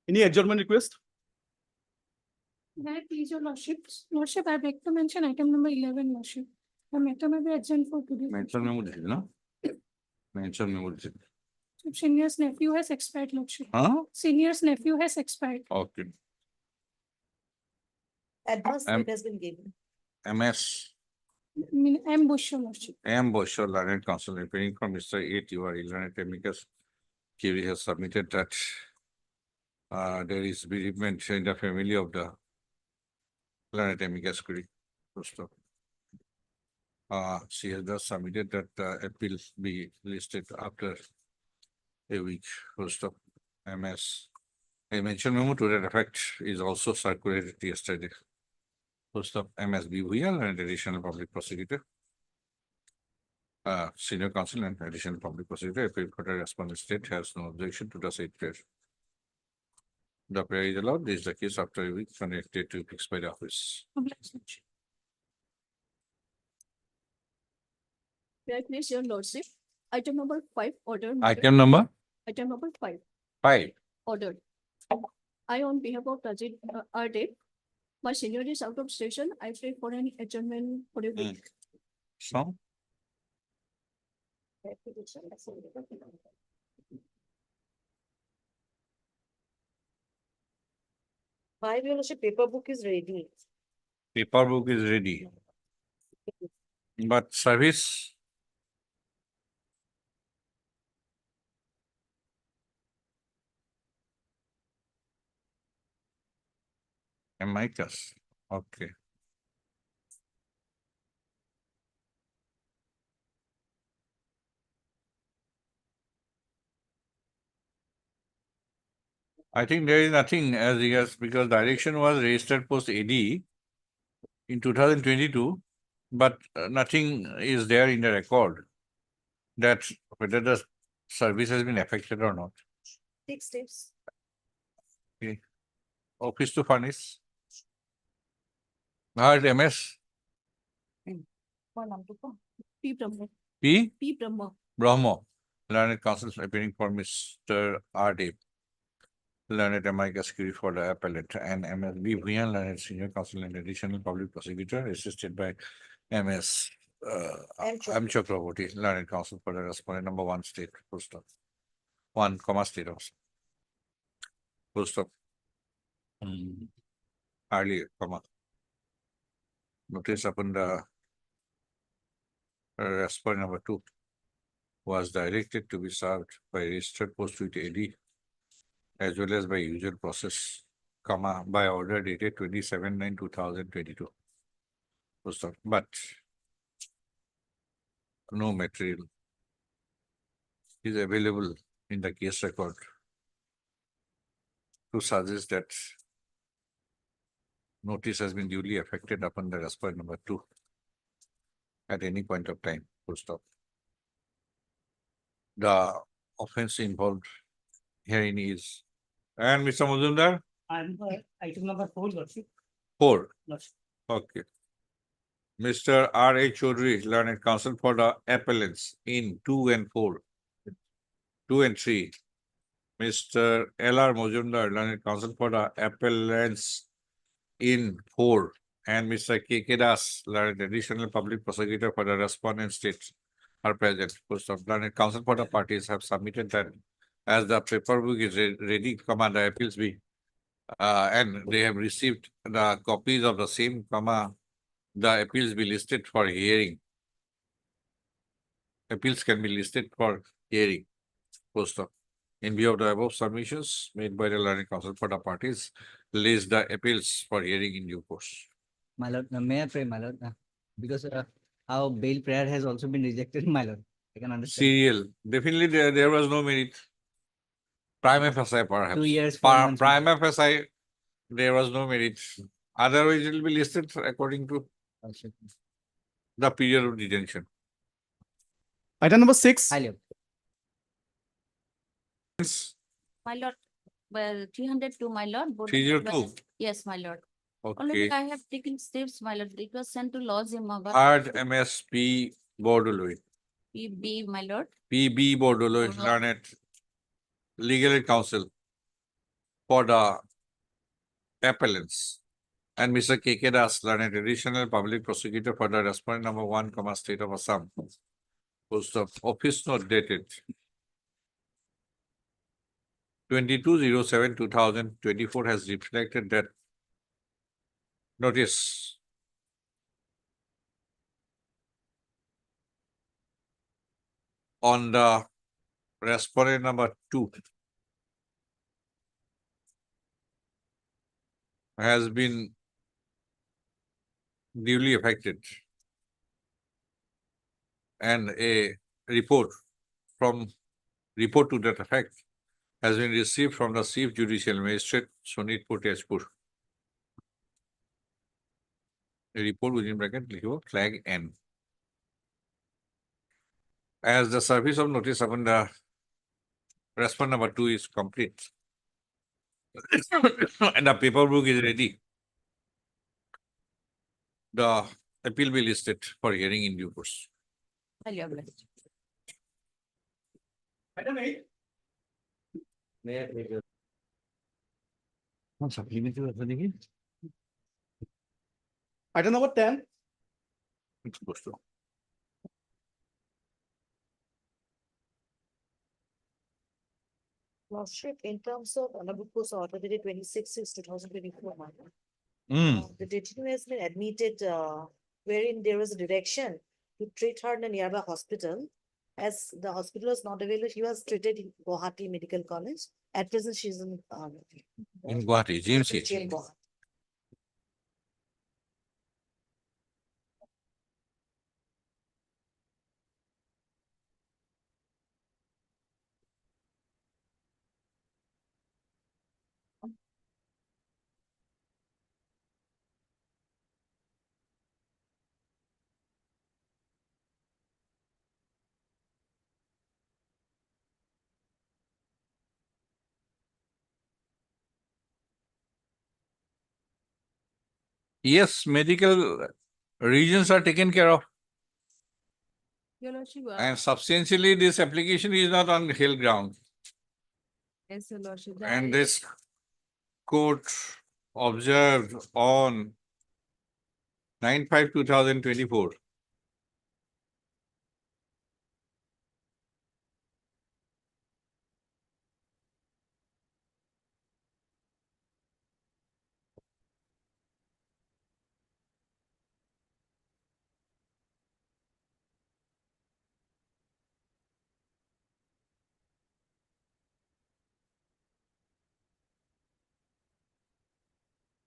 Any adjournment request? That is your lordship. Lordship, I beg to mention item number 11, lordship. The matter may be adjourned for today. Mention memo this is, no? Mention memo this is. Senior's nephew has expired, lordship. Huh? Senior's nephew has expired. Okay. Advance Um, it has been given. MS Ambush, your lordship. M. Bosher, learned counsel, appearing from Mr. A. Tiwari, learned amicus curiae has submitted that there is bereavement in the family of the learned amicus curiae. First of she has just submitted that appeal be listed after a week. First of MS. A mention memo to that effect is also circulated yesterday. First of MSB Bhuyal and additional public prosecutor. Senior counsel and additional public prosecutor, appeal for the respondent state has no objection to the said prayer. The prayer is allowed. This is the case after a week from the date to be fixed by the office. Obliged, lordship. May I please your lordship? Item number 5 ordered. Item number Item number 5 5. ordered. I, on behalf of Tajid Arde, my senior is out of station. I pray for an adjournment for a week. So, My lordship, paper book is ready. paper book is ready. But service, amicus, okay. I think there is nothing as regards because direction was registered post AD in 2022, but nothing is there in the record that whether the service has been affected or not. 6 days. Office to furnish. MS P. Brahma. P. P. Brahma. Brahmo, learned counsel appearing for Mr. R. Dev. Learned amicus curiae for the appellant and MSB Bhuyan, learned senior counsel and additional public prosecutor assisted by MS M. Chakraborty, learned counsel for the respondent number 1 state, full stop. 1, state also. Full stop. Earlier, comma. Notice upon the respondent number 2 was directed to be served by registered post with AD as well as by usual process, comma, by order dated 27/9/2022. Full stop. But no material is available in the case record to suggest that notice has been duly affected upon the respondent number 2 at any point of time. Full stop. The offense involved herein is, and Mr. Majumdar, And item number 4, lordship. 4. Lordship. Okay. Mr. R. A. Chaudhary, learned counsel for the appellants in 2 and 4. 2 and 3. Mr. L. R. Majumdar, learned counsel for the appellants in 4. And Mr. K. K. Das, learned additional public prosecutor for the respondent states are present. First of learned counsel for the parties have submitted that as the paperwork is ready, comma, the appeals be, and they have received the copies of the same, comma, the appeals be listed for hearing. Appeals can be listed for hearing. Post of. In view of the above submissions made by the learned counsel for the parties, list the appeals for hearing in due course. My lord, may I pray, my lord? Because our bail prayer has also been rejected, my lord. I can understand. Serial. Definitely there was no merit. Prima facie perhaps. 2 years, 4 months. Prima facie, there was no merit. Otherwise, it will be listed according to Lordship. the period of detention. Item number 6. Highly. My lord, well, 302, my lord. both- 302. Yes, my lord. Okay. Already I have taken steps, my lord. It was sent to Law Zimbabwe. Third MSP Bordoloi. PB, my lord. PB Bordoloi, learned legal counsel. for the appellants. And Mr. K.K. Das, learned additional public prosecutor for the respondent number 1, State of Assam. Post of office note dated 22/07/2024 has reflected that notice on the respondent number 2 has been duly affected, and a report to that effect has been received from the Chief Judicial Magistrate Sonitpur Tezpur. A report within bracket लिखो flag N. As the service of notice upon the respondent number 2 is complete and the paperwork is ready, the appeal will be listed for hearing in due course. Item 8. May I take a supplementary also देखिए? Item number 10. It's supposed to. Lordship, in terms of Anabuko's order dated 26/6/2024, the detainee has been admitted, wherein there was a direction to treat her in a nearby hospital. As the hospital was not available, she was treated in Guwahati Medical College. At present, she's in Guwahati, GMC. Guwahati. Yes, medical regions are taken care of, Your Lordship, and substantially this application is not on hill ground. yes, Your Lordship. And this court observed on 9/5/2024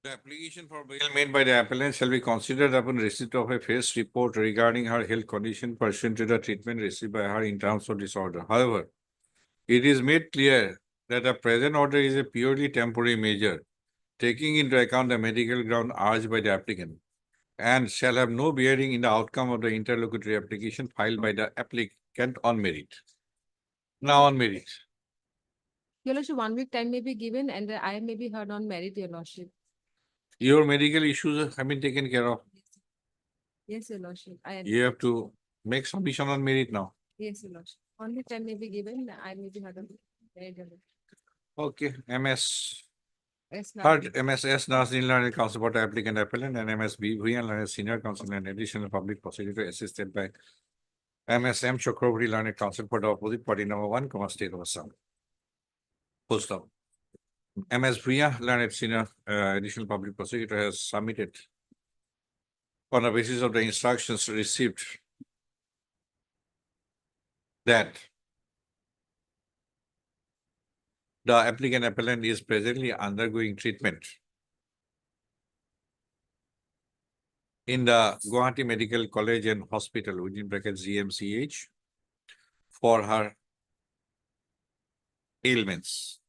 the application for bail made by the appellant shall be considered upon receipt of a FACE report regarding her health condition pursuant to the treatment received by her in terms of disorder. However, it is made clear that the present order is a purely temporary measure, taking into account the medical ground urged by the applicant, and shall have no bearing in the outcome of the interlocutory application filed by the applicant on merit. Now on merit. Your Lordship, 1 week time may be given and I may be heard on merit, Your Lordship. Your medical issues have been taken care of. Yes, Your Lordship. You have to make submission on merit now. Yes, Your Lordship. 1 week time may be given, I may be heard on merit. Your Lordship. Okay, MS. Yes, now. Third, MSS Nazneen Learned Counsel for the applicant appellant, and MSB Bhuyan Learned Senior Counsel and additional public prosecutor assisted by MSM Chakraborty Learned Counsel for the opposite party number 1, State of Assam. Full stop. MS Bhuyan Learned Senior additional public prosecutor has submitted on the basis of the instructions received that the applicant appellant is presently undergoing treatment in the Guwahati Medical College and Hospital within brackets GMCH for her ailments,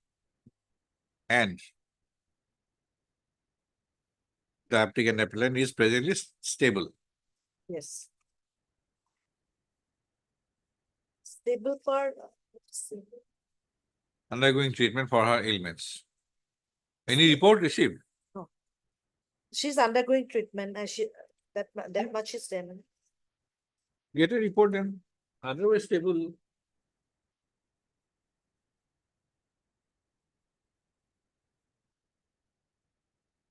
and the applicant appellant is presently stable. Yes. Stable for, Undergoing treatment for her ailments. Any report received? she's undergoing treatment and that much is there. Get a report then. Otherwise stable.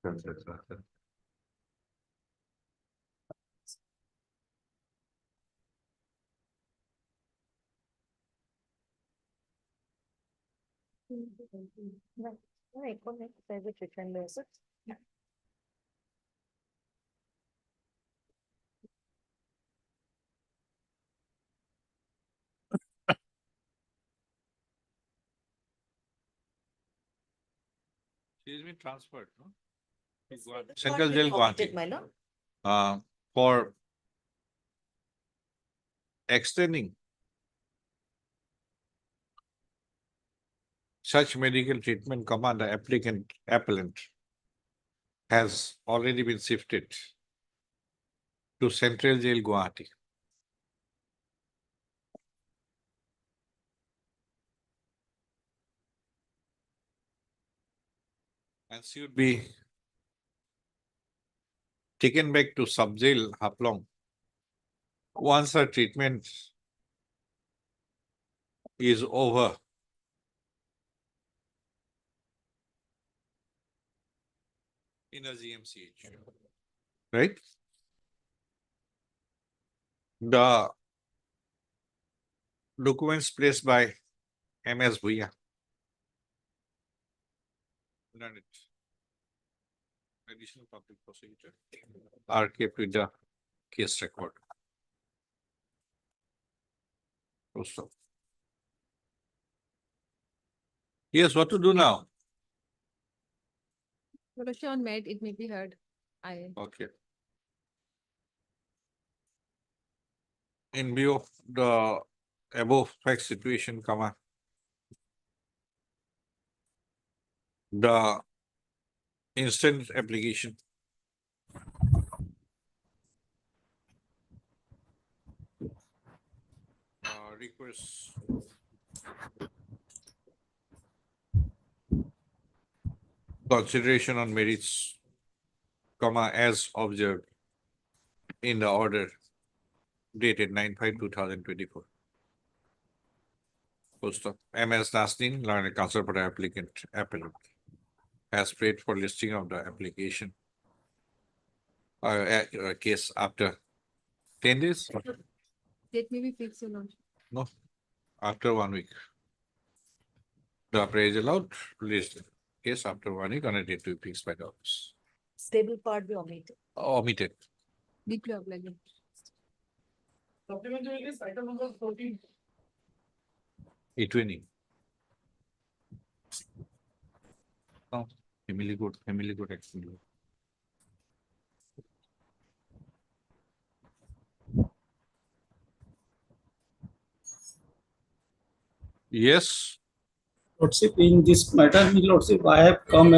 Right, right, correct, private return assets. She's been transferred, no? This Guwahati. part Central will Jail, be omitted, Guwahati. my lord. For extending such medical treatment, the appellant has already been shifted to Central Jail, Guwahati. And she would be taken back to sub-jail, Haplong, once her treatment is over. In a GMCH, right? The documents placed by MS Bhuya learned additional public prosecutor are kept with the case record. Also. Yes, what to do now? Your Lordship, on merit, it may be heard. Okay. In view of the above fact situation, the instant application request consideration on merits, as observed in the order dated 9/5/2024. Post of MS Nasdin, learned counsel for the appellant, has prayed for listing of the application case after 10 days, Date may be fixed, Your Lordship. no, after 1 week. The appraisal allowed list case after 1 week on a date to be fixed by the office. Stable part be omitted. Omitted. Deeply obliged. Supplementary list, item number 14. E20. Oh, family good actually. Yes, Lordship, in this matter, me Lordship, I have come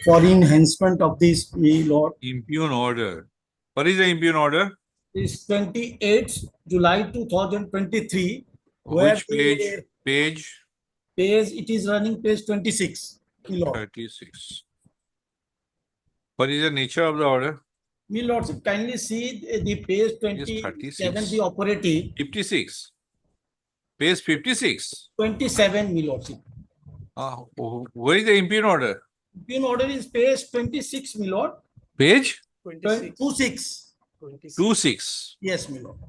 for enhancement of this, me Lord. impugn order. What is the impugn order? Is 28th July 2023. Where Which the page? Page, it is running page 26, me Lord. 36. What is the nature of the order? Me Lordship, kindly see the page 27, 36. the operative, 56. Page 56. 27, me Lordship. Where is the impugn order? Impugn order is page 26, me Lord. Page 26. 26. Yes, my lord.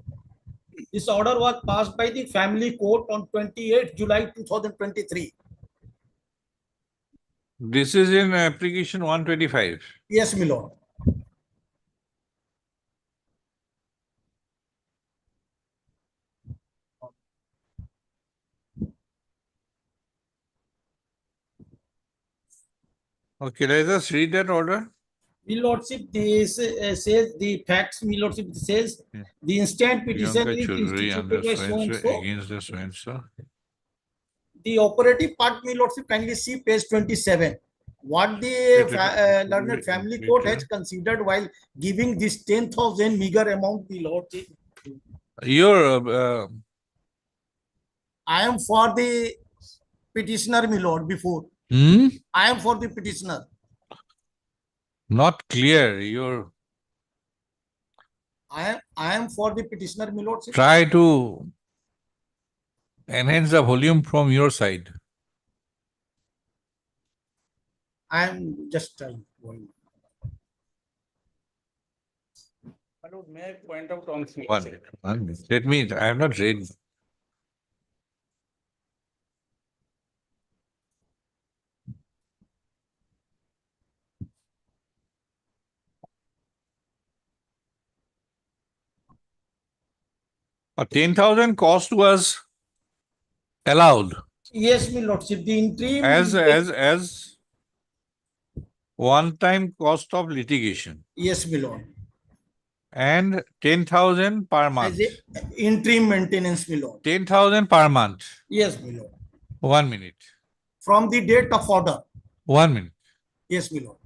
This order was passed by the family court on 28th July 2023. This is in application 125. Yes, my lord. Okay, let us read that order. My lordship, this says the facts, my lordship says Yeah. the instant petition Priyanka is Chaudhary under instituted by so and so so. against the so and so. The operative part, my lordship, kindly see page 27. What the learned family court has considered while giving this 10,000 meager amount, my lordship. Your I am for the petitioner, my lord, before. I am for the petitioner. not clear. Your I am for the petitioner, my lordship. try to enhance the volume from your side. I am just trying. lord, may I point out on thing? 1 minute, 1 minute. Let me, I have not read. A 10,000 cost was allowed Yes, my lordship, the interim. as one-time cost of litigation Yes, my lord. and 10,000 per As month. a interim maintenance, my lord. 10,000 per month. Yes, my lord. 1 minute. From the date of order. 1 minute. Yes, my lord.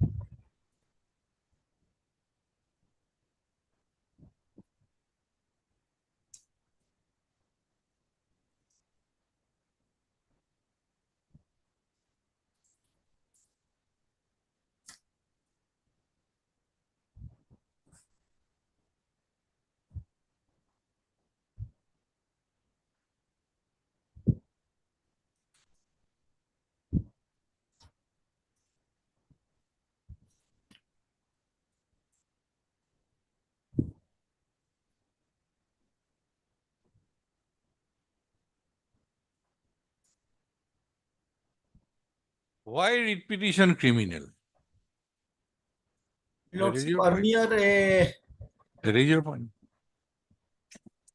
Why writ petition criminal? My That is lordship, your point. earlier, That is your point.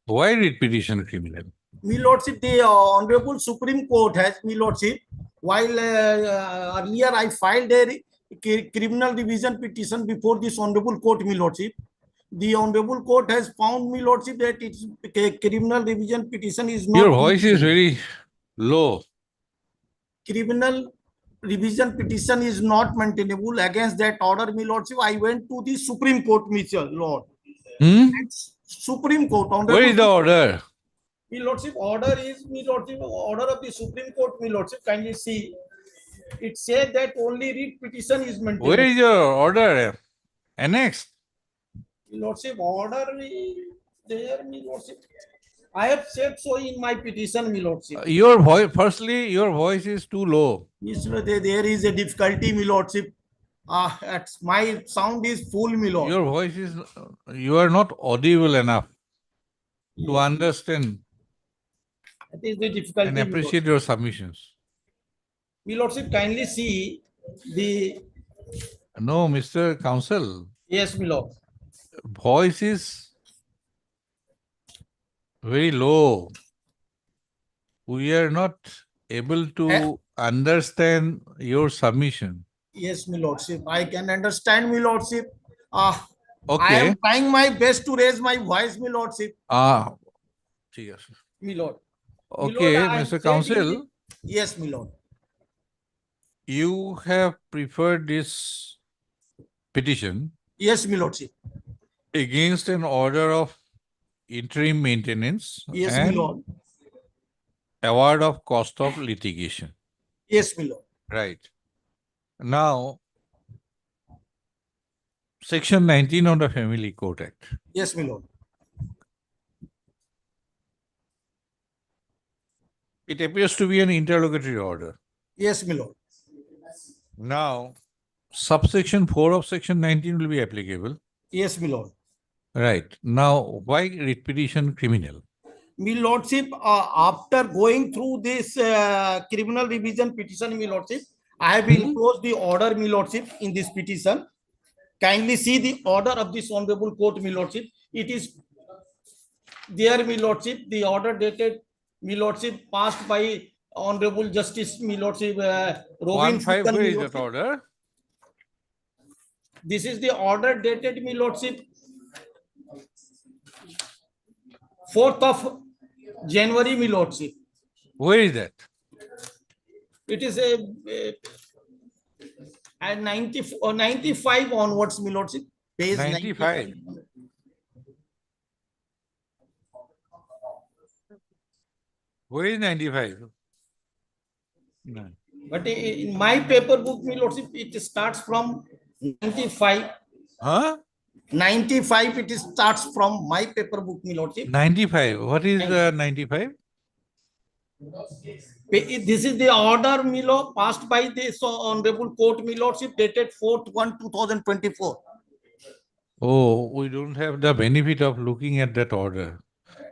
Why writ petition criminal? my lordship, the Honorable Supreme Court has, my lordship, while earlier I filed a criminal revision petition before this Honorable Court, my lordship. The Honorable Court has found, my lordship, that its criminal revision petition is not. Your voice is very low. Criminal revision petition is not maintainable. Against that order, my lordship, I went to the Supreme Court, Mr. Lord. Hmm? Supreme Court. Where is the order? My lordship, order is, my lordship, order of the Supreme Court, my lordship, kindly see. It said that only writ petition is Where maintained. is your order? Annexed. My lordship, order is there, my lordship. I have said so in my petition, my lordship. Your voice, firstly, your voice is too low. There is a difficulty, my lordship. My sound is full, my lord. Your voice is, you are not audible enough to Yes. understand That is the difficulty. and my appreciate your submissions. My lordship, kindly see the, No, Mr. Counsel, yes, my lord. voice is very low. We are not able to understand your submission. Yes, my lordship. I can understand, my lordship. I Okay. am trying my best to raise my voice, my lordship, ঠিক আছে. my lord. Okay, I Mr. said in Counsel, the- Yes, my lord. you have preferred this petition Yes, my lordship. against an order of interim maintenance Yes, my and lord. award of cost of litigation. Yes, my lord. Right. Now, Section 19 of the Family Court Act. Yes, my lord. It appears to be an interlocutory order. Yes, my lord. Now, subsection 4 of Section 19 will be applicable. Yes, my lord. Right. Now, why writ petition criminal? My lordship, after going through this criminal revision petition, my lordship, I have enclosed the order, my lordship, in this petition. Kindly see the order of this honorable court, my lordship. It is there, my lordship, the order dated, my lordship, passed by Honorable Justice, my lordship, Robin 1-5, Fukan, where my is that lordship. order? This is the order dated, my lordship, 4th of January, my lordship. Where is that? It is a at 90 or 95 onwards, my lordship. Page 95. Where is 95? No. But in my paper book, my lordship, it starts from 95. Huh? 95, it starts from my paper book, my lordship. 95. What is 95? This is the order, my lord, passed by this honorable court, my lordship, dated 4th 1, 2024. Oh, we don't have the benefit of looking at that order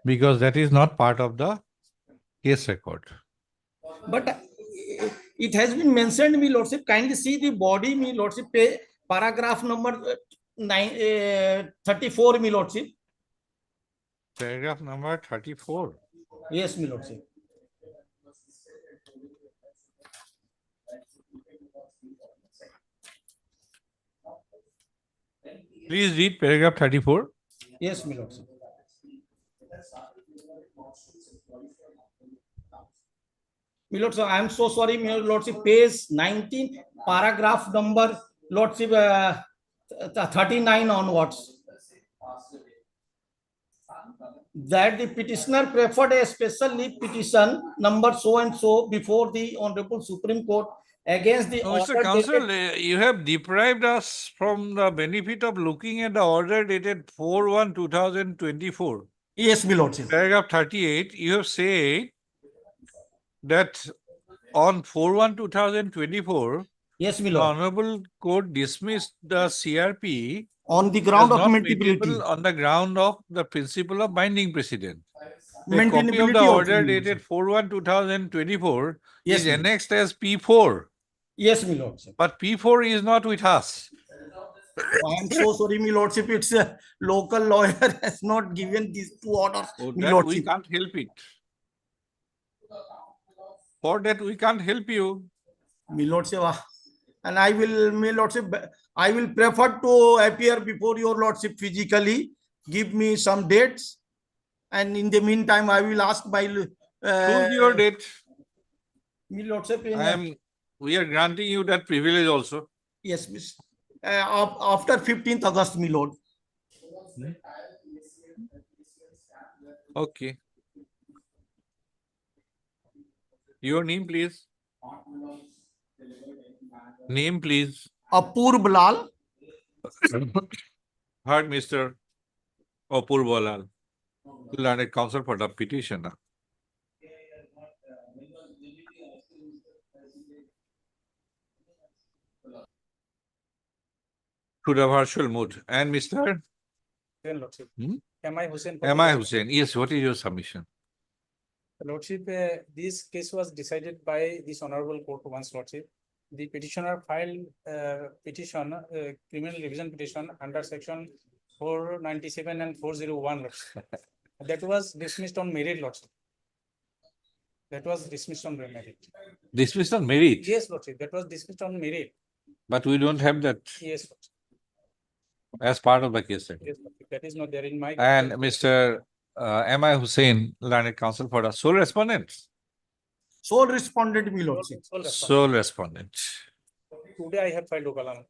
because that is not part of the case record. But it has been mentioned, me lordship, kindly see the body, me lordship, paragraph number 34, me lordship. Paragraph number 34. Yes, me lordship. Please read paragraph 34. Yes, me lordship. My lordship, I am so sorry, my lordship, page 19, paragraph number, lordship, 39 onwards. That the petitioner preferred a special leave petition number so and so before the Honorable Supreme Court against the Oh, Mr. order Counsel, dated- you have deprived us from the benefit of looking at the order dated 4/1/2024. Yes, my lordship. Paragraph 38, you have said that on 4/1/2024, Yes, my the lord. Honorable Court dismissed the CRP On the as ground of not maintainability. meetable on the ground of the principle of binding precedent. A copy of Maintainability the also, order my dated lordship. 4/1/2024 Yes, is ma'am. annexed as P4, Yes, my lordship. but P4 is not with us. I am so sorry, my lordship. It's a local lawyer has not given these two orders, Oh, my that we lordship. can't help it. For that, we can't help you. My lordship, and I will, my lordship, I will prefer to appear before your lordship physically. Give me some dates, and in the meantime, I will ask my Choose your date. my lordship. We are granting you that privilege also. Yes, miss. After 15th August, my lord. Okay. Your name, please. Name, please. Apurv Lal. Heard Mr. Apurva Lal, learned counsel for the petitioner. To the virtual mode. And Mr. Lordship. Hmm? M.I. Hussain. M.I. Hussain. Yes, what is your submission? Lordship, this case was decided by this honorable court once, Lordship. The petitioner filed petition, criminal revision petition under section 497 and 401, Lordship. That was dismissed on merit, Lordship. That was dismissed on merit. Dismissed on merit. Yes, Lordship, that was dismissed on merit. But we don't have that Yes, Lordship. as part of the case. Yes, Lordship. That is not there in my. And Mr. M.I. Hussain, learned counsel for the sole respondent. Sole respondent, my lordship. Sole respondent. Today I have filed Ogalam.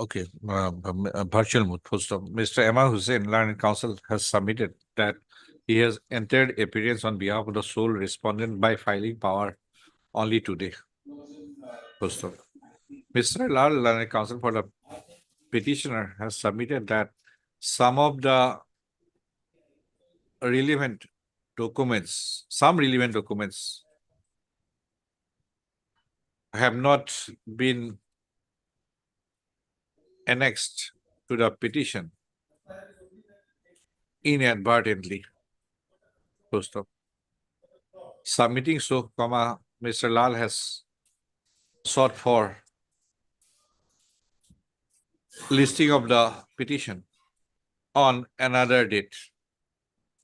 Okay. Virtual mode. First of Mr. M.I. Hussain, learned counsel, has submitted that he has entered appearance on behalf of the sole respondent by filing power only today. First of Mr. Lal, learned counsel for the petitioner, has submitted that some of the relevant documents, have not been annexed to the petition inadvertently. First of submitting so, Mr. Lal has sought for listing of the petition on another date.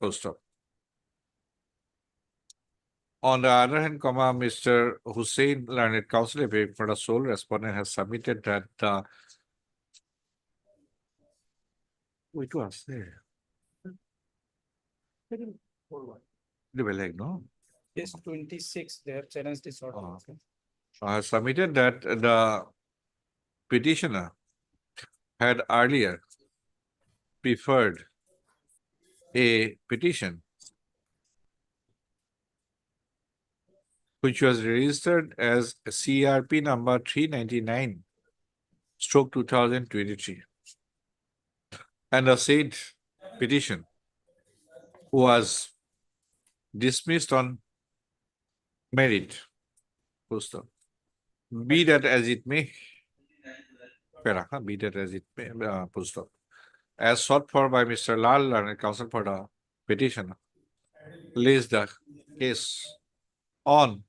First of. On the other hand, Mr. Hussain, learned counsel for the sole respondent, has submitted that it was there. No? Yes, 26, they have challenged this order. Has submitted that the petitioner had earlier preferred a petition which was registered as CRP number 399/2023. And the said petition was dismissed on merit. Post Be that as it may. Be that as it may, full stop. As sought for by Mr. Lal, learned counsel for the petitioner, lays the case on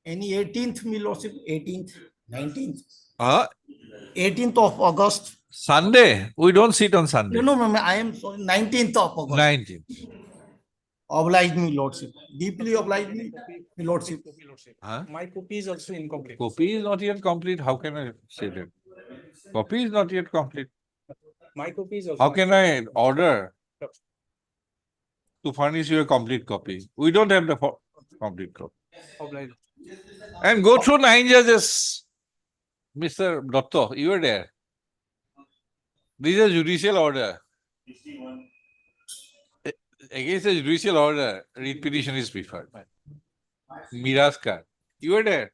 Any 18th, my lordship, 18th, 19th, uh, 18th of August. Sunday. We don't sit on Sunday. No, I am sorry, 19th of August. 19th. Oblige me, lordship. Deeply oblige me, my lordship. Huh? My copy is also incomplete. Copy is not yet complete. How can I say that? Copy is not yet complete. My copy is also. How can I order to furnish you a complete copy? We don't have the complete copy. Obliged. And go through 9 judges. Mr. Dotto, you were there. This is a judicial order. Against a judicial order, writ petition is preferred. Miraskar, you were there.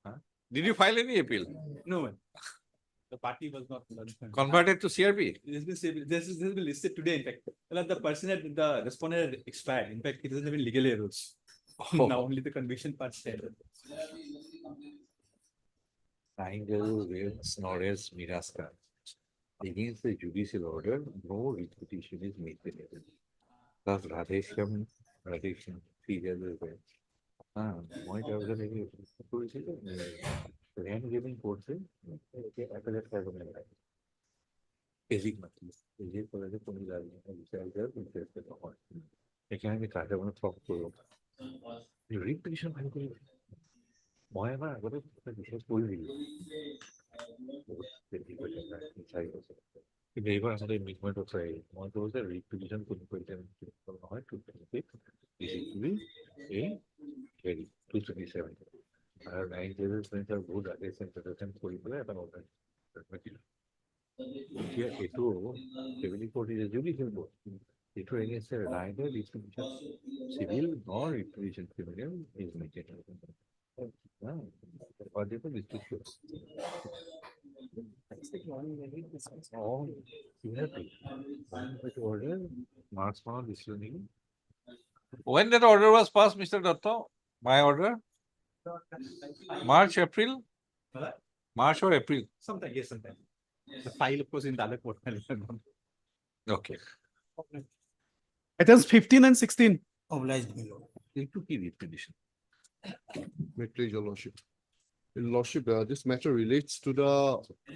Huh? Did you file any appeal? No, man. The party was not. Converted to CRP? This has been listed today, in fact. Well, the person had, the respondent had expired. In fact, it doesn't even legally arose. Oh. Now only the conviction part said. 9 judges were Snorres Miraskar. Against the judicial order, no writ petition is made. Thus, Radhesham, 3 judges were. মই কাগজে দেখি করেছিল land gaming কোর্সে appellate tribunal basic মাত্র এই কলেজে কোনো বিচারকের ইন্টারেস্টেড হয় এখানে আমি ট্রাইব্যুনাল ফর্ম করব রিট পিটিশন ফাইল করি মই এবাৰ আগতে বিশেষ কৰি দিলোঁ কিন্তু এইবাৰ আচলতে মিটমেণ্ট চাই মই ক'লো যে ৰিট পিটিশন কোনো কৰিলে নহয় 227 আৰু 9 judges বহুত আগে কৰি পেলাই এটা অৰ্ডাৰ এতিয়া এইটো family court is judicial court এইটো এগেইনষ্ট ৰাইডাৰ ডিস্ট্ৰিবিউশন সিভিল নর representation criminal is মেটেড or the district court. All order marks for listening. When that order was passed, Mr. Datta, my order? March, April? March or April? Sometime, yes, sometime. The file, of course, in the other court. Okay. Items 15 and 16. Obliged me, lord. Into key repetition. Your Lordship. Your Lordship, this matter relates to the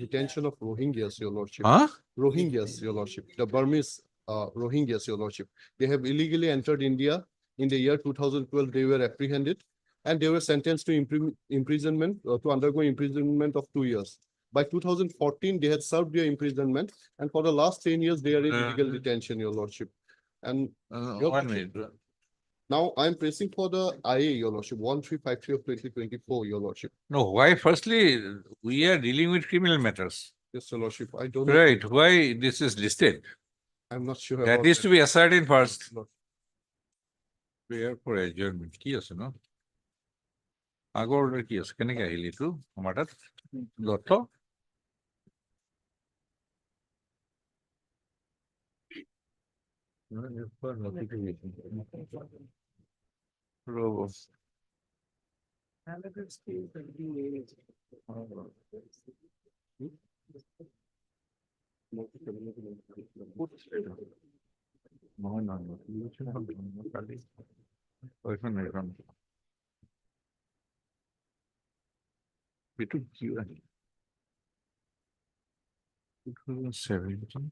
detention of Rohingyas, Your Lordship. Huh? Rohingyas, Your Lordship. The Burmese Rohingyas, Your Lordship. They have illegally entered India. In the year 2012, they were apprehended and they were sentenced to imprisonment, to undergo imprisonment of 2 years. By 2014, they had served their imprisonment, and for the last 10 years, they are in illegal detention, Your Lordship. And One minute. now I'm pressing for the IA, Your Lordship, 1353 of 2024, Your Lordship. No, why? Firstly, we are dealing with criminal matters. Yes, Your Lordship. I don't Right. Why this is listed? I'm not sure. That about needs to be ascertained first. Lord. Prayer for adjournment. কি আছে ন? আগৰ order কি আছে? কেনেকে আহিল এইটো আমাৰ তাত? দত্ত? ৰ'ব। নহয় নহয় কালি এইখন এইটো কি আহিল 2017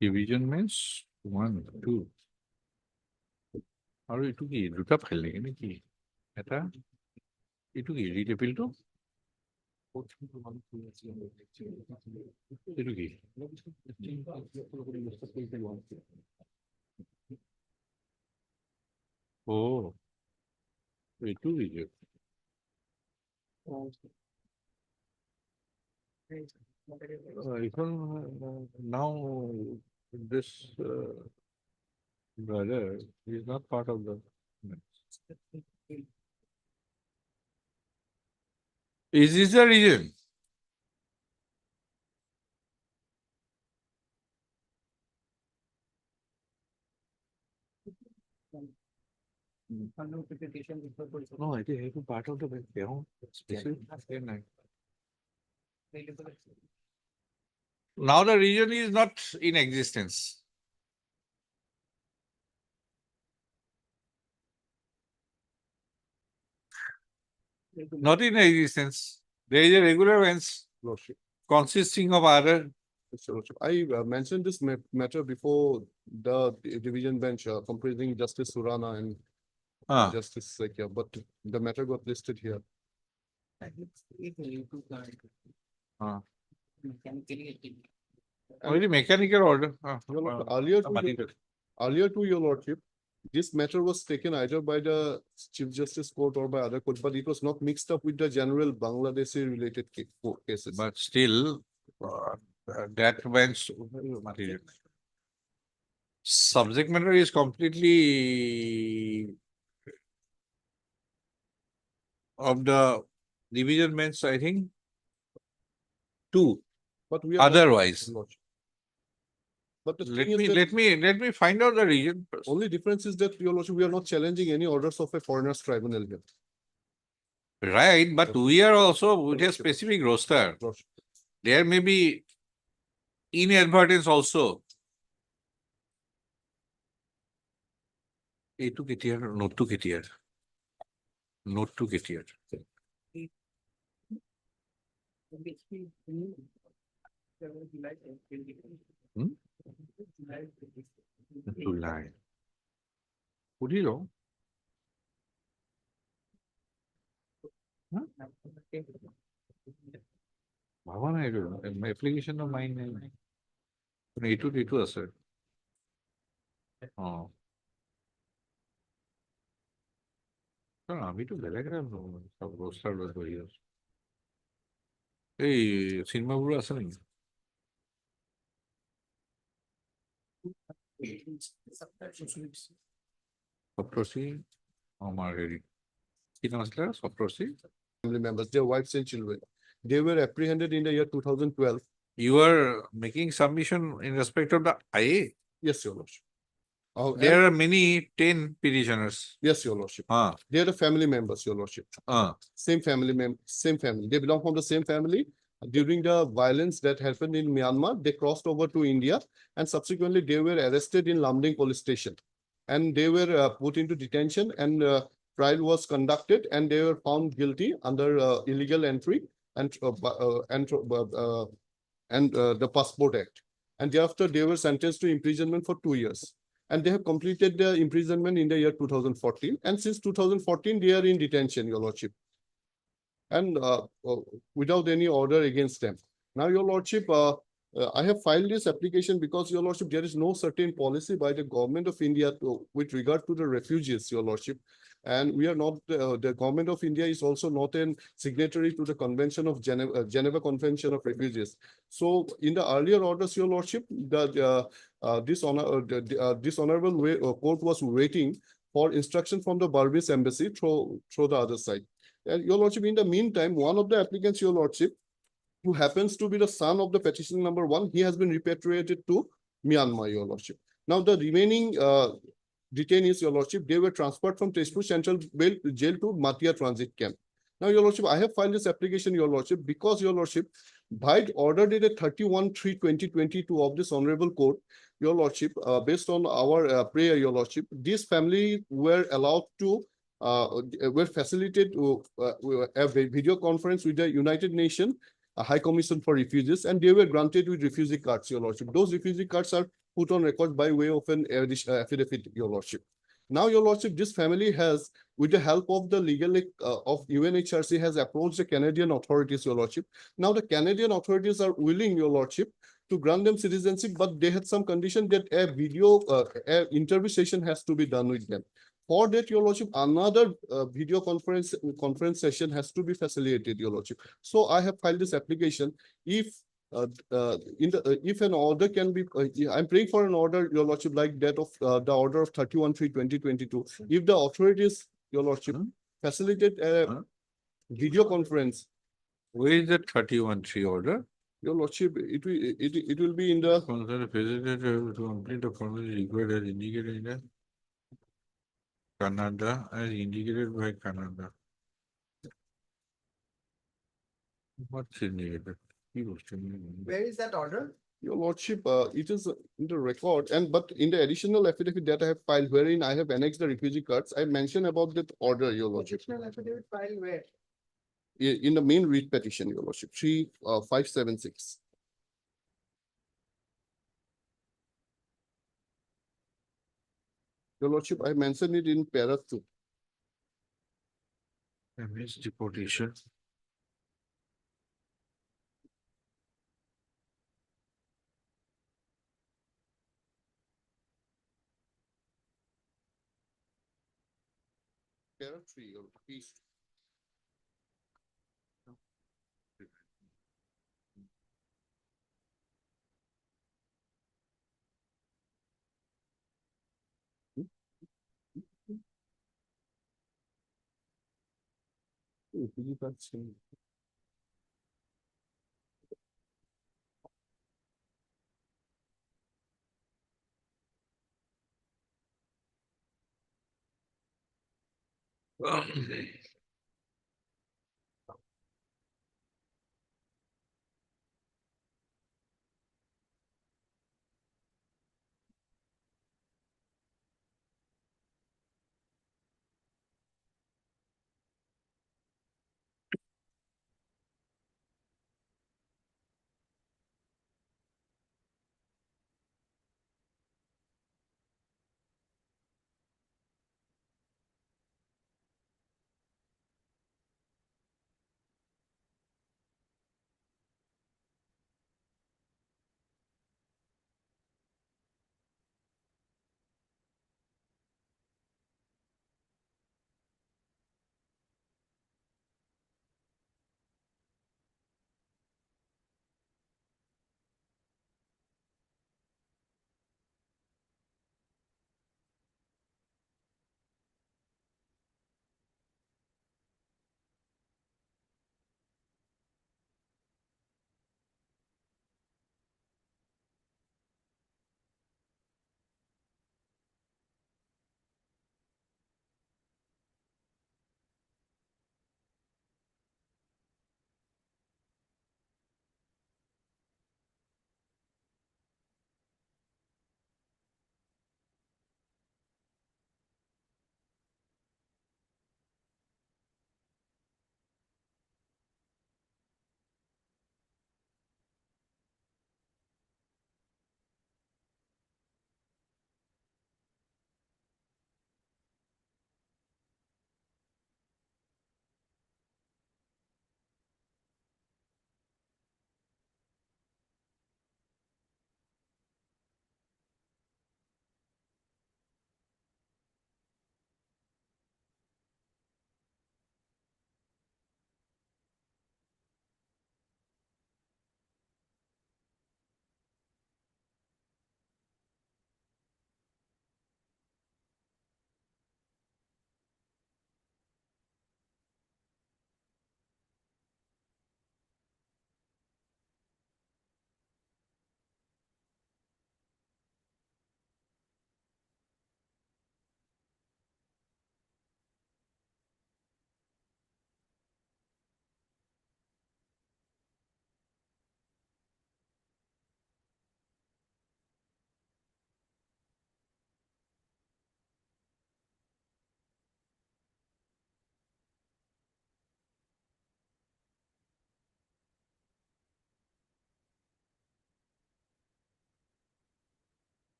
Division means 1, 2. আৰু এইটো কি দুটা ফাইল নেকি নেকি এটা এইটো কি ৰিট এপিলটো এটা কি? ও, এইটো reject. Even now, this brother is not part of the. Is this the reason? No, it is part of the bank. Now the region is not in existence. Not in existence. There is a regular bench Lordship. consisting of other. Mr. Lordship, I mentioned this matter before the division bench comprising Justice Surana and Ah, Justice Sekia, but the matter got listed here. ah. Only mechanical order. Your Lordship, earlier to your Lordship, this matter was taken either by the Chief Justice Court or by other court, but it was not mixed up with the general Bangladeshi related cases. But still, that bench subject matter is completely of the division bench, I think. Two, But we are not- otherwise. Lordship. But the Let thing is me, that let me find out the reason first. only difference is that your Lordship, we are not challenging any orders of a foreigners tribunal here. Right, but we are also with a specific roster. Lordship. There may be inadvertence also. A to get here, not to get here. Not to get here. Hmm? To lie. বুঝিল? ভাবা না এটা application of mind নেই এইটু আছে আমি তো বেলেগ সব রোস্টার ধৰি আছো এই চিন্মাবোৰ আছে নেকি সপ্তৰ্ষি আমাৰ হেৰি কি নাম আছিলে সপ্তৰ্ষি Family members, their wives and children. They were apprehended in the year 2012. You are making submission in respect of the IA. Yes, your Lordship. There are many 10 petitioners. Yes, your Lordship. They are the family members, your Lordship. Same family. They belong from the same family. During the violence that happened in Myanmar, they crossed over to India and subsequently they were arrested in Lamding police station. And they were put into detention and trial was conducted and they were found guilty under illegal entry and the Passport Act. And thereafter they were sentenced to imprisonment for 2 years. And they have completed their imprisonment in the year 2014. And since 2014, they are in detention, your Lordship. And without any order against them. Now, your Lordship, I have filed this application because, your Lordship, there is no certain policy by the government of India with regard to the refugees, your Lordship. And we are not, the government of India is also not a signatory to the Convention of Geneva Convention of Refugees. So in the earlier orders, your Lordship, this honorable court was waiting for instruction from the Burmese embassy through the other side. And your Lordship, in the meantime, one of the applicants, your Lordship, who happens to be the son of the petition number 1, he has been repatriated to Myanmar, your Lordship. Now the remaining detainees, your Lordship, they were transferred from Tezpur Central Jail to Matia Transit Camp. Now, your Lordship, I have filed this application, your Lordship, because, your Lordship, by order dated 31/3/2022 of this honorable court, your Lordship, based on our prayer, your Lordship, this family were allowed to were facilitated a video conference with the United Nations High Commission for Refugees, and they were granted with refugee cards, your Lordship. Those refugee cards are put on record by way of an affidavit, your Lordship. Now, your lordship, this family has, with the help of the legal of UNHRC, has approached the Canadian authorities, your lordship. Now, the Canadian authorities are willing, your lordship, to grant them citizenship, but they had some condition that a video interview session has to be done with them. For that, your lordship, another video conference session has to be facilitated, your lordship. So I have filed this application. If if an order can be, I'm praying for an order, your lordship, like that of the order of 31/3/2022. If the authorities, your lordship, facilitate a video conference, Where is the 31/3 order? your lordship, it will be in the Concerned visitor to complete the formula required as indicated in the Canada, as indicated by Canada. What's indicated? Where is that order? Your lordship, it is in the record, and but in the additional affidavit that I have filed, wherein I have annexed the refugee cards, I mentioned about that order, your lordship. Additional affidavit file where? In the main read petition, your lordship, 3576. Your lordship, I mentioned it in para 2. MS deportation. Para 3, your piece. Refugee cards.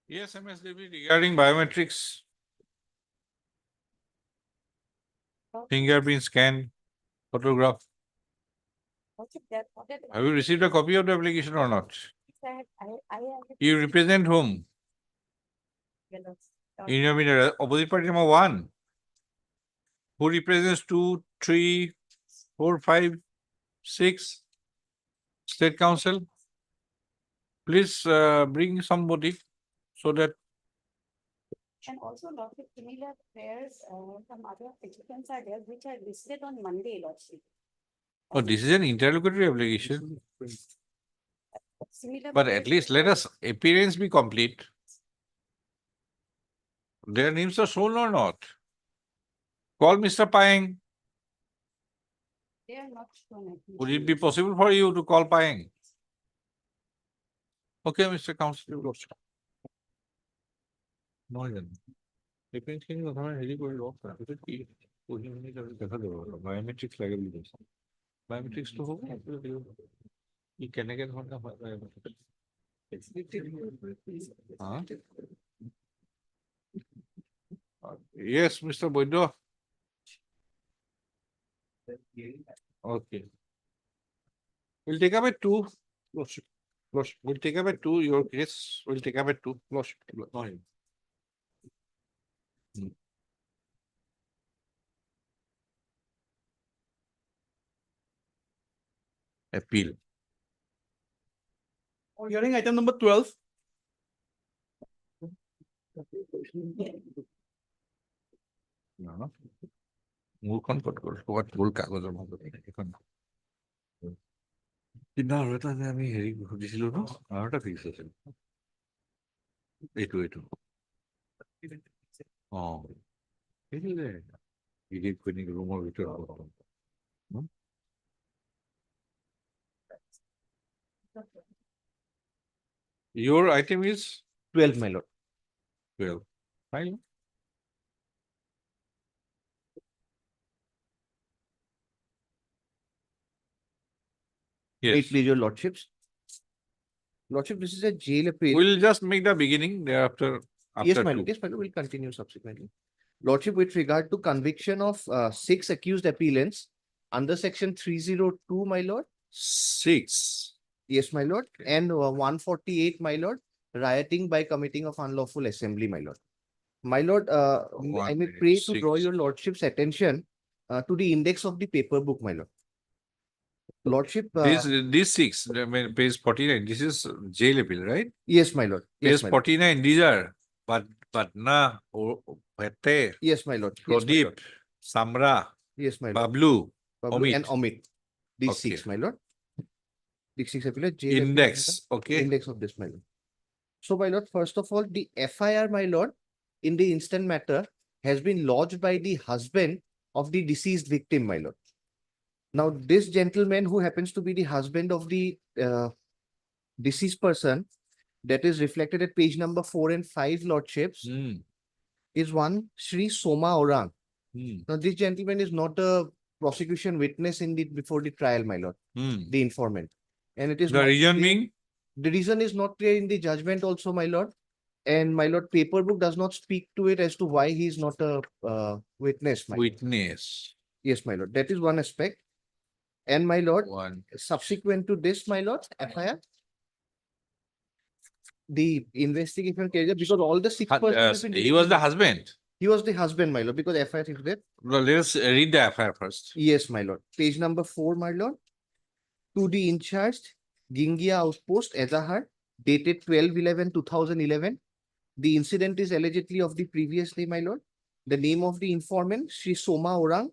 Yes, MSDB regarding biometrics. Fingerprint scan, photograph. Lordship, that, Have you received a copy of the application or not? I have. You represent whom? In your mean opposite party number 1. Who represents 2, 3, 4, 5, 6? State Council. Please bring somebody so that. And also, Lordship, similar prayers, some other applicants are there which are listed on Monday, Lordship. Oh, this is an interlocutory application. Similar But at prayers least let us appearance be complete. Their names are shown or not? Call Mr. Payeng. They are not shown. I think. Would it be possible for you to call Payeng? Okay, Mr. Council. No, then. Appearance খিনি কথা মানে হেৰি কৰি লওক তাৰ পিছত কি পঢ়ি মেলি তাৰপিছত দেখা যাব বায়োমেট্ৰিক্স লাগে বুলি কৈছে বায়োমেট্ৰিক্সটো হ'ব ই কেনেকে ধৰণে হয় বায়োমেট্ৰিক্স Yes, Mr. Boido. Okay. We'll take up at 2. Lordship, We'll take up at 2. Your case, we'll take up at 2. Lordship, No, him. Appeal. Hearing item number 12. No. মোৰখন ক'ত গ'ল ক'ৰবাত গ'ল কাগজৰ মাজত এখন কিন্তু আৰু এটা যে আমি হেৰি সুধিছিলো ন আৰু এটা ফিক্স আছিল এইটো অ এইটো যে ইডিট কৰি ৰুমৰ ভিতৰত Your item is 12, my lord. 12. Fine. Wait, Yes. please, your lordships. Lordship, this is a jail appeal. We'll just make the beginning thereafter. Yes, After my two. lord. Yes, my lord. We'll continue subsequently. Lordship, with regard to conviction of 6 accused appellants under section 302, my lord. 6. Yes, my lord. And 148, my lord. Rioting by committing of unlawful assembly, my lord. My lord, I may pray to draw 186. your lordship's attention to the index of the paper book, my lord. Lordship. This 6, I mean, page 49. This is jail appeal, right? Yes, my lord. Page Yes, my lord. 49. These are Patna, Pete, Yes, my lord. Yes, my Pradeep, lord. Samra, Yes, my lord. Bablu, Pablo and Amit. Amit. These Okay. 6, my lord. These 6 appellate jail appeal, Index. Okay. index of this, my lord. So, my lord, first of all, the FIR, my lord, in the instant matter has been lodged by the husband of the deceased victim, my lord. Now, this gentleman who happens to be the husband of the deceased person, that is reflected at page number 4 and 5, lordships, Hmm. is one Sri Soma Orang. Hmm. Now, this gentleman is not a prosecution witness in the before the trial, my lord, Hmm. the informant. And it is The not reason clear- being? the reason is not clear in the judgment also, my lord. And my lord, paper book does not speak to it as to why he is not a witness, my lord. Witness. Yes, my lord. That is one aspect. And my lord, One. subsequent to this, my lord, FIR, the investigation carried because all the 6 persons have been He was the released. husband. He was the husband, my lord, because FIR is there. Well, let us read the FIR first. Yes, my lord. Page number 4, my lord. To the in charge, Gingia Outpost, Ezahar, dated 12/11/2011. The incident is allegedly of the previous day, my lord. The name of the informant, Sri Soma Orang.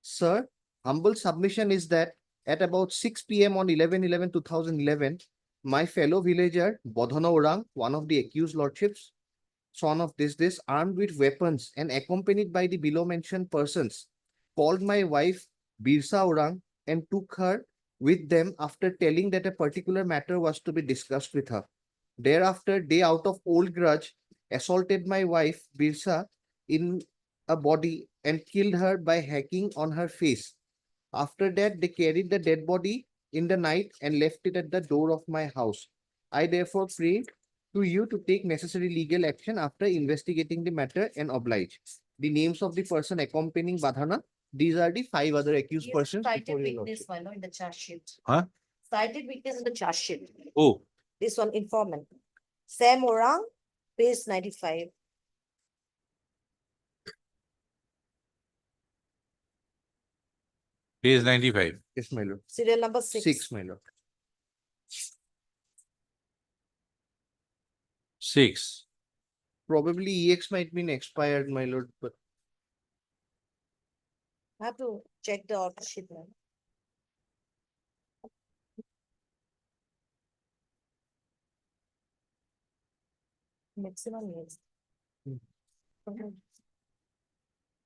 Sir, humble submission is that at about 6 p.m. on 11/11/2011, my fellow villager, Bodhana Orang, one of the accused lordships, son of this, armed with weapons and accompanied by the below mentioned persons, called my wife, Birsa Orang, and took her with them after telling that a particular matter was to be discussed with her. Thereafter, they out of old grudge assaulted my wife, Birsa, in a body and killed her by hacking on her face. After that, they carried the dead body in the night and left it at the door of my house. I therefore pray to you to take necessary legal action after investigating the matter and oblige. The names of the person accompanying Badhana, these are the 5 other accused Yes, persons cited before your witness, lordship. my lord, in the charge sheet. Huh? Cited witness in the charge sheet. Oh, This one informant. Sam Orang, page 95. page 95. Yes, my lord. Serial number 6. 6, my lord. 6. Probably EX might be expired, my lord, but I have to check the order sheet now. Maximum years.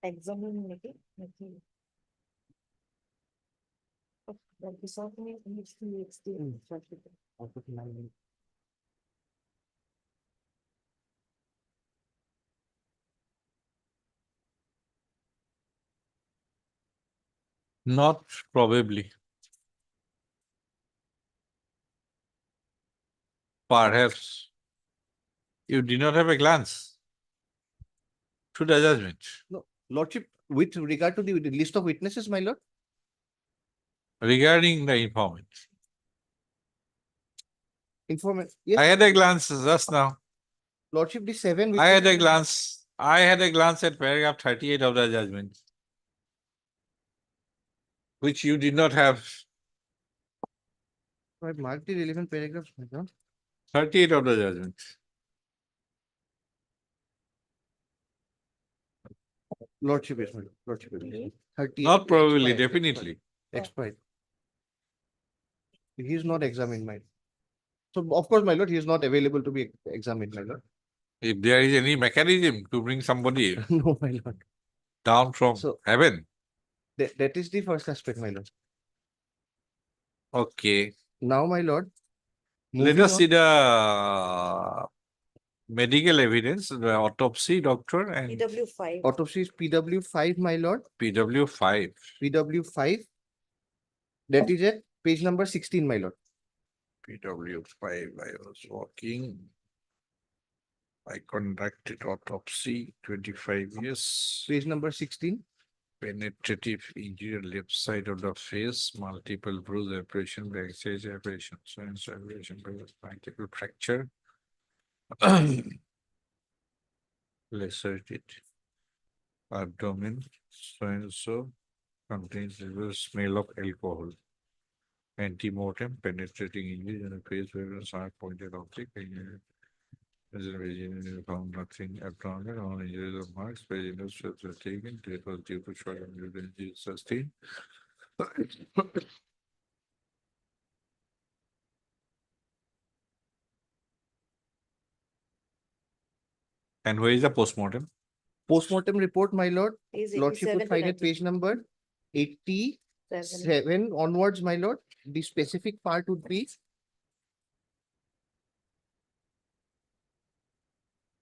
Examine maybe. That is all me, needs to be extended. Not probably. Perhaps you did not have a glance to the judgment no, lordship, with regard to the list of witnesses, my lord. regarding the informant. Informant, yes, I had a glance just now. lordship, the 7 I had a witnesses- glance. I had a glance at paragraph 38 of the judgment, which you did not have. I marked the relevant paragraphs, my lord. 38 of the judgment. Lordship, yes, my lord. Lordship, yes. 38 Not probably, expired, definitely. expired. He is not examined, my. So of course, my lord, he is not available to be examined, my lord. If there is any mechanism to bring somebody No, my lord. down from So- heaven, That is the first aspect, my lord. okay. Now, my lord. Let moving us on- see the medical evidence, the autopsy doctor and PW5. Autopsy is PW5, my lord. PW5. PW5. That is at page number 16, my lord. PW5, I was walking. I conducted autopsy, 25 years. Page number 16. Penetrative injury left side of the face, multiple bruise abrasion, backside abrasion, so and so abrasion, multiple fracture. Lacerated abdomen, so and so, contains the smell of alcohol. Antemortem, penetrating injury in the face where a sharp pointed object. Found nothing abnormal on injuries of marks, vaginal strips were taken, death was due to short injury sustained. And where is the postmortem? Postmortem report, my lord. Page Lordship 87 would to find it 92. page number 87 onwards, my lord. The specific part would be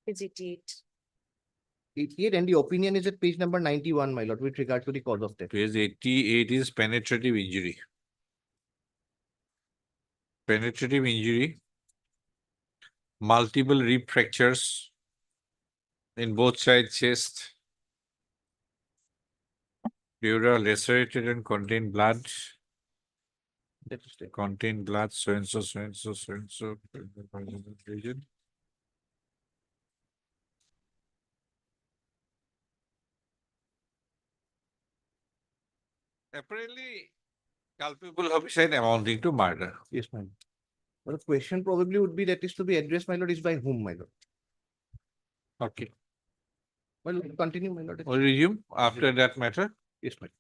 Page 88. 88 and the opinion is at page number 91, my lord, with regard to the cause of death. Page 88 is penetrative injury. Penetrative injury, multiple rib fractures in both sides chest. Pleura lacerated and contained blood. That is it. Contain blood, so and so, so and so, so and so. Region. Apparently, culpable homicide amounting to murder. Yes, ma'am. But the question probably would be that is to be addressed, my lord, is by whom, my lord? Okay. Well, continue, my lord. We'll resume after that matter. Yes, ma'am.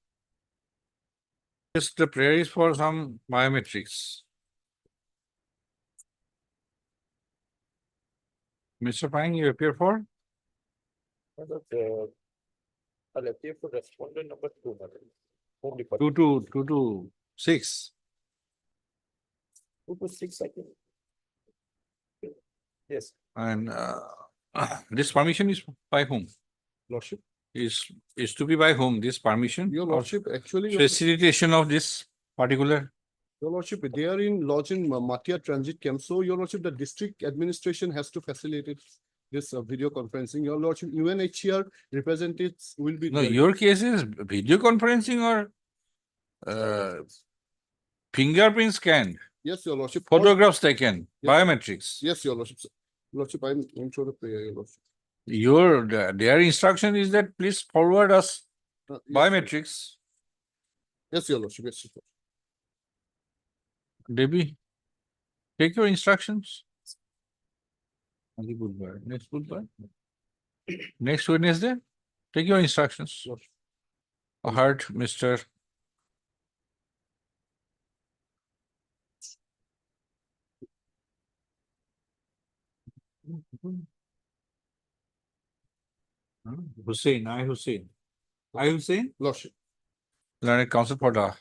Yes, the prayer is for some biometrics. Mr. Pang, you appear for? I'll appear for respondent number 2, madam. Home 2 to 6. 2 to 6, I think. Yes, And this permission is by whom? lordship. Is to be by whom this permission? Your or lordship, actually, Facilitation of this particular. Your Lordship, they are in lodged in Matia Transit Camp. So, Your Lordship, the district administration has to facilitate this video conferencing. Your Lordship, UNHCR representatives will be No, there. your case is video conferencing or fingerprint scanned, Yes, Your Lordship. All- photographs taken, Yes. biometrics. Yes, Your Lordship. Lordship, I'm sure of prayer, Your Lordship. Their instruction is that please forward us Yes, biometrics. Yes, Your Lordship. Yes, Your Lordship. Debbie, take your instructions. Next Budvar. Next Wednesday, take your instructions. I heard Mr. Hussein, I Hussein, Lordship. Learned Counsel for the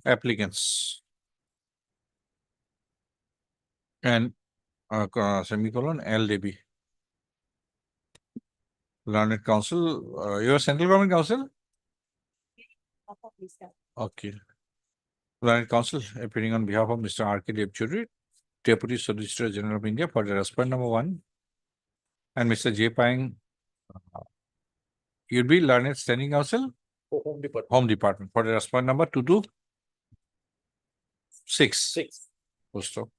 applicants. And semicolon LDB. Learned Counsel, you are Central Government Council? Okay. Learned Counsel appearing on behalf of Mr. R.K. Devchuri, Deputy Solicitor General of India for the respondent number 1. And Mr. J. Pang, you'd be Learned Standing Counsel? Home Department. Home Department for the respondent number 226. Posto.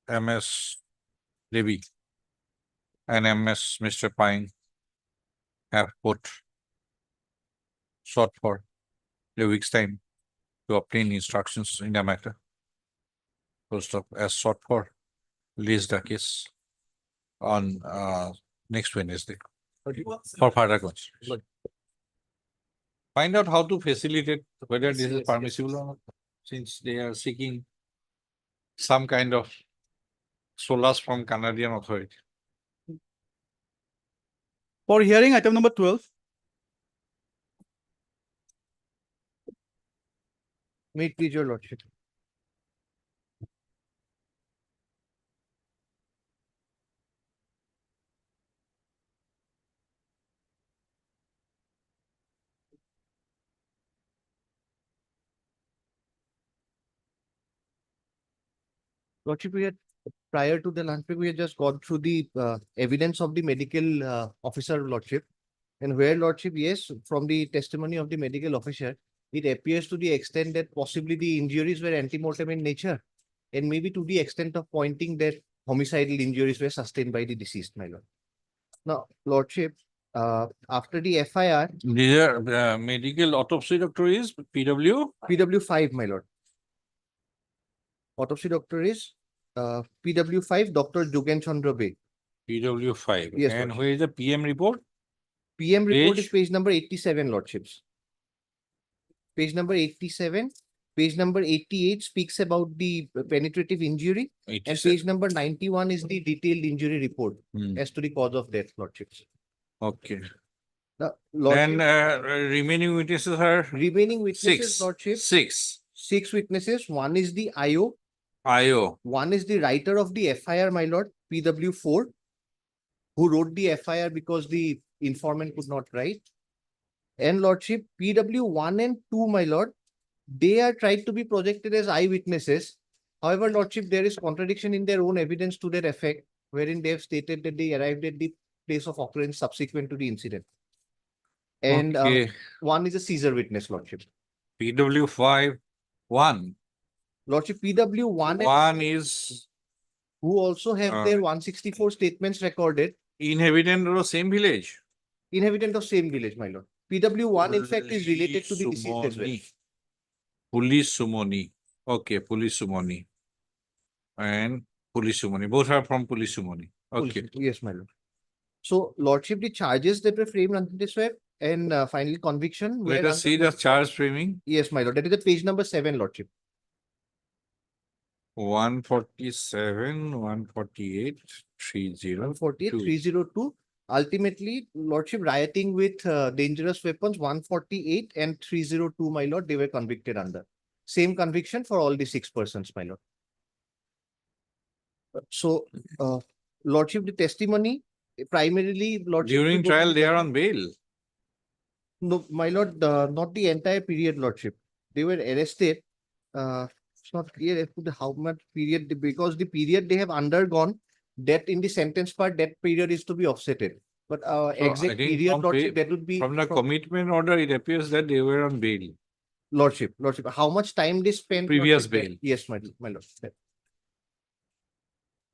MS Devi and MS Mr. Pine have put sought for a week's time to obtain instructions in the matter. Post of as sought for, release the case on next Wednesday for further consideration. Find out how to facilitate whether this is permissible or not, since they are seeking some kind of solace from Canadian authority. For hearing item number 12, May it please your Lordship. Lordship, prior to the lunch break, we had just gone through the evidence of the medical officer, Lordship. And where, Lordship, yes, from the testimony of the medical officer, it appears to the extent that possibly the injuries were antemortem in nature, and maybe to the extent of pointing that homicidal injuries were sustained by the deceased, my lord. Now, Lordship, after the FIR, These are medical autopsy doctor is PW? PW5, my lord. Autopsy doctor is PW5, Dr. Jugen Chandra Beg. PW5. Yes, and Lordship. where is the PM report? PM report is Page? page number 87, Lordships. Page number 87. Page number 88 speaks about the penetrative injury, and 87. page number 91 is the detailed injury report Hmm. as to the cause of death, Lordships. Okay. Now, Lordship, And remaining witnesses are remaining witnesses, six. Lordship, 6 witnesses. One is the IO, IO. one is the writer of the FIR, my lord, PW4, who wrote the FIR because the informant could not write. And Lordship, PW1 and 2, my lord, they are tried to be projected as eyewitnesses. However, Lordship, there is contradiction in their own evidence to that effect, wherein they have stated that they arrived at the place of occurrence subsequent to the incident. And Okay. one is a Caesar witness, Lordship. PW5, 1. Lordship, PW1 and One is who also have their 164 statements recorded, inhabitant of the same village. inhabitant of same village, my lord. PW1, in fact, is related to the deceased as well. Police Sumoni. Okay, Police Sumoni. And Police Sumoni. Both are from Police Sumoni. Okay. Yes, my lord. So, Lordship, the charges that were framed under this web and finally conviction. Let were us see under the charge framing. Yes, my lord. That is the page number 7, Lordship. 147, 148, 30. 148, 302. Ultimately, Lordship, rioting with dangerous weapons, 148 and 302, my lord, they were convicted under. Same conviction for all the 6 persons, my lord. So, Lordship, the testimony primarily, Lordship. During trial, they are on bail. No, my lord, not the entire period, lordship. They were arrested. It's not clear as to how much period, because the period they have undergone, that in the sentence part, that period is to be offsetted. But So I exact think period, from lordship, pa- that would be From the commitment order, it appears that they were on bail. lordship. How much time they spent? Previous lordship, that- bail. Yes, my lord.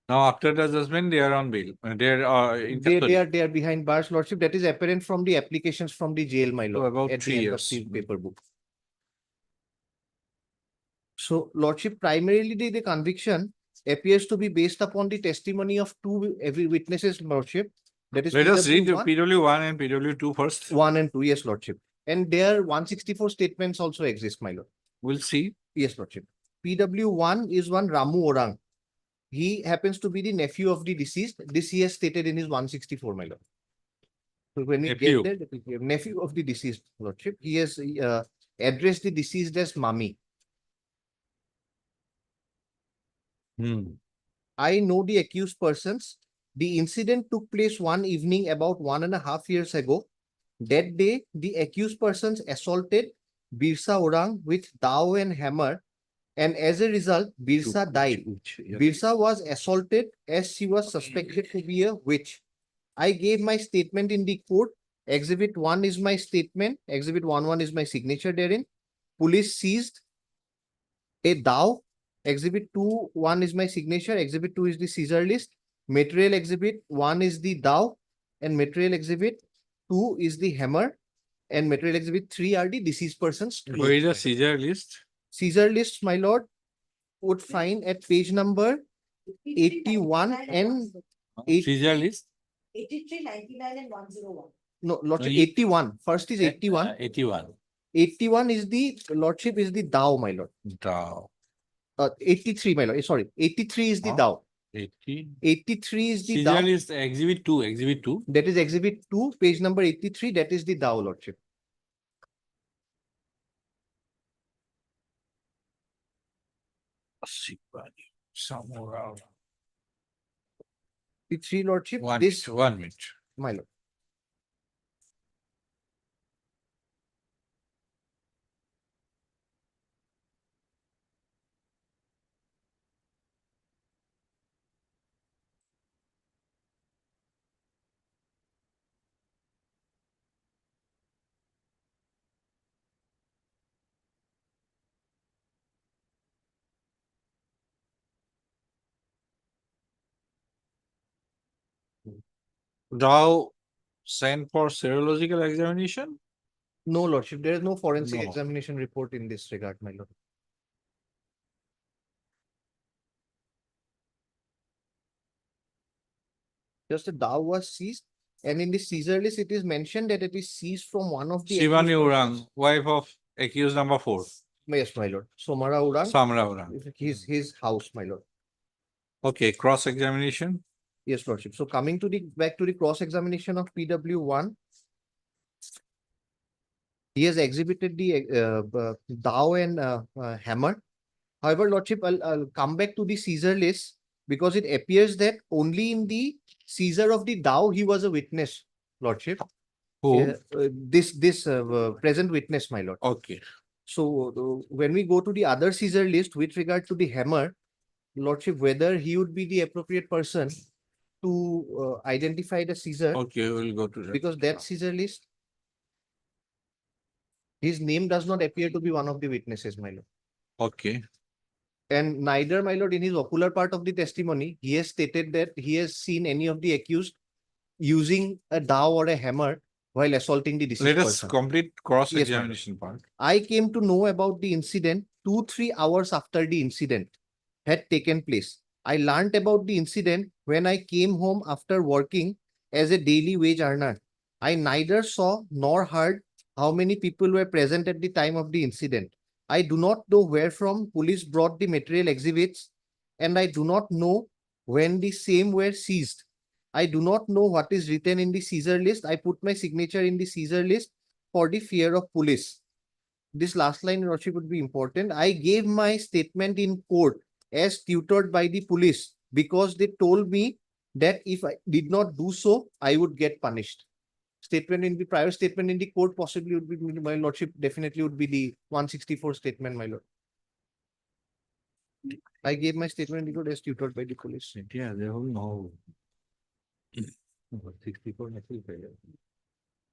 Now, after the judgment, they are on bail. They're in custody. They are behind bars, lordship. That is apparent from the applications from the jail, my So lord. about At the 3 end of years. the paper book. So, lordship, primarily the conviction appears to be based upon the testimony of two every witnesses, lordship. That is Let us read the PW1, PW1 and PW2 first. 1 and 2, yes, lordship. And there 164 statements also exist, my lord. We'll see. Yes, lordship. PW1 is one Ramu Orang. He happens to be the nephew of the deceased. This he has stated in his 164, my lord. So when we Nephew. get there, that will be a nephew of the deceased, lordship, he has addressed the deceased as Mami. I know the accused persons. The incident took place one evening about 1.5 years ago. That day, the accused persons assaulted Birsa Orang with dao and hammer, and as a result, Birsa died. Birsa was assaulted as she was suspected to be a witch. I gave my statement in the court. Exhibit 1 is my statement. Exhibit 1 is my signature therein. Police seized a dao. Exhibit 2 1 is my signature. Exhibit 2 is the seizure list. Material exhibit 1 is the dao, and material exhibit 2 is the hammer, and material exhibit 3 are the deceased persons. Where is the seizure list? Seizure list, my lord, would find at page number 81 and Seizure list? 83, 99 and 101. no, lordship, No, 81. First is 81. 81. 81 is the lordship is the dao, my lord. Dao. 83, my lord. Sorry, 83 is the Huh? dao. 80. 83 is the Seizure dao. list, exhibit 2. Exhibit 2. That is exhibit 2, page number 83. That is the dao, lordship. Somewhere. The 3, lordship. 1 This, minute. 1 minute. my lord. Dao sent for serological examination? No, lordship. There is no forensic No. examination report in this regard, my lord. Just a dao was seized, and in the seizure list, it is mentioned that it is seized from one of the Shivani accused Urang, persons. wife of accused number 4. Yes, my lord. Somara Urang, Samra Urang. his house, my lord. Okay, cross examination. Yes, lordship. So coming to the back to the cross examination of PW1, he has exhibited the dao and hammer. However, lordship, I'll come back to the seizure list because it appears that only in the seizure of the dao he was a witness, lordship. Who? This present witness, my lord. Okay. So when we go to the other seizure list with regard to the hammer, lordship, whether he would be the appropriate person to identify the seizure, Okay, we'll go to that. because that seizure list, his name does not appear to be one of the witnesses, my lord. Okay. And neither, my lord, in his ocular part of the testimony, he has stated that he has seen any of the accused using a dao or a hammer while assaulting the deceased Let us person. complete cross Yes, madam. examination part. I came to know about the incident 2-3 hours after the incident had taken place. I learned about the incident when I came home after working as a daily wage earner. I neither saw nor heard how many people were present at the time of the incident. I do not know where from police brought the material exhibits, and I do not know when the same were seized. I do not know what is written in the seizure list. I put my signature in the seizure list for the fear of police. This last line, lordship, would be important. I gave my statement in court as tutored by the police because they told me that if I did not do so, I would get punished. statement in the prior statement in the court possibly would be, my lordship, definitely would be the 164 statement, my lord. I gave my statement in the court as tutored by the police. Yeah, they all know. 64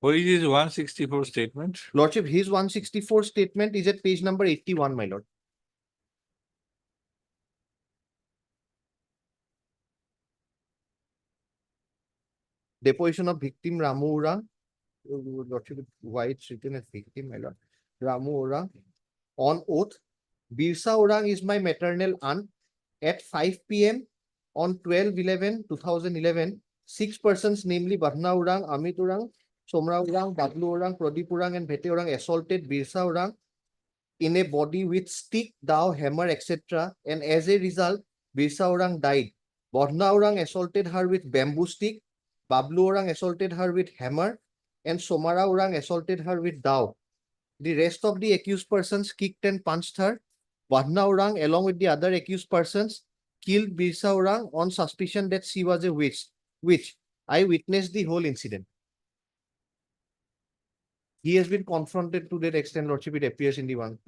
What is his 164 statement? Lordship, his 164 statement is at page number 81, my lord. Deposition of victim Ramu Orang. Lordship, why it's written as victim, my lord. Ramu Orang. On oath, Birsa Orang is my maternal aunt. At 5 p.m. on 12/11/2011, 6 persons, namely Badna Orang, Amit Orang, Somra Orang, Badlu Orang, Pradeep Orang, and Bhete Orang assaulted Birsa Orang in a body with stick, dao, hammer, etc. And as a result, Birsa Orang died. Badna Orang assaulted her with bamboo stick, Bablu Orang assaulted her with hammer, and Somara Orang assaulted her with dao. The rest of the accused persons kicked and punched her. Badna Orang, along with the other accused persons, killed Birsa Orang on suspicion that she was a witch. I witnessed the whole incident. He has been confronted to that extent, lordship, it appears in the one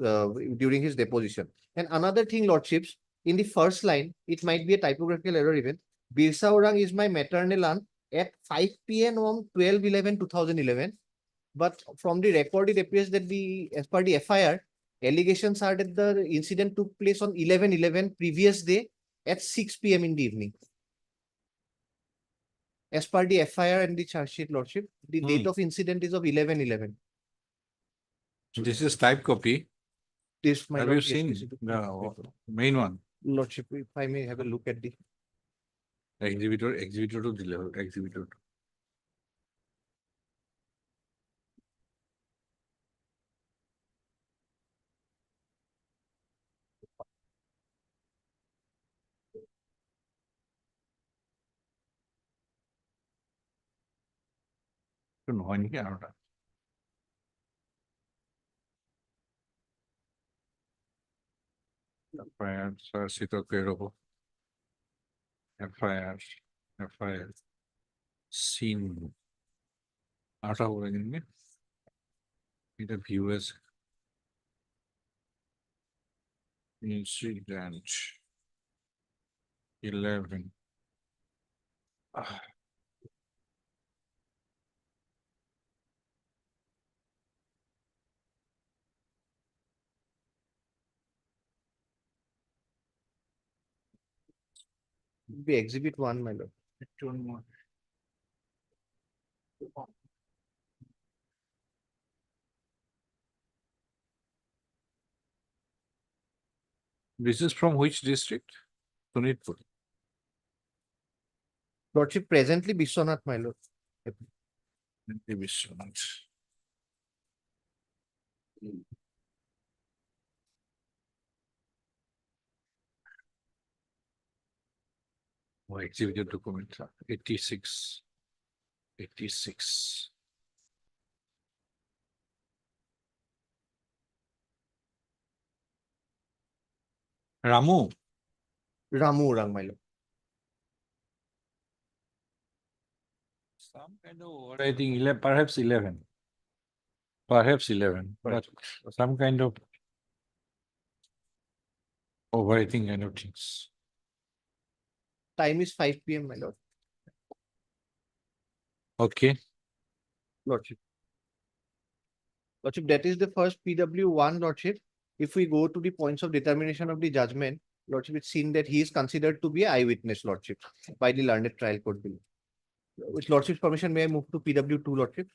during his deposition. And another thing, lordships, in the first line, it might be a typographical error even. Birsa Orang is my maternal aunt at 5 p.m. on 12/11/2011. But from the record, it appears that as per the FIR, allegations are that the incident took place on 11/11 previous day at 6 p.m. in the evening. As per the FIR and the charge sheet, lordship, the date of incident is of 11/11. This is type copy. This, my Have lord, you yes, seen this is the main one? Lordship, if I may have a look at the Exhibitor to deliver, exhibitor. নহয় নেকি আৰু এটা FIR চাৰ্জশ্বিটত clear হ'ব FIR চিন আৰু এটা হ'ব লাগে নেকি এটা ভিউ আছে incident 11 be exhibit 1, my lord. This is from which district? Sonitpur. Lordship, presently Bishwanath, my lord. Bishwanath. Exhibited document 86. Ramu Orang, my lord. Some kind of overwriting, perhaps 11. Perhaps 11, but some kind of overwriting kind of things. Time is 5 p.m, my lord. Okay. Lordship. Lordship, that is the first PW1, lordship. If we go to the points of determination of the judgment, lordship, it's seen that he is considered to be an eyewitness, lordship, by the learned trial court bill. With lordship's permission, may I move to PW2, lordship?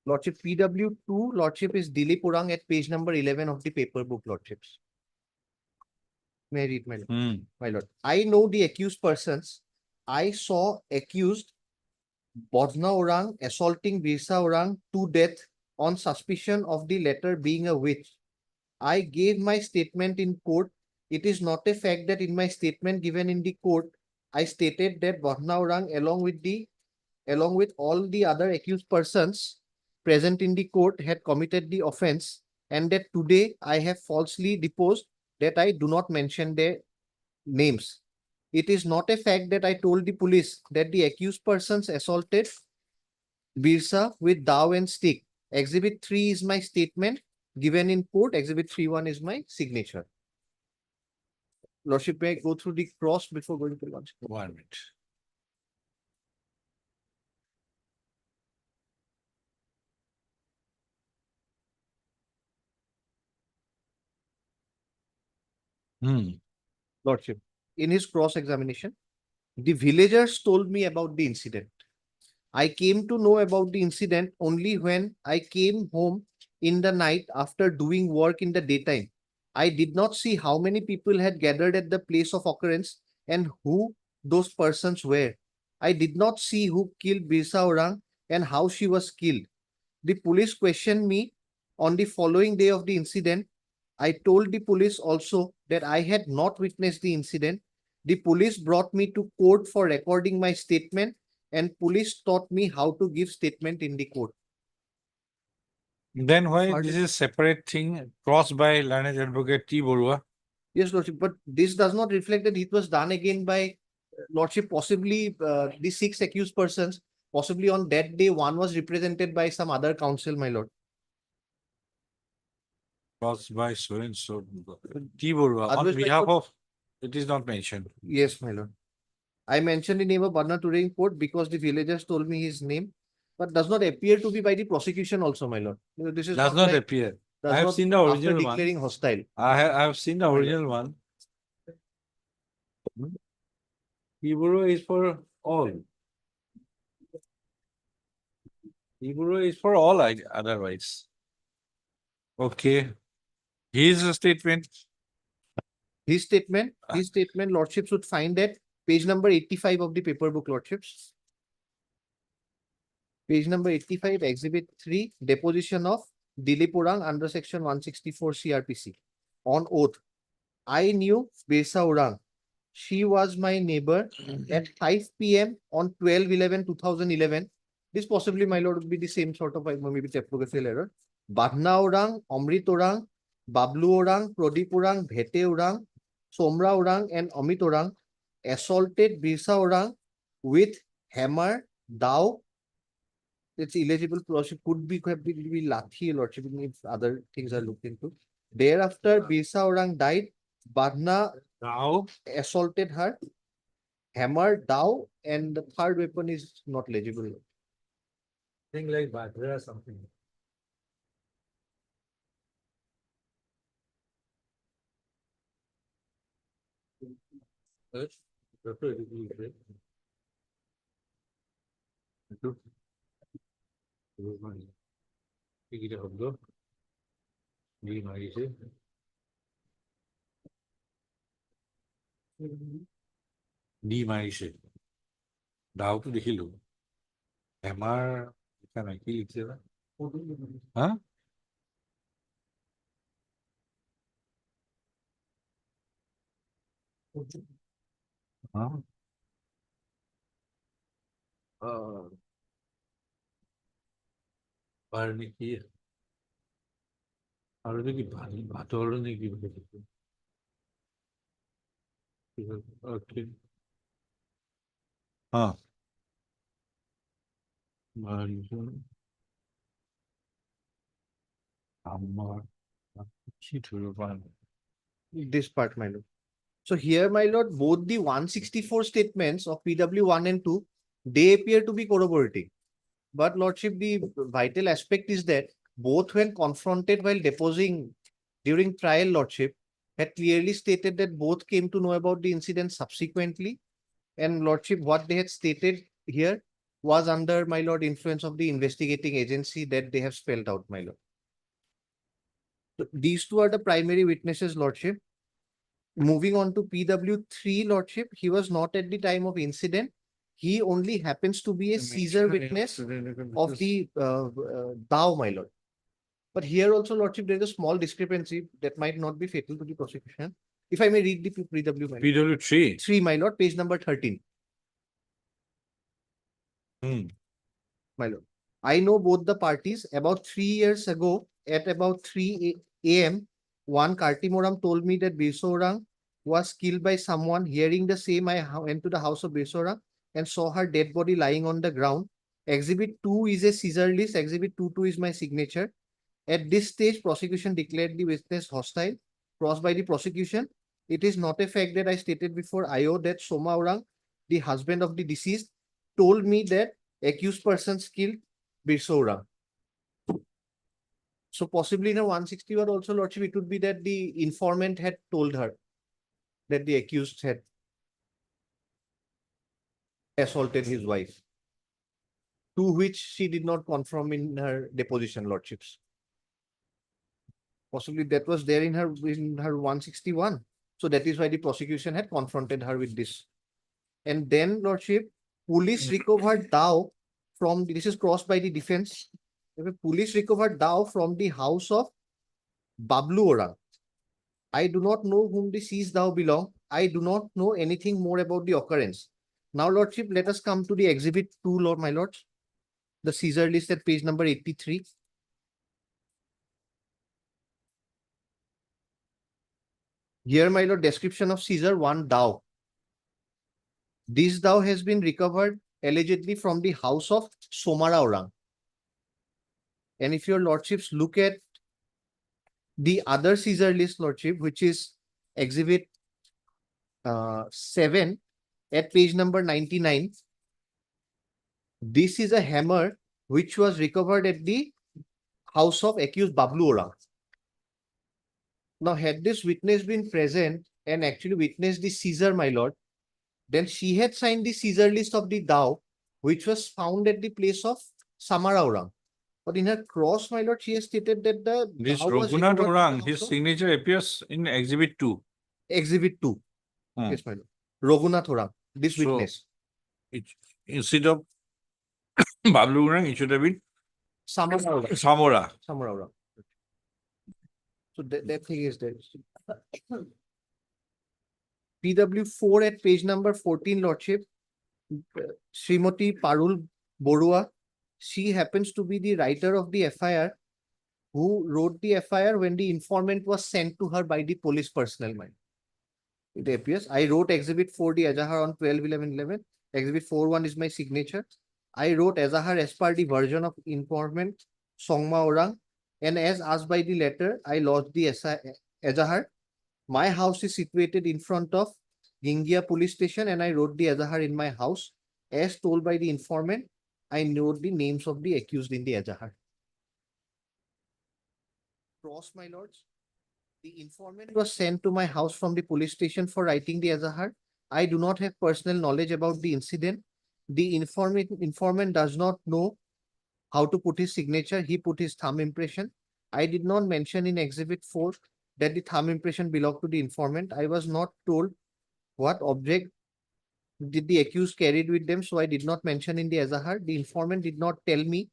Lordship, PW2, lordship, is Dilip Orang at page number 11 of the paper book, lordships. May I read, my lord? My lord, I know the accused persons. I saw accused Badna Orang assaulting Birsa Orang to death on suspicion of the latter being a witch. I gave my statement in court. It is not a fact that in my statement given in the court, I stated that Badna Orang, along with all the other accused persons present in the court, had committed the offense, and that today I have falsely deposed that I do not mention their names. It is not a fact that I told the police that the accused persons assaulted Birsa with dao and stick. Exhibit 3 is my statement given in court. Exhibit 3.1 is my signature. Lordship, may I go through the cross before going to lunch? 1 minute. Lordship, in his cross examination, the villagers told me about the incident. I came to know about the incident only when I came home in the night after doing work in the daytime. I did not see how many people had gathered at the place of occurrence and who those persons were. I did not see who killed Birsa Orang and how she was killed. The police questioned me on the following day of the incident. I told the police also that I had not witnessed the incident. The police brought me to court for recording my statement, and police taught me how to give statement in the court. Then why Pardon? this is separate thing crossed by learned advocate T. Borua? Yes, Lordship, but this does not reflect that it was done again by Lordship, possibly the 6 accused persons. Possibly on that day, one was represented by some other counsel, my lord. Crossed by so and so. T. Borua on Otherwise, my behalf lord- of, it is not mentioned. Yes, my lord. I mentioned the name of Barna today in court because the villagers told me his name, but does not appear to be by the prosecution also, my lord. This is Does not like- appear. does I have not seen the after original one. declaring hostile. I have seen the original one. Iburo is for all. Iburo is for all otherwise. Okay. His statement. His statement, lordship should find at page number 85 of the paper book, lordships. Page number 85, exhibit 3, deposition of Dilip Orang under section 164 CRPC. On oath, I knew Birsa Orang. She was my neighbor at 5 p.m. on 12/11/2011. This possibly, my lord, would be the same sort of maybe typographical error. Badna Orang, Amrit Orang, Bablu Orang, Pradip Orang, Bhete Orang, Somra Orang, and Amit Orang assaulted Birsa Orang with hammer, dao. It's illegible lordship, could be lathi lordship if other things are looked into. Thereafter, Birsa Orang died. Badna Now assaulted her, hammer, dao, and the third weapon is not legible. thing like Badra or something. দি মাৰিছে ডাউটো দেখিলো এমাৰ লিখা নাই কি লিখিছে বা হা পাৰ নেকি আৰু কি ভাতৰ নেকি okay This part, my lord. So here, my lord, both the 164 statements of PW 1 and 2, they appear to be corroborating. But lordship, the vital aspect is that both when confronted while deposing during trial, lordship had clearly stated that both came to know about the incident subsequently. And lordship, what they had stated here was under, my lord, influence of the investigating agency that they have spelled out, my lord. So these two are the primary witnesses, lordship. Moving on to PW3, lordship, he was not at the time of incident. He only happens to be a Caesar witness of the Dao, my lord. But here also, lordship, there is a small discrepancy that might not be fatal to the prosecution. If I may read the PW, my lord. PW3 3, my lord, page number 13. My lord, I know both the parties. About 3 years ago, at about 3 a.m., one Kartimoram told me that Birsa Orang was killed by someone. Hearing the same, I went to the house of Birsa Orang and saw her dead body lying on the ground Exhibit 2 is a Caesar list. Exhibit 2.2 is my signature. At this stage, prosecution declared the witness hostile. Crossed by the prosecution. It is not a fact that I stated before IO that Soma Orang, the husband of the deceased, told me that accused persons killed Birsa Orang. So possibly in a 161 also, Lordship, it would be that the informant had told her that the accused had assaulted his wife, to which she did not confirm in her deposition, Lordships. Possibly that was there in her 161. So that is why the prosecution had confronted her with this. And then, Lordship, police recovered dao from, this is crossed by the defense. Police recovered dao from the house of Bablu Orang. I do not know whom the seized dao belong. I do not know anything more about the occurrence. Now, Lordship, let us come to the exhibit 2, Lord, my lords. The Caesar list at page number 83. Here, my lord, description of Caesar 1 dao. This dao has been recovered allegedly from the house of Somara Orang. And if your lordships look at the other Caesar list, Lordship, which is exhibit 7 at page number 99, this is a hammer which was recovered at the house of accused Bablu Orang. Now, had this witness been present and actually witnessed the Caesar, my lord, then she had signed the Caesar list of the dao, which was found at the place of Samara Orang. But in her cross, my lord, she has stated that the This dao was Raghunath recovered from Orang, the his house of signature appears in exhibit 2. Exhibit 2. Hmm. Yes, my lord. Raghunath Orang, this So, witness. Instead of Bablu Orang, it should have been Samara Orang. Samora. Samara Orang. So that thing is there. PW4 at page number 14, Lordship. Srimati Parul Borua. She happens to be the writer of the FIR who wrote the FIR when the informant was sent to her by the police personnel. Mind. It appears. I wrote Exhibit 4D Azahar on 12/11/11. Exhibit 4.1 is my signature. I wrote Azahar as per the version of informant Songma Orang. And as asked by the letter, I lodged the Azahar. My house is situated in front of Gingia police station and I wrote the Azahar in my house. As told by the informant, I note the names of the accused in the Azahar. Cross, my lords. The informant was sent to my house from the police station for writing the Azahar. I do not have personal knowledge about the incident. The informant does not know how to put his signature. He put his thumb impression. I did not mention in Exhibit 4 that the thumb impression belonged to the informant. I was not told what object did the accused carried with them, so I did not mention in the Azahar. The informant did not tell me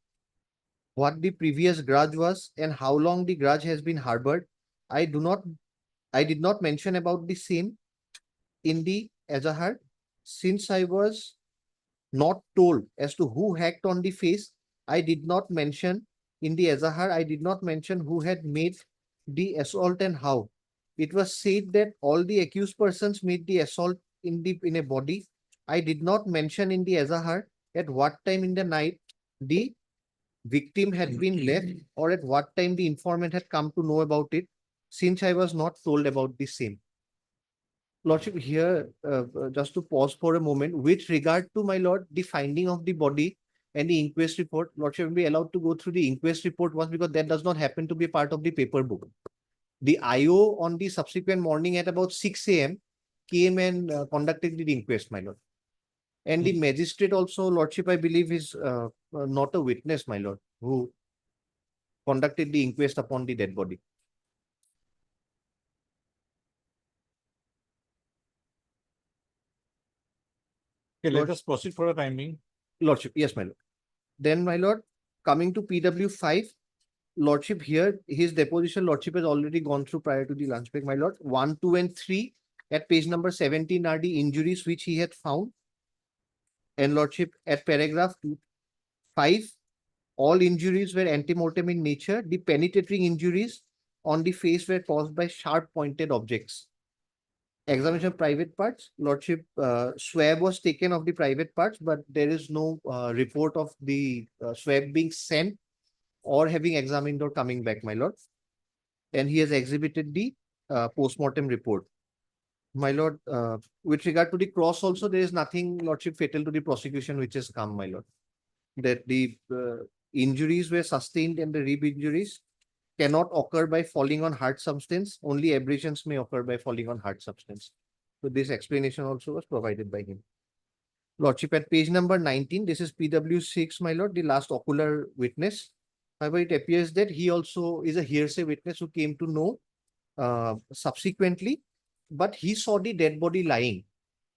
what the previous grudge was and how long the grudge has been harbored. I did not mention about the same in the Azahar. Since I was not told as to who hacked on the face, I did not mention in the Azahar, I did not mention who had made the assault and how. It was said that all the accused persons made the assault in a body. I did not mention in the Azahar at what time in the night the victim had been left or at what time the informant had come to know about it, since I was not told about the same. Lordship, here, just to pause for a moment, with regard to, my lord, the finding of the body and the inquest report, Lordship will be allowed to go through the inquest report once because that does not happen to be part of the paper book. The IO on the subsequent morning at about 6 a.m. came and conducted the inquest, my lord. And the magistrate also, Lordship, I believe, is not a witness, my lord, who conducted the inquest upon the dead body. Okay, let us proceed for the time being. Lordship, yes, my lord. Then, my lord, coming to PW5, Lordship, here, his deposition, Lordship has already gone through prior to the lunch break, my lord. 1, 2, and 3 at page number 17 are the injuries which he had found. And Lordship, at paragraph 5, all injuries were antemortem in nature. The penetrating injuries on the face were caused by sharp pointed objects. Examination of private parts, Lordship, swab was taken of the private parts, but there is no report of the swab being sent or having examined or coming back, my lord. And he has exhibited the post-mortem report. My lord, with regard to the cross also, there is nothing, Lordship, fatal to the prosecution which has come, my lord. That the injuries were sustained and the rib injuries cannot occur by falling on hard substance. Only abrasions may occur by falling on hard substance. So this explanation also was provided by him. Lordship, at page number 19, this is PW6, my lord, the last ocular witness. However, it appears that he also is a hearsay witness who came to know subsequently, but he saw the dead body lying.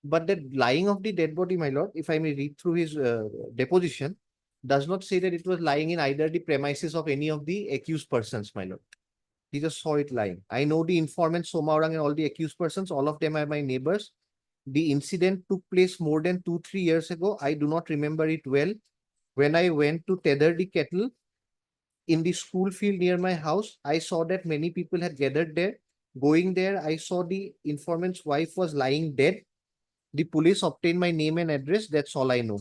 But the lying of the dead body, my lord, if I may read through his deposition, does not say that it was lying in either the premises of any of the accused persons, my lord. He just saw it lying. I know the informant Soma Orang and all the accused persons, all of them are my neighbors. The incident took place more than 2-3 years ago. I do not remember it well. When I went to tether the kettle in the school field near my house, I saw that many people had gathered there. Going there, I saw the informant's wife was lying dead. The police obtained my name and address. That's all I know.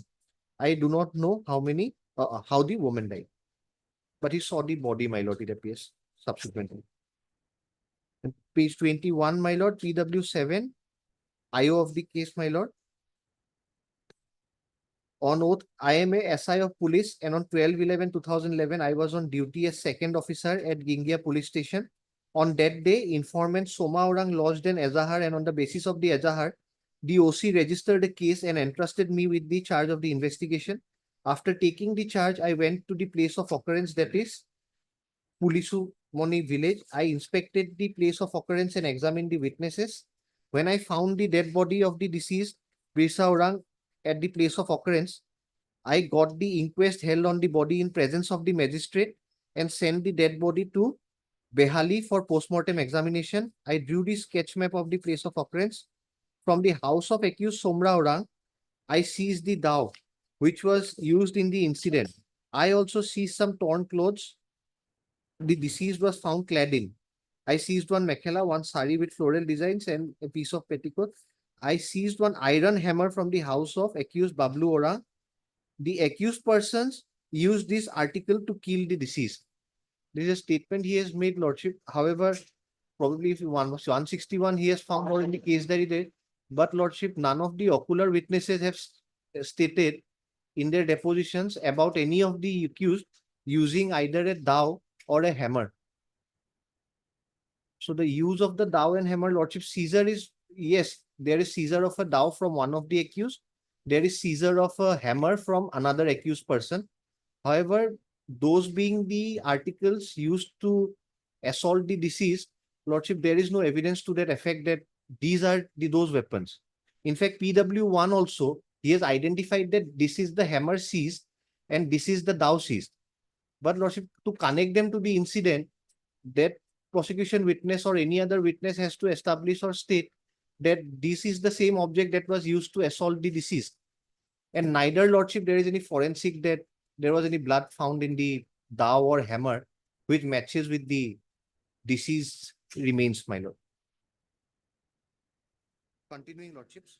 I do not know how the woman died. But he saw the body, my lord, it appears subsequently. And page 21, my lord, PW7, IO of the case, my lord. On oath, I am a SI of police, and on 12/11/2011, I was on duty as second officer at Gingia police station. On that day, informant Soma Orang lodged an Ezahar, and on the basis of the Ezahar, the OC registered a case and entrusted me with the charge of the investigation. After taking the charge, I went to the place of occurrence, that is Pulisumoni village. I inspected the place of occurrence and examined the witnesses. When I found the dead body of the deceased, Birsa Orang, at the place of occurrence, I got the inquest held on the body in presence of the magistrate and sent the dead body to Behali for post-mortem examination. I drew the sketch map of the place of occurrence. From the house of accused Somra Orang, I seized the dao, which was used in the incident. I also seized some torn clothes the deceased was found clad in. I seized one mekhela, one sari with floral designs, and a piece of petticoat. I seized one iron hammer from the house of accused Bablu Orang. The accused persons used this article to kill the deceased. This is a statement he has made, Lordship. However, probably if 161 he has found or in the case that he did, but Lordship, none of the ocular witnesses have stated in their depositions about any of the accused using either a dao or a hammer. So the use of the dao and hammer, Lordship, seizure is, yes, there is seizure of a dao from one of the accused. There is seizure of a hammer from another accused person. However, those being the articles used to assault the deceased, Lordship, there is no evidence to that effect that these are those weapons. In fact, PW1 also, he has identified that this is the hammer seized and this is the dao seized. But Lordship, to connect them to the incident, that prosecution witness or any other witness has to establish or state that this is the same object that was used to assault the deceased. And neither, Lordship, there is any forensic that there was any blood found in the dao or hammer which matches with the deceased remains, my lord. Continuing, Lordships.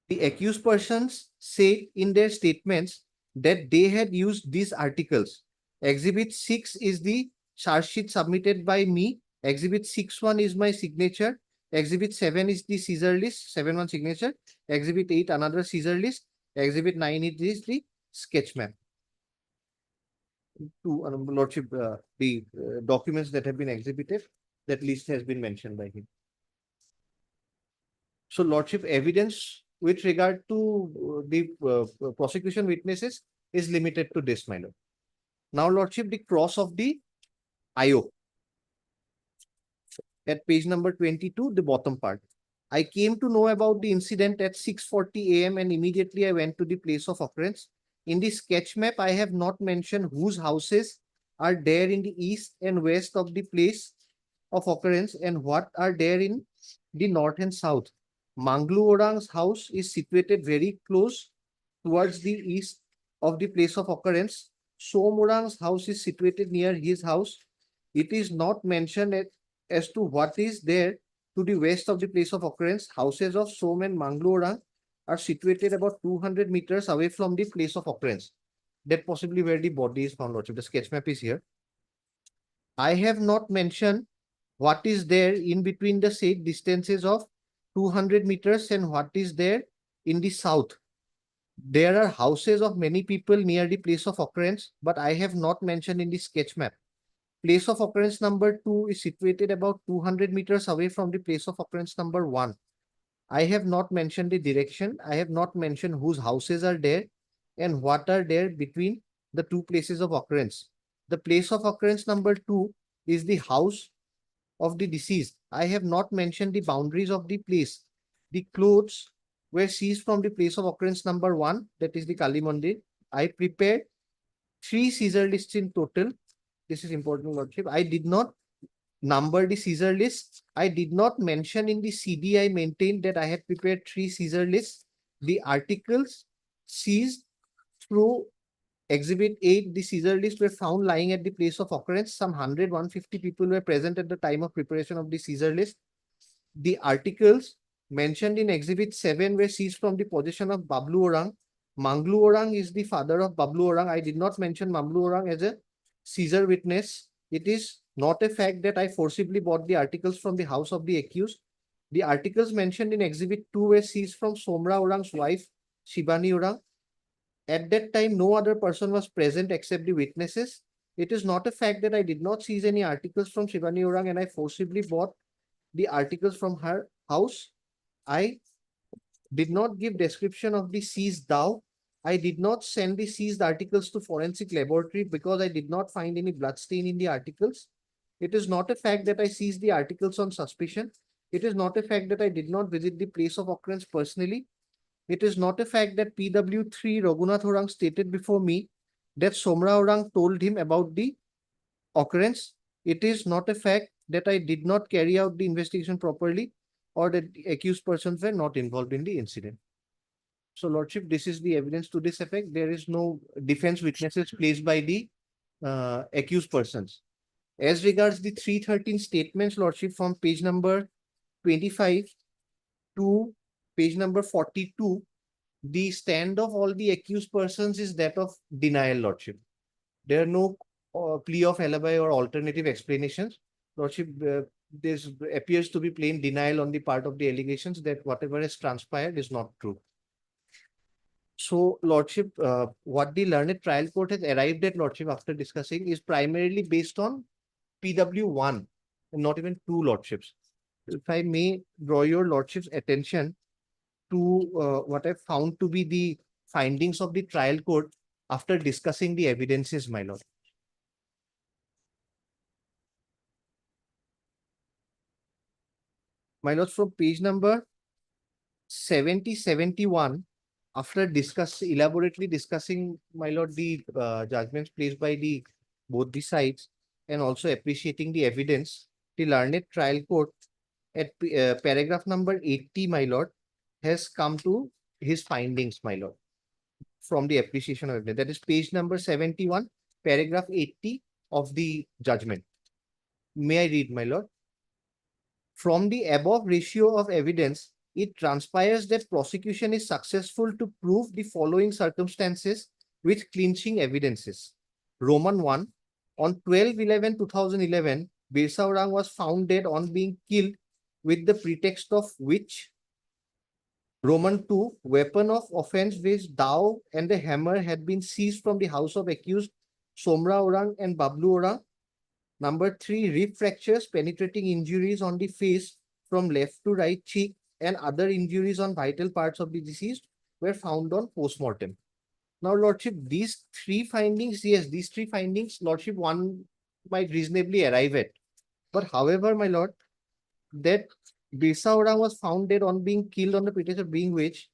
The accused persons say in their statements that they had used these articles. Exhibit 6 is the charge sheet submitted by me. Exhibit 6.1 is my signature. Exhibit 7 is the Caesar list, 7.1 signature. Exhibit 8, another Caesar list. Exhibit 9 is the sketch map. To Lordship, the documents that have been exhibited, that list has been mentioned by him. So, Lordship, evidence with regard to the prosecution witnesses is limited to this, my lord. Now, Lordship, the cross of the IO. At page number 22, the bottom part. I came to know about the incident at 6:40 AM and immediately I went to the place of occurrence. In the sketch map, I have not mentioned whose houses are there in the east and west of the place of occurrence and what are there in the north and south. Manglu Orang's house is situated very close towards the east of the place of occurrence. Som Orang's house is situated near his house. It is not mentioned as to what is there to the west of the place of occurrence, houses of Som and Manglu Orang are situated about 200 meters away from the place of occurrence. That possibly where the body is found, Lordship. The sketch map is here. I have not mentioned what is there in between the said distances of 200 meters and what is there in the south. There are houses of many people near the place of occurrence, but I have not mentioned in the sketch map. Place of occurrence number 2 is situated about 200 meters away from the place of occurrence number 1. I have not mentioned the direction. I have not mentioned whose houses are there and what are there between the two places of occurrence. The place of occurrence number 2 is the house of the deceased. I have not mentioned the boundaries of the place. The clothes were seized from the place of occurrence number 1, that is the Kali Mandir. I prepared 3 Caesar lists in total. This is important, Lordship. I did not number the Caesar lists. I did not mention in the CD I maintained that I had prepared 3 Caesar lists. The articles seized through Exhibit 8, the Caesar lists were found lying at the place of occurrence. Some 100-150 people were present at the time of preparation of the Caesar list. The articles mentioned in Exhibit 7 were seized from the possession of Bablu Orang. Manglu Orang is the father of Bablu Orang. I did not mention Mamlu Orang as a Caesar witness. It is not a fact that I forcibly bought the articles from the house of the accused. The articles mentioned in Exhibit 2 were seized from Somra Orang's wife, Shibani Orang. At that time, no other person was present except the witnesses. It is not a fact that I did not seize any articles from Shibani Orang and I forcibly bought the articles from her house. I did not give description of the seized dhow. I did not send the seized articles to forensic laboratory because I did not find any blood stain in the articles. It is not a fact that I seized the articles on suspicion. It is not a fact that I did not visit the place of occurrence personally. It is not a fact that PW3 Raghunath Orang stated before me that Somra Orang told him about the occurrence. It is not a fact that I did not carry out the investigation properly or that the accused persons were not involved in the incident. So, Lordship, this is the evidence to this effect. There is no defense witnesses placed by the accused persons. As regards the 313 statements, Lordship, from page number 25 to page number 42, the stand of all the accused persons is that of denial, Lordship. There are no plea of alibi or alternative explanations. Lordship, this appears to be plain denial on the part of the allegations that whatever has transpired is not true. So, Lordship, what the learned trial court has arrived at, Lordship, after discussing is primarily based on PW1 and not even 2, Lordships. If I may draw your Lordship's attention to what I found to be the findings of the trial court after discussing the evidences, my lord. My lords, from page number 70-71, after elaborately discussing, my lord, the judgments placed by both the sides and also appreciating the evidence, the learned trial court at paragraph number 80, my lord, has come to his findings, my lord, from the appreciation of evidence. That is page number 71, paragraph 80 of the judgment. May I read, my lord? From the above ratio of evidence, it transpires that prosecution is successful to prove the following circumstances with clinching evidences. Roman 1, on 12/11/2011, Birsa Orang was found dead on being killed with the pretext of which Roman 2, weapon of offense with dhow and the hammer had been seized from the house of accused Somra Orang and Bablu Orang. Number 3, rib fractures, penetrating injuries on the face from left to right cheek and other injuries on vital parts of the deceased were found on post-mortem. Now, Lordship, these 3 findings, yes, these 3 findings, Lordship, one might reasonably arrive at. But however, my lord, that Birsa Orang was found dead on being killed on the pretext of being which,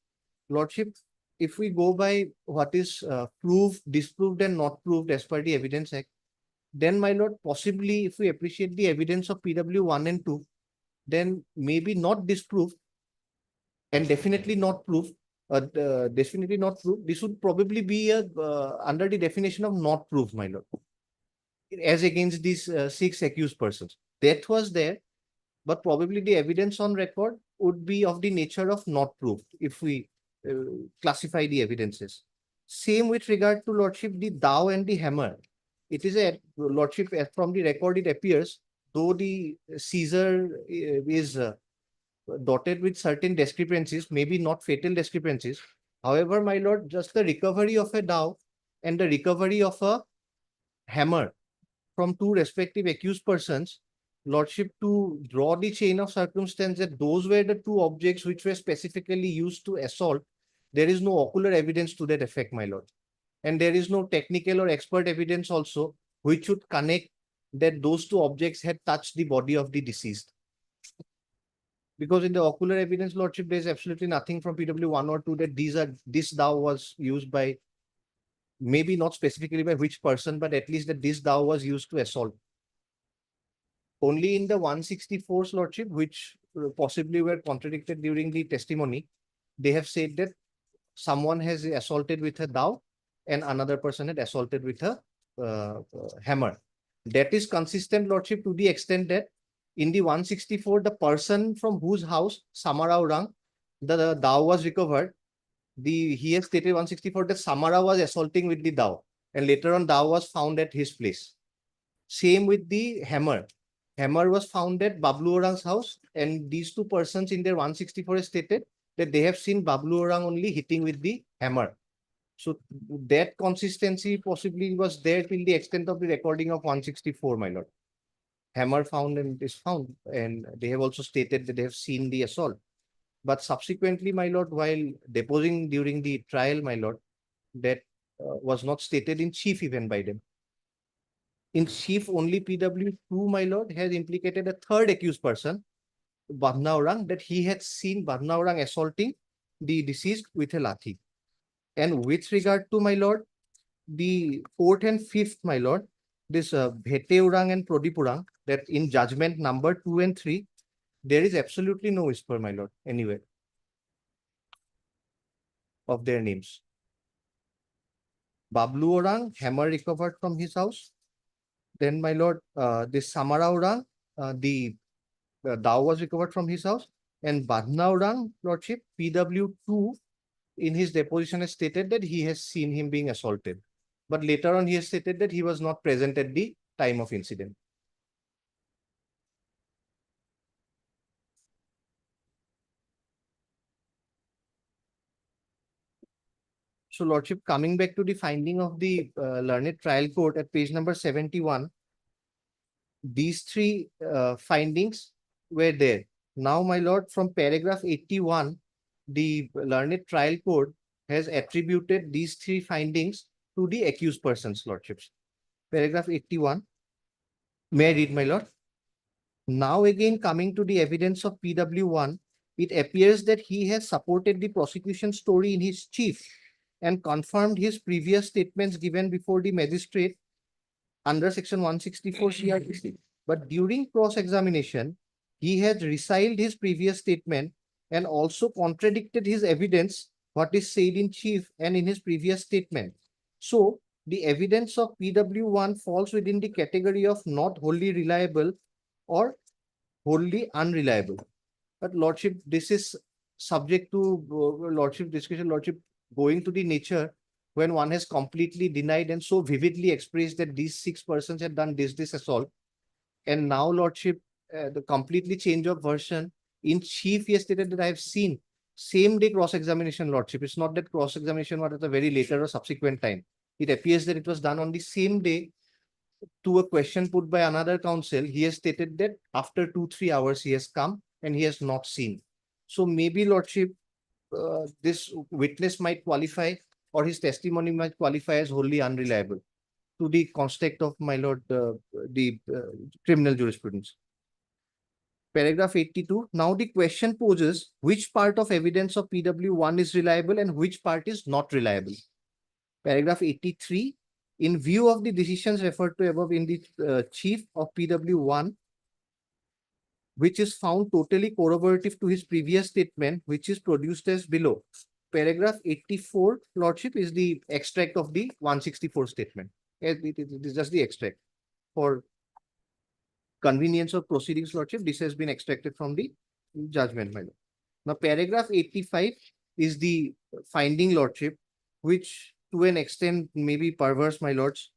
Lordship, if we go by what is proved, disproved and not proved as per the Evidence Act, then, my lord, possibly if we appreciate the evidence of PW 1 and 2, then maybe not disproved and definitely not proved, this would probably be under the definition of not proved, my lord, as against these 6 accused persons. Death was there, but probably the evidence on record would be of the nature of not proved if we classify the evidences. Same with regard to Lordship, the dowel and the hammer. It is a Lordship, as from the record it appears, though the Caesar is dotted with certain discrepancies, maybe not fatal discrepancies. However, my lord, just the recovery of a dowel and the recovery of a hammer from two respective accused persons, Lordship, to draw the chain of circumstance that those were the two objects which were specifically used to assault, there is no ocular evidence to that effect, my lord. And there is no technical or expert evidence also which would connect that those two objects had touched the body of the deceased. Because in the ocular evidence, Lordship, there is absolutely nothing from PW 1 or 2 that this dowel was used by, maybe not specifically by which person, but at least that this dowel was used to assault. Only in the 164's, Lordship, which possibly were contradicted during the testimony, they have said that someone has assaulted with a dowel and another person had assaulted with a hammer. That is consistent, Lordship, to the extent that in the 164, the person from whose house Samarao Rang, the dowel was recovered, he has stated 164 that Samara was assaulting with the dowel, and later on dowel was found at his place. Same with the hammer. Hammer was found at Bablu Orang's house, and these two persons in their 164 stated that they have seen Bablu Orang only hitting with the hammer. So that consistency possibly was there till the extent of the recording of 164, my lord. Hammer found and is found, and they have also stated that they have seen the assault. But subsequently, my lord, while deposing during the trial, my lord, that was not stated in chief even by them. In chief, only PW2, my lord, has implicated a third accused person, Bhavna Orang, that he had seen Bhavna Orang assaulting the deceased with a lathi. And with regard to, my lord, the fourth and fifth, my lord, this Bhete Orang and Pradip Orang, that in judgment number 2 and 3, there is absolutely no whisper, my lord, anywhere of their names. Bablu Orang, hammer recovered from his house. Then, my lord, this Samara Orang, the dowel was recovered from his house. And Bhavna Orang, lordship, PW2, in his deposition has stated that he has seen him being assaulted. But later on, he has stated that he was not present at the time of incident. So, lordship, coming back to the finding of the learned trial court at page number 71, these three findings were there. Now, my lord, from paragraph 81, the learned trial court has attributed these three findings to the accused persons, lordships. Paragraph 81. May I read, my lord? Now again, coming to the evidence of PW1, it appears that he has supported the prosecution story in his chief and confirmed his previous statements given before the magistrate under section 164 CRPC. But during cross-examination, he has resiled his previous statement and also contradicted his evidence, what is said in chief and in his previous statement. So, the evidence of PW1 falls within the category of not wholly reliable or wholly unreliable. But lordship, this is subject to lordship discussion, lordship, going to the nature when one has completely denied and so vividly expressed that these 6 persons had done this assault. And now, lordship, the completely change of version. In chief, he has stated that I have seen same day cross-examination, lordship. It's not that cross-examination was at a very later or subsequent time. It appears that it was done on the same day to a question put by another counsel. He has stated that after 2-3 hours he has come and he has not seen. So maybe, lordship, this witness might qualify or his testimony might qualify as wholly unreliable to the construct of, my lord, the criminal jurisprudence. Paragraph 82. Now the question poses which part of evidence of PW1 is reliable and which part is not reliable. Paragraph 83. In view of the decisions referred to above in the chief of PW1, which is found totally corroborative to his previous statement, which is produced as below. Paragraph 84, lordship, is the extract of the 164 statement. It is just the extract for convenience of proceedings, Lordship, this has been extracted from the judgment, my lord. Now, paragraph 85 is the finding, Lordship, which to an extent may be perverse, my lords,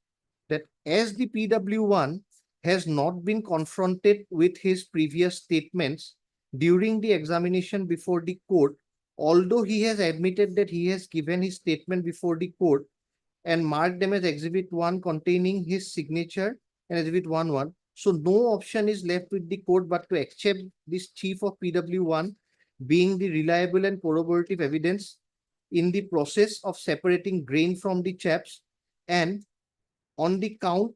that as the PW1 has not been confronted with his previous statements during the examination before the court, although he has admitted that he has given his statement before the court and marked them as Exhibit 1 containing his signature and Exhibit 1(1). So no option is left with the court but to accept this chief of PW1 being the reliable and corroborative evidence in the process of separating grain from the chaps. And on the count,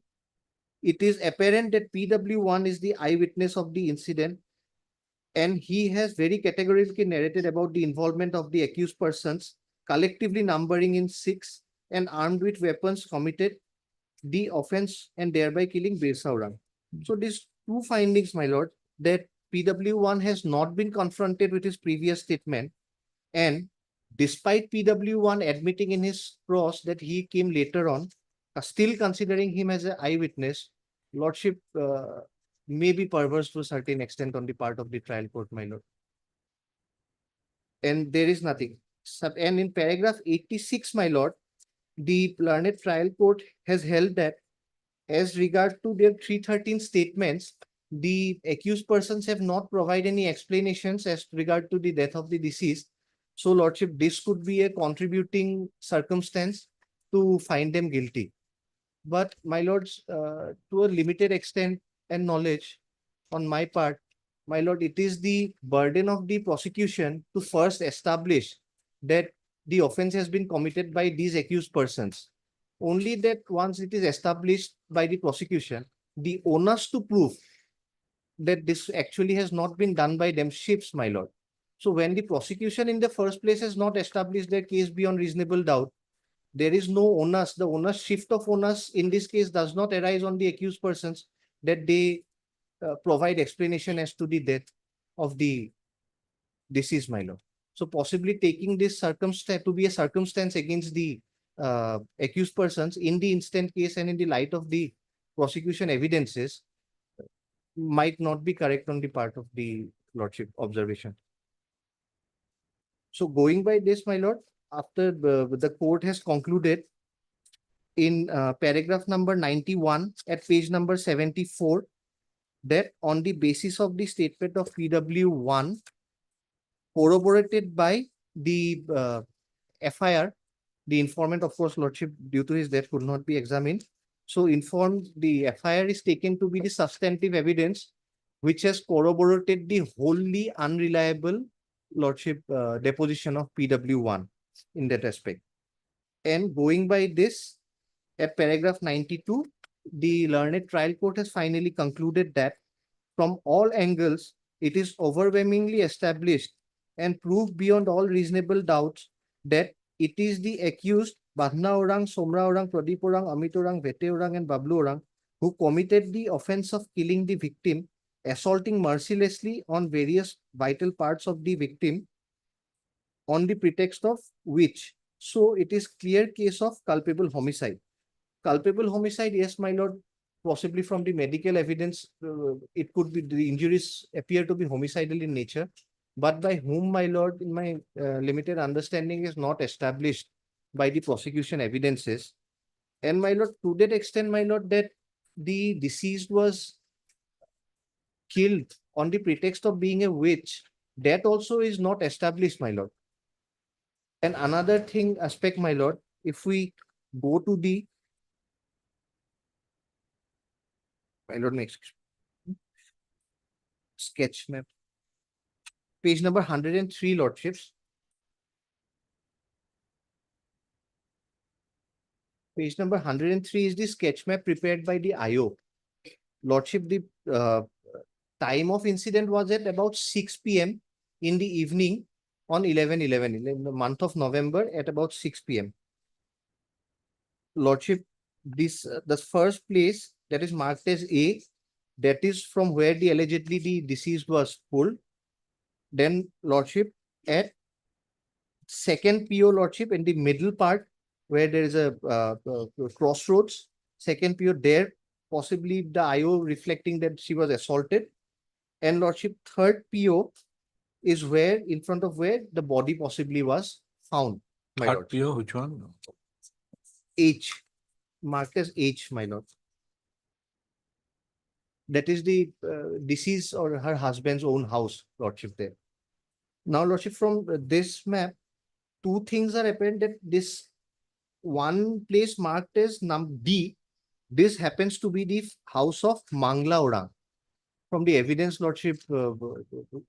it is apparent that PW1 is the eyewitness of the incident, and he has very categorically narrated about the involvement of the accused persons, collectively numbering in 6 and armed with weapons, committed the offense and thereby killing Bir Saurang. So these two findings, my lord, that PW1 has not been confronted with his previous statement, and despite PW1 admitting in his cross that he came later on, still considering him as an eyewitness, lordship may be perverse to a certain extent on the part of the trial court, my lord. And there is nothing. And in paragraph 86, my lord, the learned trial court has held that as regard to their 313 statements, the accused persons have not provided any explanations as regard to the death of the deceased. So, lordship, this could be a contributing circumstance to find them guilty. But, my lords, to a limited extent and knowledge on my part, my lord, it is the burden of the prosecution to first establish that the offense has been committed by these accused persons. Only that once it is established by the prosecution, the onus to prove that this actually has not been done by them shifts, my lord. So when the prosecution in the first place has not established their case beyond reasonable doubt, there is no onus. The onus, shift of onus in this case does not arise on the accused persons that they provide explanation as to the death of the deceased, my lord. So possibly taking this circumstance to be a circumstance against the accused persons in the instant case and in the light of the prosecution evidences might not be correct on the part of the lordship observation. So going by this, my lord, after the court has concluded in paragraph number 91 at page number 74 that on the basis of the statement of PW1 corroborated by the FIR, the informant, of course, lordship, due to his death could not be examined. So informed, the FIR is taken to be the substantive evidence which has corroborated the wholly unreliable lordship deposition of PW1 in that aspect. And going by this, at paragraph 92, the learned trial court has finally concluded that from all angles, it is overwhelmingly established and proved beyond all reasonable doubts that it is the accused Badna Orang, Somra Orang, Pradeep Orang, Amit Orang, Vete Orang, and Bablu Orang who committed the offense of killing the victim, assaulting mercilessly on various vital parts of the victim on the pretext of which. So it is clear case of culpable homicide. Culpable homicide, yes, my lord, possibly from the medical evidence, it could be the injuries appear to be homicidal in nature. But by whom, my lord, in my limited understanding is not established by the prosecution evidences. And my lord, to that extent, my lord, that the deceased was killed on the pretext of being a witch, that also is not established, my lord. And another thing, aspect, my lord, if we go to the, my lord, next sketch map, page number 103, lordships. Page number 103 is the sketch map prepared by the IO. Lordship, the time of incident was at about 6 p.m. in the evening on 11/11, in the month of November at about 6 p.m. Lordship, this the first place that is marked as A, that is from where the allegedly the deceased was pulled. Then, lordship, at second PO, lordship, in the middle part where there is a crossroads, second PO there, possibly the IO reflecting that she was assaulted. And Lordship, third PO is where, in front of where the body possibly was found, my Third lord. PO, which one? H, marked as H, my lord. That is the deceased or her husband's own house, Lordship there. Now, Lordship, from this map, two things are apparent that this one place marked as num D, this happens to be the house of Mangla Orang. From the evidence, Lordship,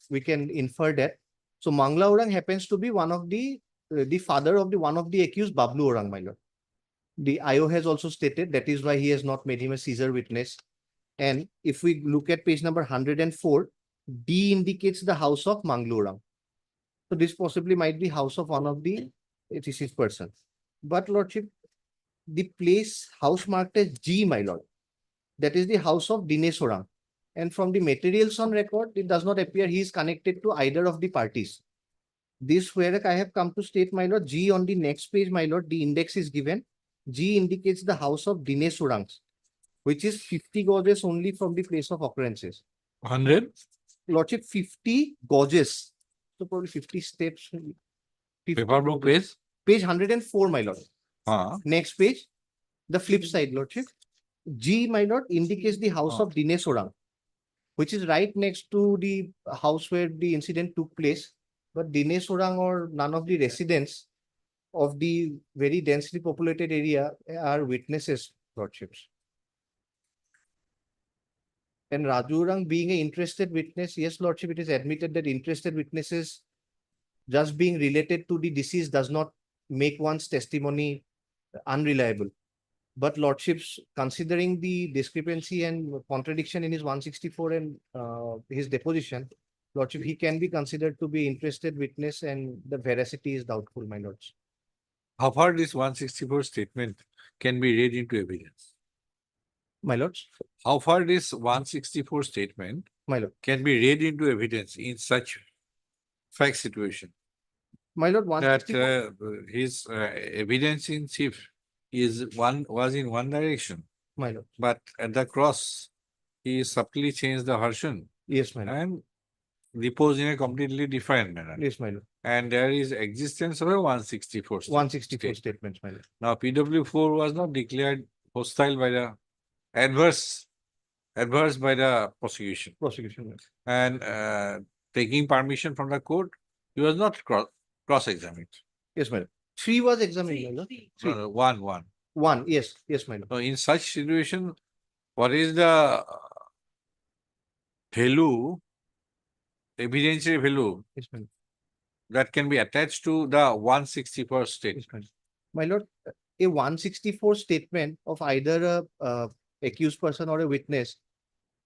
we can infer that. So Mangla Orang happens to be one of the father of the one of the accused, Bablu Orang, my lord. The IO has also stated that is why he has not made him a Caesar witness. And if we look at page number 104, D indicates the house of Manglu Orang. So this possibly might be house of one of the deceased persons. But Lordship, the place house marked as G, my lord, that is the house of Dinesh Orang. And from the materials on record, it does not appear he is connected to either of the parties. This where I have come to state, my lord, G on the next page, my lord, the index is given. G indicates the house of Dinesh Orangs, which is 50 gauges only from the place of occurrences. 100? Lordship, 50 gauges. So probably 50 steps. 50 Paper book page? Page 104, my lord. Next page, the flip side, Lordship. G, my lord, indicates the house of Dinesh Orang, which is right next to the house where the incident took place. But Dinesh Orang or none of the residents of the very densely populated area are witnesses, Lordships. And Raju Orang being an interested witness, yes, Lordship, it is admitted that interested witnesses just being related to the deceased does not make one's testimony unreliable. But Lordships, considering the discrepancy and contradiction in his 164 and his deposition, Lordship, he can be considered to be interested witness and the veracity is doubtful, my lords. How far this 164 statement can be read into evidence? My lords? How far this 164 statement my lord, can be read into evidence in such fact situation? My lord, That 164. his evidence in chief was in one direction, My lord. but at the cross, he subtly changed the version Yes, my lord. and deposed in a completely different manner. Yes, my lord. And there is existence of a 164 164 statements, my lord. Now, PW4 was not declared hostile by the adverse by the prosecution. Prosecution. And taking permission from the court, he was not cross-examined. Yes, my lord. 3 was examined, my lord. No, no, one. 1, yes, yes, my lord. So, in such situation, what is the value, evidentiary value Yes, my lord. that can be attached to the 164 statement? My lord, a 164 statement of either a accused person or a witness,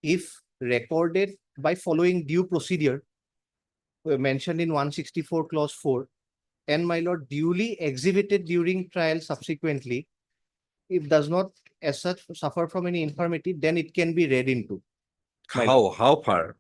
if recorded by following due procedure mentioned in 164 clause 4, and my lord duly exhibited during trial subsequently, if does not as such suffer from any infirmity, then it can be read into. How far?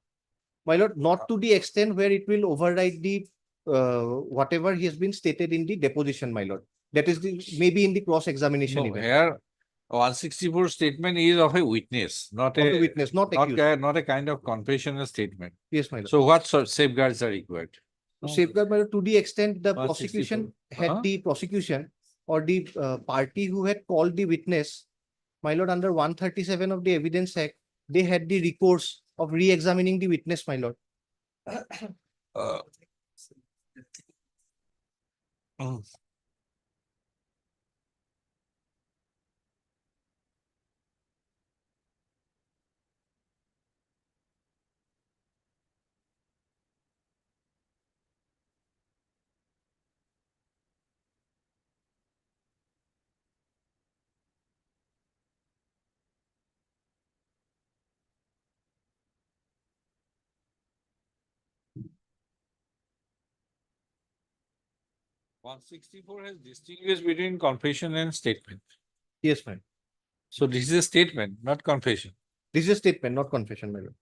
My lord, not to the extent where it will override the whatever he has been stated in the deposition, my lord. That is the maybe in the cross examination No, event. here 164 statement is of a witness, not Of a witness, not accused. not a kind of confessional statement. Yes, my lord. So what safeguards are required? Safeguard, my lord, to the extent the 164. prosecution had the prosecution or the party who had called the witness, my lord, under 137 of the Evidence Act, they had the recourse of re-examining the witness, my lord. One 164 has distinguished between confession and statement. Yes, ma'am. So this is a statement, not confession. This is a statement, not confession, my lord.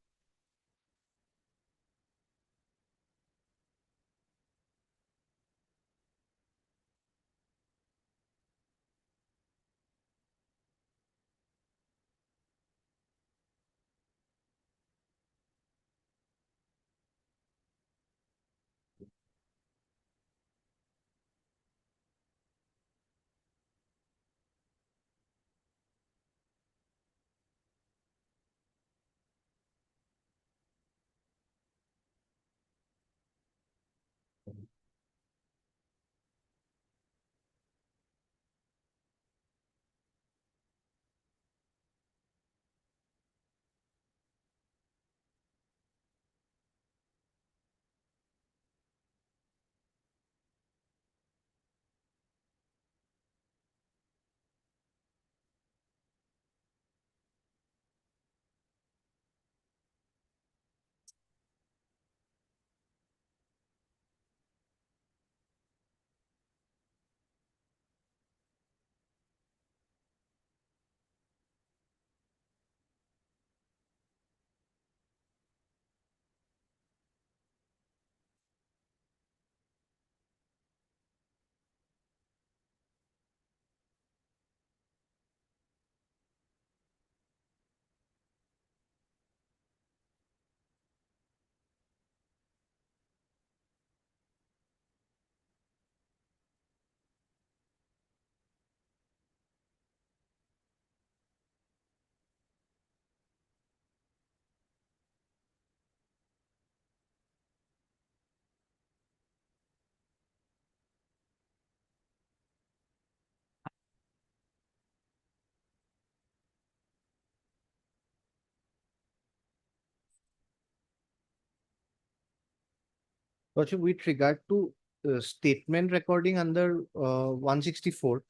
Lordship, with regard to statement recording under 164,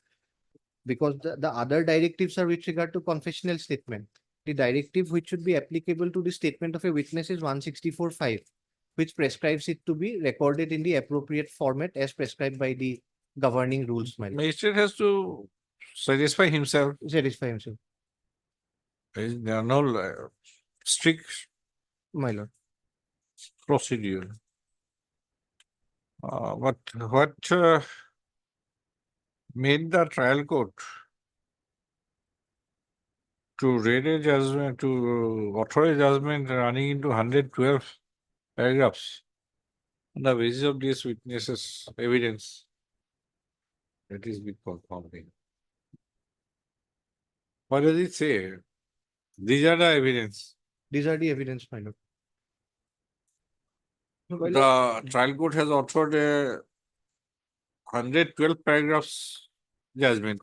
because the other directives are with regard to confessional statement. The directive which should be applicable to the statement of a witness is 164(5), which prescribes it to be recorded in the appropriate format as prescribed by the governing rules, my lord. Magistrate has to satisfy himself. Satisfy himself, There are no strict my lord. procedure. But what made the trial court to read a judgment, to author a judgment running into 112 paragraphs on the basis of these witnesses' evidence? That is big confounding. What does it say? These are the evidence. These are the evidence, my lord. The trial court has authored a 112 paragraphs judgment.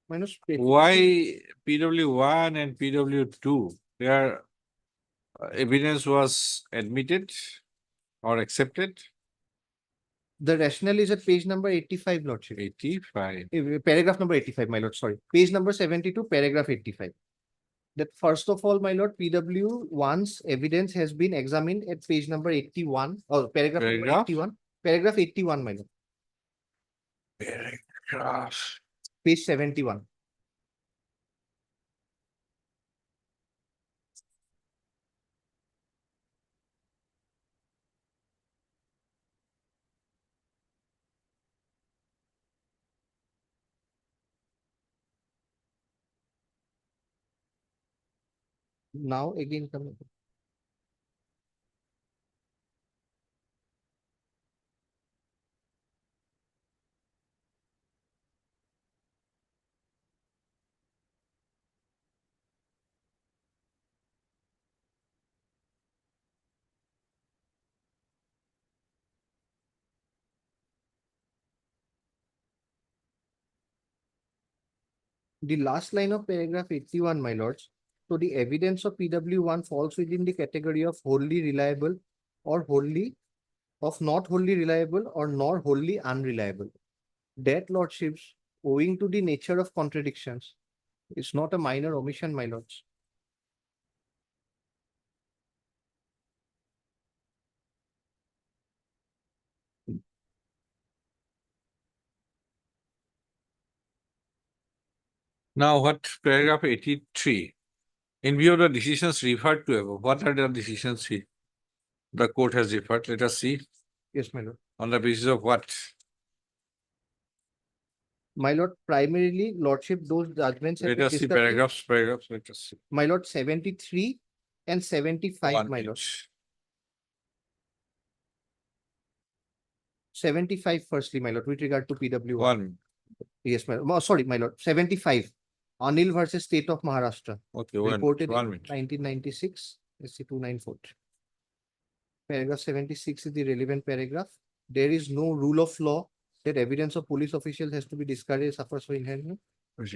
Minus Why PW1 and PW2? Their evidence was admitted or accepted? The rationale is at page number 85, lordship. 85. Paragraph number 85, my lord, sorry. Page number 72, paragraph 85. That first of all, my lord, PW1's evidence has been examined at page number 81, or paragraph number Paragraph? 81. Paragraph 81, my lord. Paragraph. Page 71. Now again coming. The last line of paragraph 81, my lords. So the evidence of PW1 falls within the category of wholly reliable or not wholly reliable or nor wholly unreliable. That, lordships, owing to the nature of contradictions, is not a minor omission, my lords. Now, what paragraph 83? In view of the decisions referred to above, what are the decisions the court has referred? Let us see. Yes, my lord. On the basis of what? My lord, primarily, lordship, those judgments have Let been us see discussed. paragraphs, let us see. My lord, 73 and 75, One my lord. each. 75 firstly, my lord, with regard to PW1. One. Yes, my lord. Oh, sorry, my lord. 75. Anil versus State of Maharashtra. Okay, Reported one in minute. 1996. SC 294. Paragraph 76 is the relevant paragraph. There is no rule of law that evidence of police officials has to be discouraged, suffers for inherent.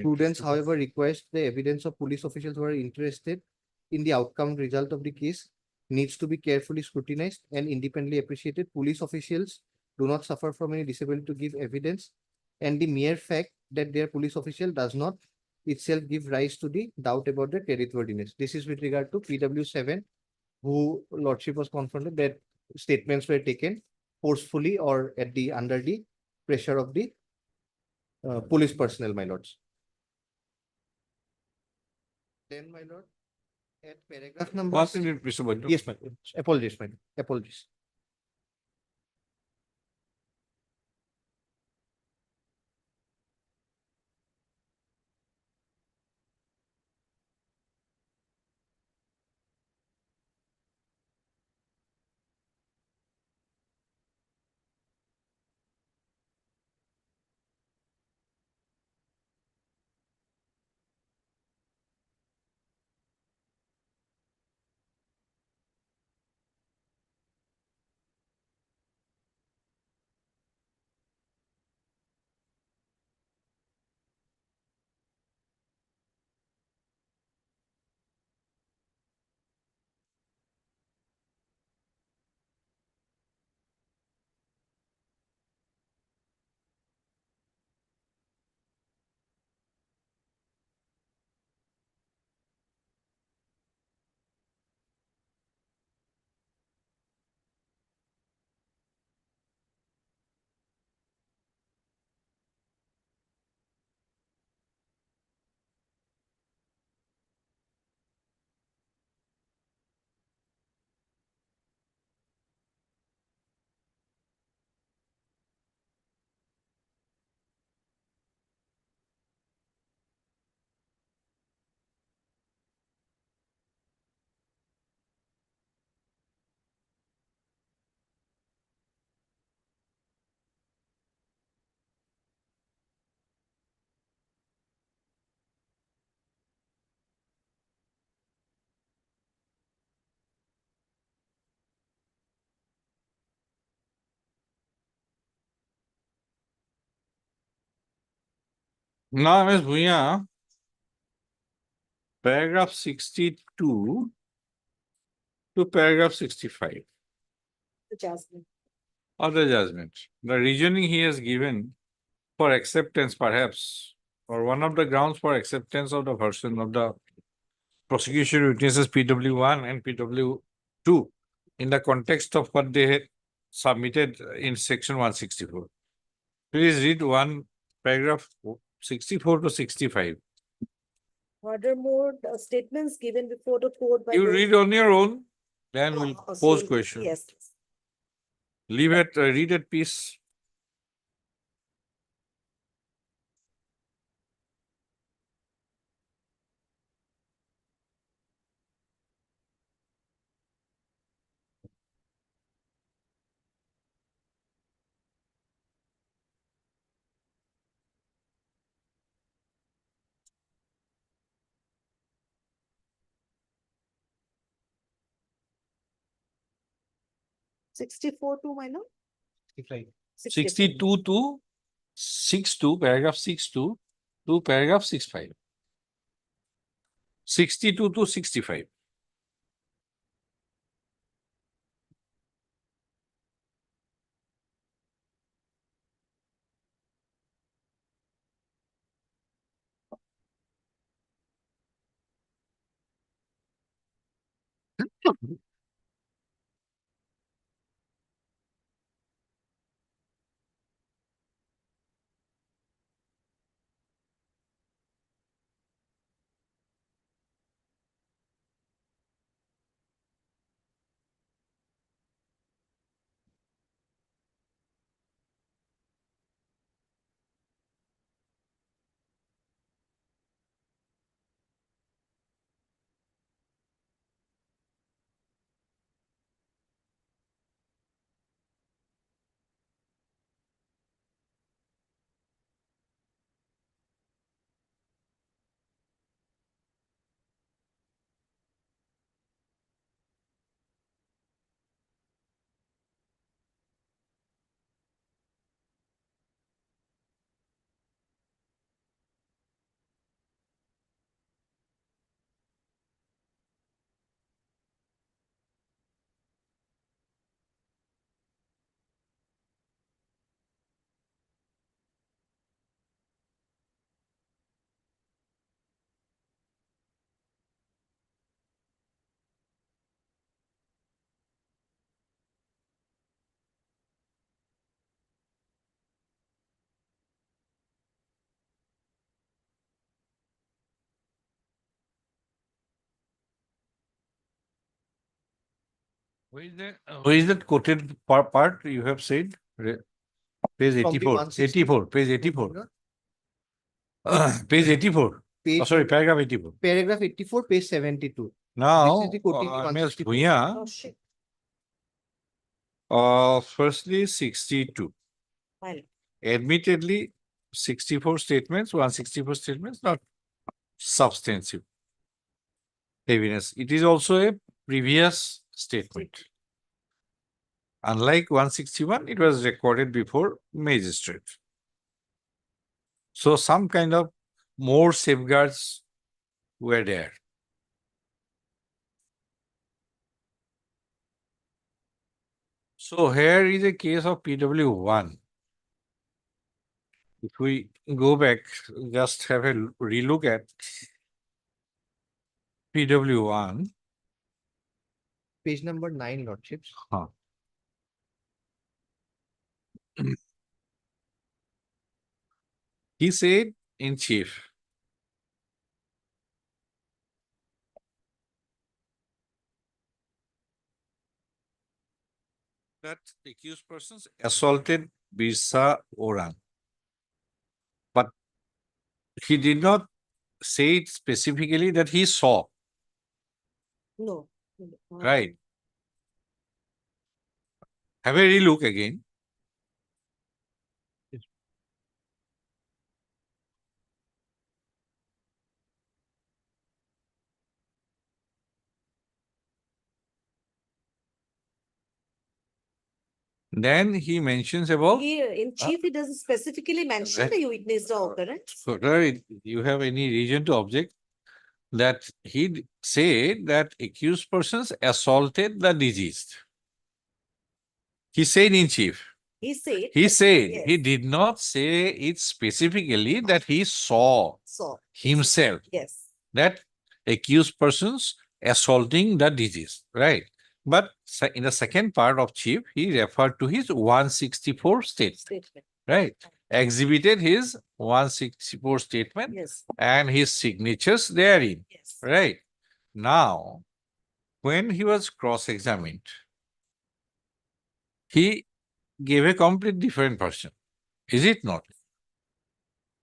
Prudence, however, requires the evidence of police officials who are interested in the outcome result of the case needs to be carefully scrutinized and independently appreciated. Police officials do not suffer from any disability to give evidence, and the mere fact that their police official does not itself give rise to the doubt about their creditworthiness. This is with regard to PW7, who lordship was confronted that statements were taken forcefully or at the under the pressure of the police personnel, my lords. Then, my lord, at paragraph number. 1 minute, Mr. Bandu. Yes, my lord. Apologies, my lord. Apologies. Now, Ms. Bhuya, paragraph 62 to paragraph 65 The Jasmine. of the judgment. The reasoning he has given for acceptance, perhaps, or one of the grounds for acceptance of the version of the prosecution witnesses PW1 and PW2 in the context of what they had submitted in section 164. Please read paragraph 64 to 65. Furthermore, the statements given before the court by You those- read on your own, then we'll Oh, pose so- question. Yes. Read at peace. Sixty-four to my lord? 62 to 62, paragraph 62 to paragraph 65. 62 to 65. Where is that quoted part you have said? Page From the 84. 160. 84. Page 84. Page 84. Page Sorry, number- paragraph 84. Paragraph 84, page 72. Now, This is the quoting the Ms. 164. Bhuya, Oh, shit. firstly 62. My lord. Admittedly, 64 statements, 164 statements, not substantive evidence. It is also a previous statement. Unlike 161, it was recorded before magistrate. So some kind of more safeguards were there. So here is a case of PW1. If we go back, just have a relook at PW1. Page number 9, lordships. He said in chief, that accused persons assaulted Birsa Orang. But he did not say it specifically that he saw, No. right? Have a relook again. Then he mentions about, Here, in chief, it doesn't specifically mention right. the witness or occurrence. so Larry, you have any reason to object that he said that accused persons assaulted the deceased? He said in chief. He said. He that- said, yes, he did not say it specifically that he saw saw. himself Yes. that accused persons assaulting the deceased, right? But in the second part of chief, he referred to his 164 statement, Statement. right? Exhibited his 164 statement Yes. and his signatures therein, Yes. right? Now, when he was cross-examined, he gave a complete different version, is it not?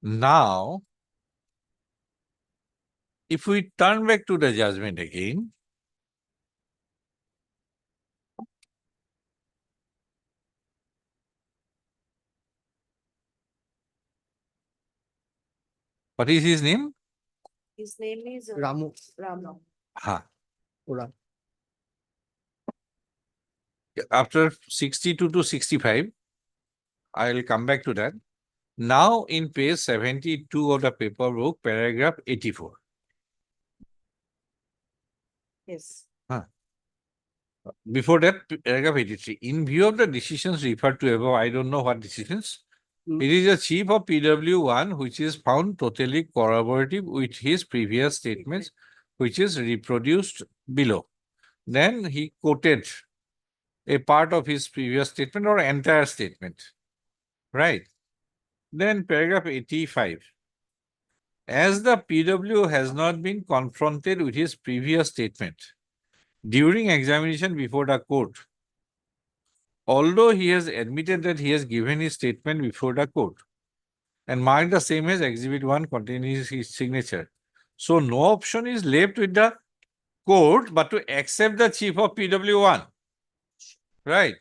Now, if we turn back to the judgment again, what is his name? His name is Ramu. Ramu. Ha. Ora. After 62 to 65, I will come back to that. Now in page 72 of the paper book, paragraph 84. Yes. Before that, paragraph 83. In view of the decisions referred to above, I don't know what decisions. It is a chief of PW1 which is found totally corroborative with his previous statements, which is reproduced below. Then he quoted a part of his previous statement or entire statement, right? Then paragraph 85. As the PW has not been confronted with his previous statement during examination before the court, although he has admitted that he has given his statement before the court and marked the same as Exhibit 1 containing his signature. So no option is left with the court but to accept the chief of PW1. Right.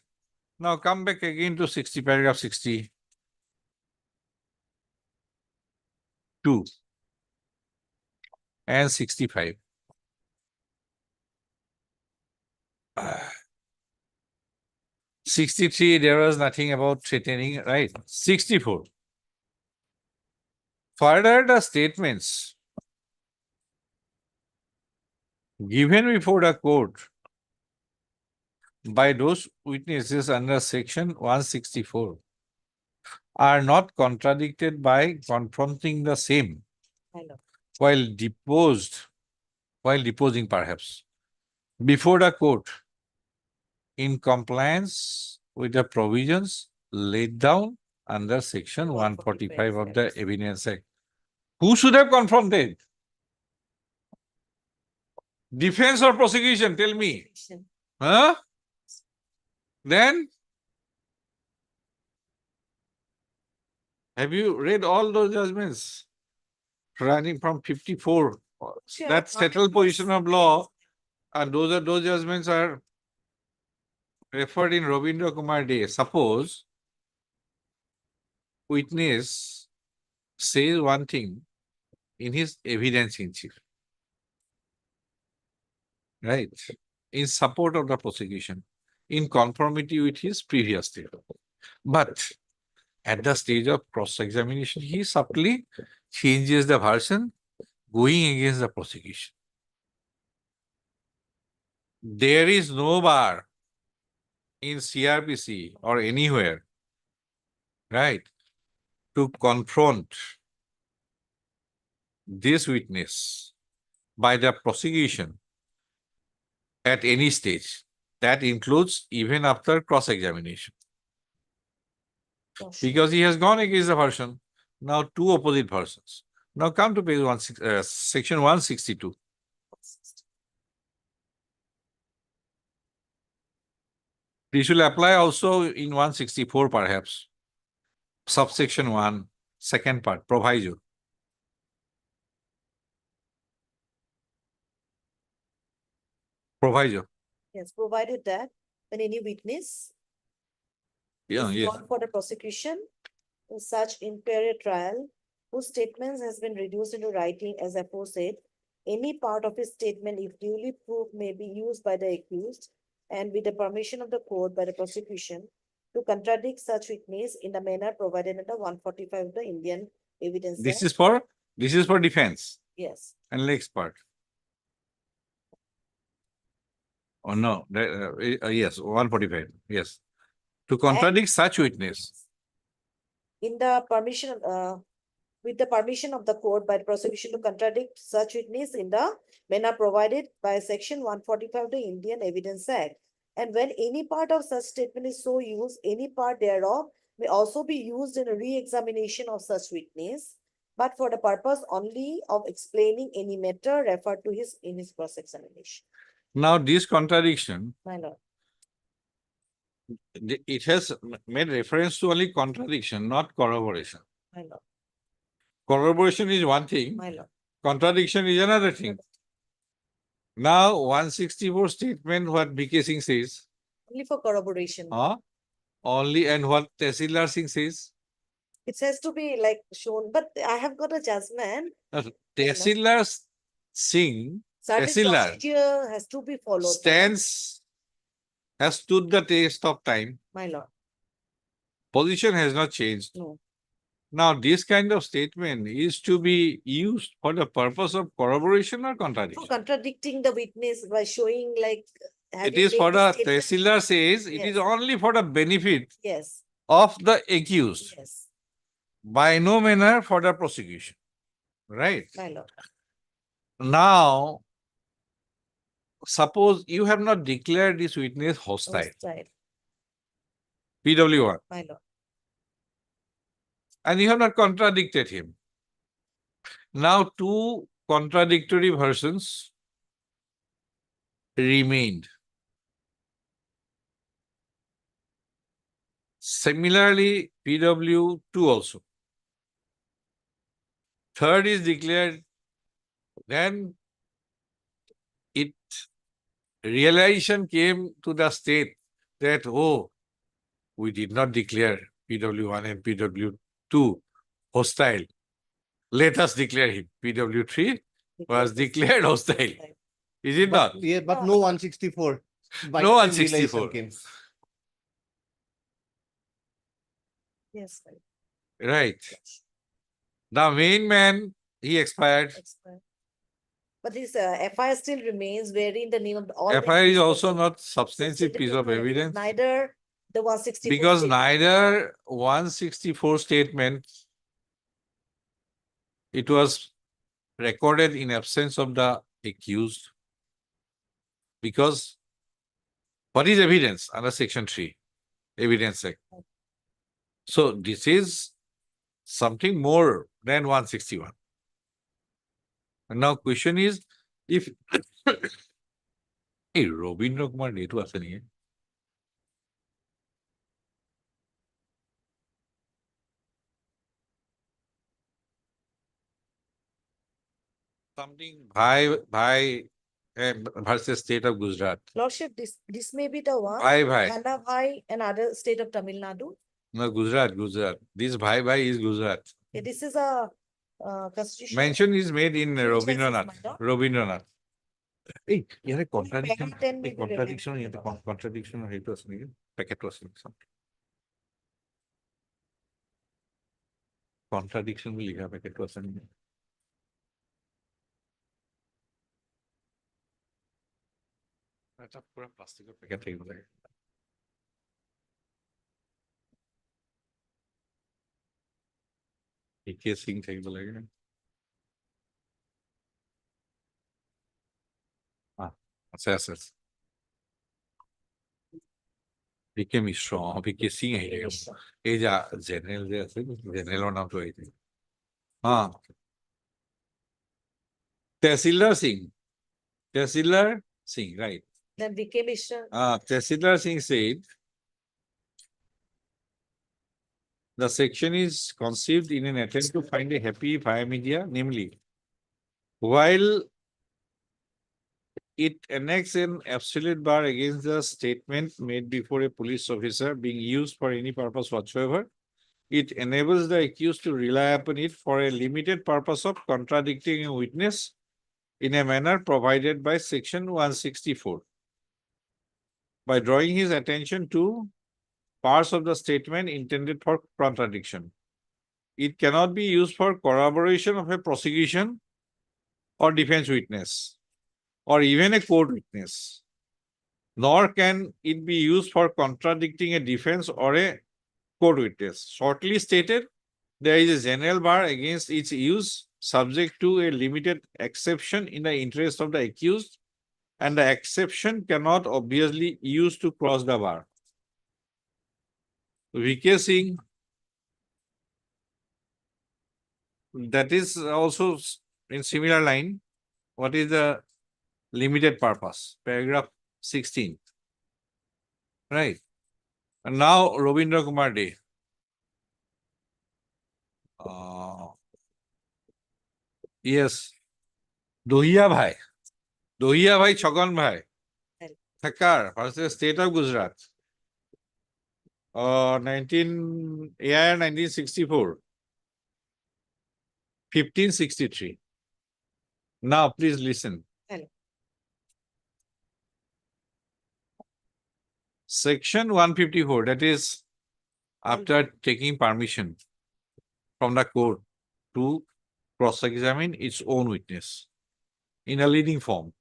Now come back again to paragraph 62 and 65. 63, there was nothing about threatening, right? 64. Further, the statements given before the court by those witnesses under section 164 are not contradicted by confronting the same while deposing perhaps before the court in compliance with the provisions laid down under section 145 of the Evidence Act. Who should have confronted? Defense or prosecution? Tell me. Huh? Then, have you read all those judgments running from 54? Sure. That settled position of law, and those judgments are referred in Robindra Kumar Day. Suppose witness says one thing in his evidence in chief, right? In support of the prosecution, in conformity with his previous statement. But at the stage of cross-examination, he subtly changes the version going against the prosecution. There is no bar in CRPC or anywhere, right, to confront this witness by the prosecution at any stage. That includes even after cross-examination. Because he has gone against the version. Now two opposite versions. Now come to page section 162. This will apply also in 164 perhaps. Subsection 1, second part, proviso. Proviso. Yes, provided that when any witness Yeah, is yes. brought for the prosecution in such imperial trial, whose statements has been reduced into writing as aforesaid, any part of his statement, if duly proved, may be used by the accused and with the permission of the court by the prosecution to contradict such witness in the manner provided under 145 of the Indian Evidence This Act. is for defense Yes, and next part. Oh, no, yes, 145, yes. To contradict such witness. in the permission, with the permission of the court by the prosecution to contradict such witness in the manner provided by section 145 of the Indian Evidence Act. And when any part of such statement is so used, any part thereof may also be used in a re-examination of such witness, but for the purpose only of explaining any matter referred to in his cross-examination. Now, this contradiction, My lord, it has made reference to only contradiction, not corroboration. my lord, Corroboration is one thing, my lord. contradiction is another thing. Now, 164 statement, what BK Singh says, Only for corroboration. only, and what Tehsildar Singh says, It has to be like shown, but I have got a judgment. Tehsildar Singh, Certain Tehsildar procedure has to be followed. has stood the test of time. My lord, Position has not changed. no. Now, this kind of statement is to be used for the purpose of corroboration or For contradiction. contradicting the witness by showing like. It having is made for the statement- Tehsildar says, it is Yes. only for the benefit Yes, of the accused, yes, by no manner for the prosecution. Right? my lord, Now, suppose you have not declared this witness hostile, hostile, PW1, my lord. and you have not contradicted him. Now, two contradictory versions remained. Similarly, PW2 also. Third is declared, then realization came to the state that, oh, we did not declare PW1 and PW2 hostile. Let us declare him. PW3 was declared hostile. Is it not? Yeah, but no 164. By No time realization 164. came. Yes, my lord. Right. The main man, he expired. Expired. But this FIR still remains wherein the name of all. FIR is witnesses also present. not substantive piece of evidence Neither the 164. because statement. neither 164 statement, it was recorded in absence of the accused. Because what is evidence under section 3, Evidence Act? So this is something more than 161. And now question is, if hey, Robindra Kumar Netu আছে নেকি? Something Bhai versus state of Gujarat. Lordship, this may be the one. Bhai. Hana Bhai and other state of Tamil Nadu. No, Gujarat. This Bhai is Gujarat. Okay, this is a constitution. Mention is made in Which one is Rabindranath. my lord? Rabindranath. Hey, here a contradiction. Packet 10 may be Contradiction. related to Contradiction. It was packet was something. Contradiction will have packet was এটা পুরো প্লাস্টিকের packet থাকিব লাগে একে সিং থাকিব লাগে আছে আছে বিকে মিশ্র বিকে সিং আহি থাকে এই যে জেনারেল যে আছে জেনারেলৰ নামটো আহি থাকে Tehsildar Singh, right? Then VK Mishra. Tehsildar Singh said, the section is conceived in an attempt to find a happy via media, namely, while it enacts an absolute bar against the statement made before a police officer being used for any purpose whatsoever, it enables the accused to rely upon it for a limited purpose of contradicting a witness in a manner provided by section 164. By drawing his attention to parts of the statement intended for contradiction. It cannot be used for corroboration of a prosecution or defense witness, or even a court witness, nor can it be used for contradicting a defense or a court witness. Shortly stated, there is a general bar against its use, subject to a limited exception in the interest of the accused, and the exception cannot obviously used to cross the bar. V.K. Singh, that is also in similar line. What is the limited purpose? Paragraph 16. Right. And now Robindra Kumar Dey. Yes. Dohiya Bhai. Dohiya Bhai Chagan Bhai. Thakkar versus State of Gujarat. 1964. 1563. Now please listen. Hello. Section 154, that is after taking permission from the court to cross-examine its own witness in a leading form.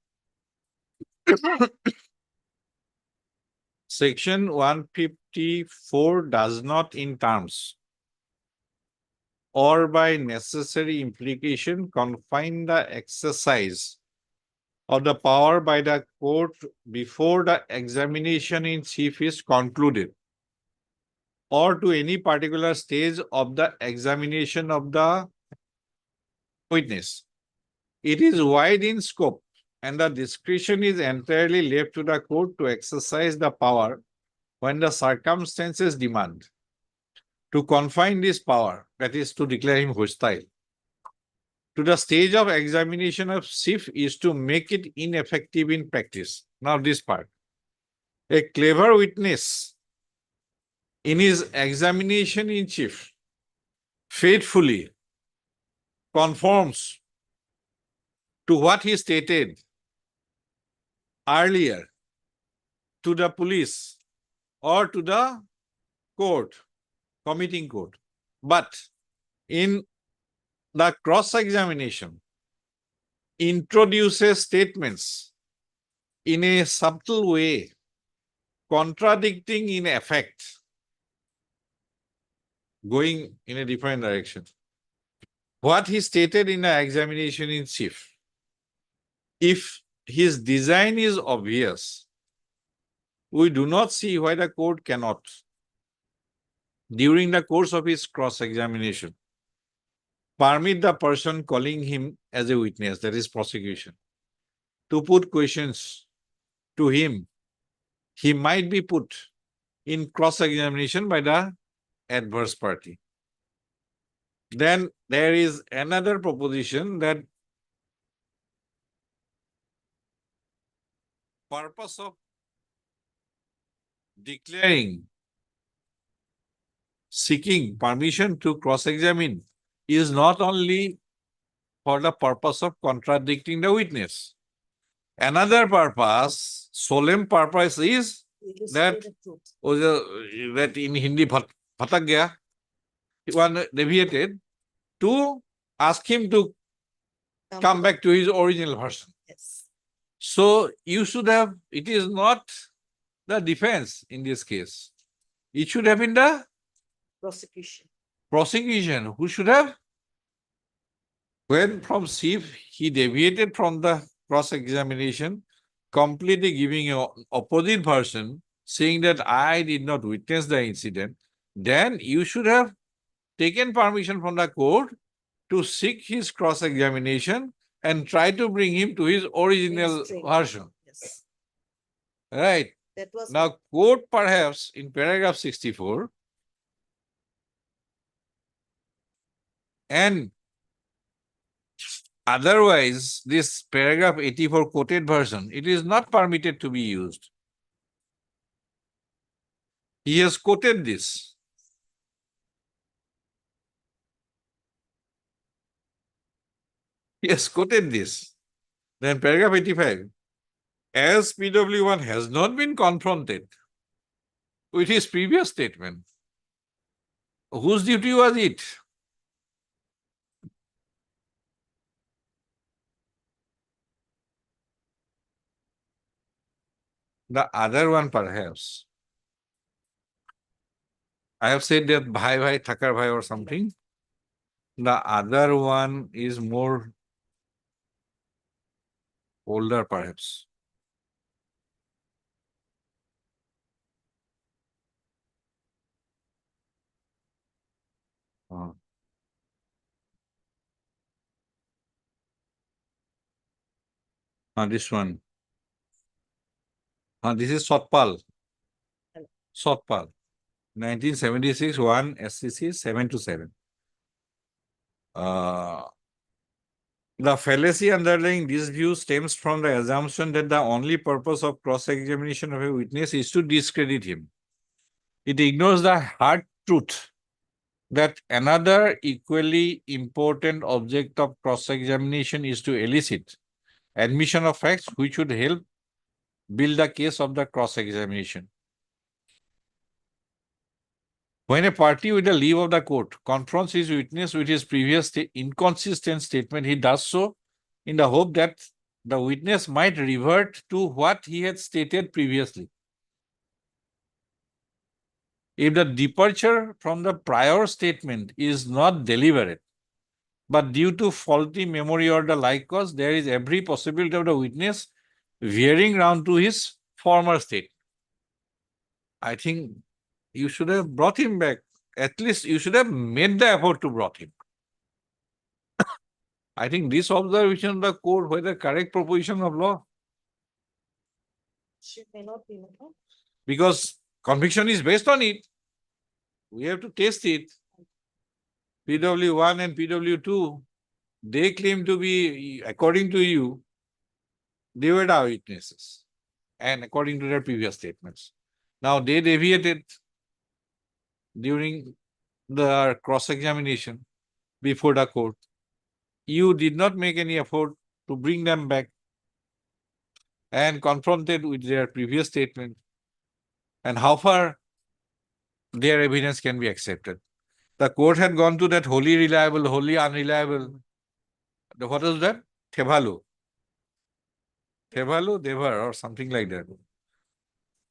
Section 154 does not in terms or by necessary implication confine the exercise of the power by the court before the examination in chief is concluded, or to any particular stage of the examination of the witness. It is wide in scope, and the discretion is entirely left to the court to exercise the power when the circumstances demand. To confine this power, that is to declare him hostile, to the stage of examination of chief is to make it ineffective in practice. Now this part. A clever witness in his examination in chief faithfully conforms to what he stated earlier to the police or to the court, committing court. But in the cross-examination introduces statements in a subtle way, contradicting in effect, going in a different direction. What he stated in the examination in chief, if his design is obvious, we do not see why the court cannot, during the course of his cross-examination, permit the person calling him as a witness, that is prosecution, to put questions to him. He might be put in cross-examination by the adverse party. Then there is another proposition that purpose of declaring, seeking permission to cross-examine is not only for the purpose of contradicting the witness. Another purpose, solemn purpose, is that, that in Hindi bhatak gaya, one deviated, to ask him to come back to his original version. Yes. So you should have, it is not the defense in this case. It should have been the prosecution who should have, when from chief he deviated from the cross-examination, completely giving an opposite version, saying that I did not witness the incident, then you should have taken permission from the court to seek his cross-examination and try to bring him to his original version. Yes. Right. That was Now, court perhaps in paragraph 64 and otherwise this paragraph 84 quoted version, it is not permitted to be used. He has quoted this. He has quoted this. Then paragraph 85, as PW1 has not been confronted with his previous statement. Whose duty was it? The other one perhaps. I have said that bhai bhai, thakar bhai or something. The other one is more older perhaps. This one. This is Sotpal. Sotpal. 1976, 1 SCC 727. The fallacy underlying this view stems from the assumption that the only purpose of cross-examination of a witness is to discredit him. It ignores the hard truth that another equally important object of cross-examination is to elicit admission of facts which would help build the case of the cross-examination. When a party with the leave of the court confronts his witness with his previous inconsistent statement, he does so in the hope that the witness might revert to what he had stated previously. If the departure from the prior statement is not deliberate, but due to faulty memory or the like cause, there is every possibility of the witness veering round to his former state. I think you should have brought him back. At least you should have made the effort to brought him. I think this observation of the court was the correct proposition of law. It may not be, no? Because conviction is based on it. We have to test it. PW1 and PW2, they claim to be, according to you, they were the witnesses. And according to their previous statements. Now they deviated during the cross-examination before the court. You did not make any effort to bring them back and confronted with their previous statement and how far their evidence can be accepted. The court had gone to that wholly reliable, wholly unreliable. What was that? Thevalu. Thevalu, Devar or something like that.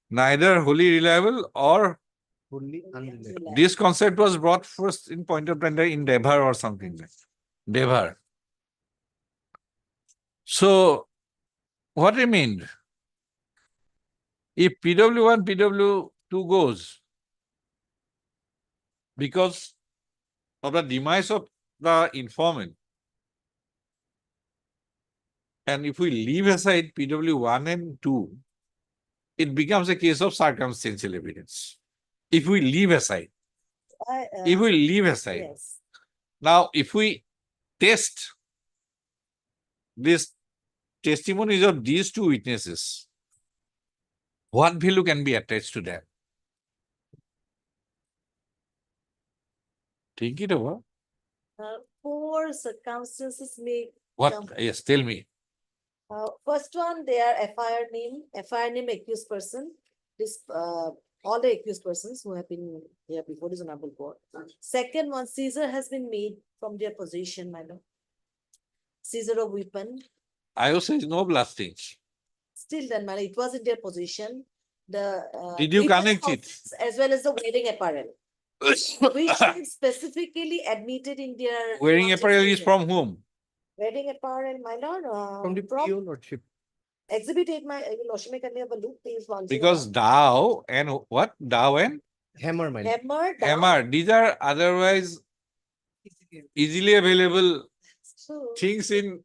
Neither wholly reliable or Only unrelated. this concept was brought first in point of time in Devar or something like Devar. So, what remained? If PW1, PW2 goes, because of the demise of the informant, and if we leave aside PW1 and 2, it becomes a case of circumstantial evidence. If we leave aside, Yes. now if we test this testimonies of these two witnesses, what value can be attached to that? Think it over. Four circumstances may What? come. Yes, tell me. First one, they are FIR name accused person. This all the accused persons who have been here before this honorable court. Second one, seizure has been made from their possession, madam. Seizure of weapon. I also say no blastings. Still then, madam, it was in their possession. The Did you weapon connect it? as well as the wearing apparel, which is specifically admitted in their Wearing lordship's apparel is statement. from whom? Wedding apparel, my lord, From the PO lordship. exhibit 8, my lordship may करने वाला look, please, 101. Because Dow and what? Dow and Hammer, my lord. Hammer, down. Hammer. These are otherwise easily available So, things in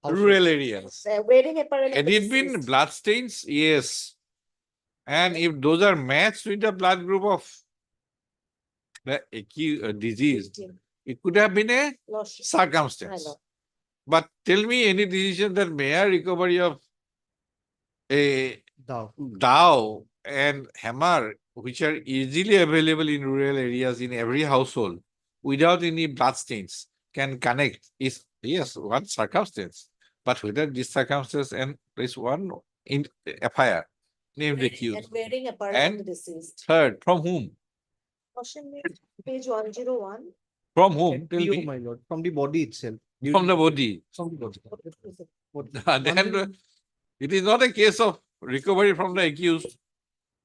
Household. rural areas. wedding apparel. Had it been exist. bloodstains? Yes. And if those are matched with the blood group of the disease, it could have been a Lordship. circumstance. My lord. But tell me any decision that mere recovery of a Dow. Dow and hammer, which are easily available in rural areas in every household, without any bloodstains, can connect is, yes, one circumstance. But whether this circumstance and this one in FIR, named accused. And wearing apparel of And the deceased. third, from whom? Caution me, page 101. From whom? Tell PO, me. my lord, from the body itself. From the body. From the body. Then it is not a case of recovery from the accused.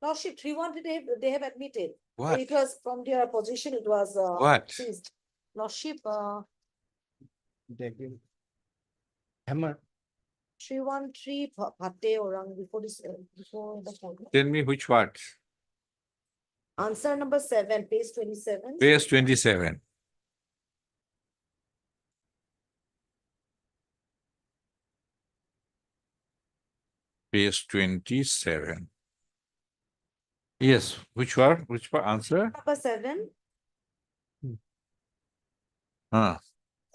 Lordship, 313, they have admitted. What? It was from their position, it was What? seized. Lordship, Hammer. 313 Bhatte Orang before this, before the phone. Tell me which part? Answer number 7, page 27. Page 27. Page 27. Yes, which part? Which part? Answer? Number 7. Huh.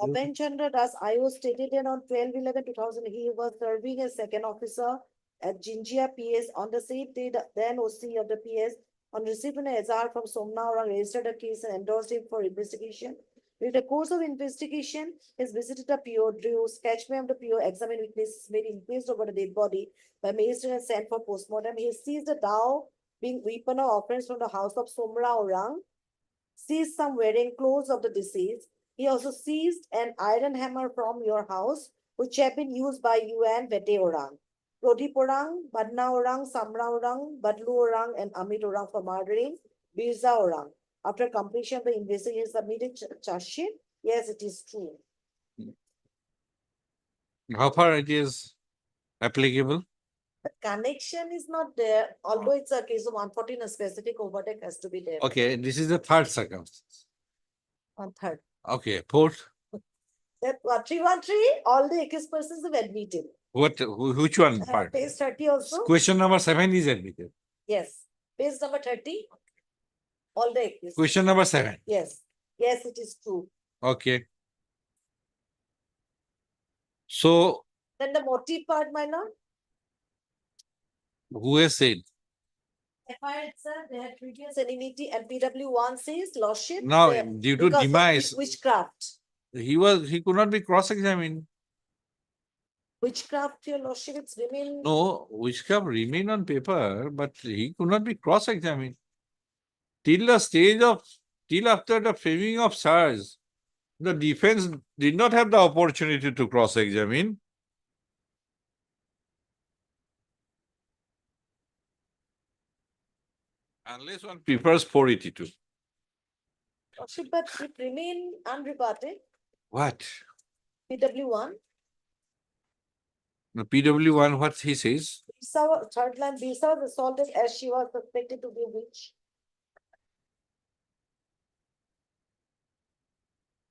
Aben Chandra Das IO stated that on 12/11/2000, he was serving as second officer at Jinjia PS. On the same day, the then OC of the PS, on receiving an SR from Somna Orang, registered a case and endorsed him for investigation. During the course of investigation, he visited the PO, drew sketch map of the PO, examined witnesses, made inquest over the dead body by magistrate and sent for postmortem. He seized the dao being weapon or offense from the house of Somra Orang, seized some wearing clothes of the deceased. He also seized an iron hammer from your house, which had been used by you and Vete Orang, Prodip Orang, Badna Orang, Samra Orang, Badlu Orang, and Amit Orang for murdering Birza Orang. After completion of the investigation, he submitted charge sheet. Yes, it is true. How far it is applicable? The connection is not there, although it's a case of 114, a specific overtake has to be there. Okay, this is the third circumstance. On third. Okay, fourth. That 313, all the accused persons have admitted. Which one part? Page 30 also. Question number 7 is admitted. Yes. Page number 30. All the accused. Question number 7. Yes. Yes, it is true. Okay. So, Then the motive part, my lord. who has said? FIR itself, they had previous enmity and PW1 says lordship. Now, they- due to because of demise, Witchcraft. he could not be cross-examined. Witchcraft, your lordship, it's remain. No, witchcraft remain on paper, but he could not be cross-examined. Till after the framing of charge, the defense did not have the opportunity to cross-examine. Unless one prefers 482. Lordship, but it remain unrebutted. What? PW1. The PW1, what he says? Bisa, third line, Bisa was assaulted as she was suspected to be a witch.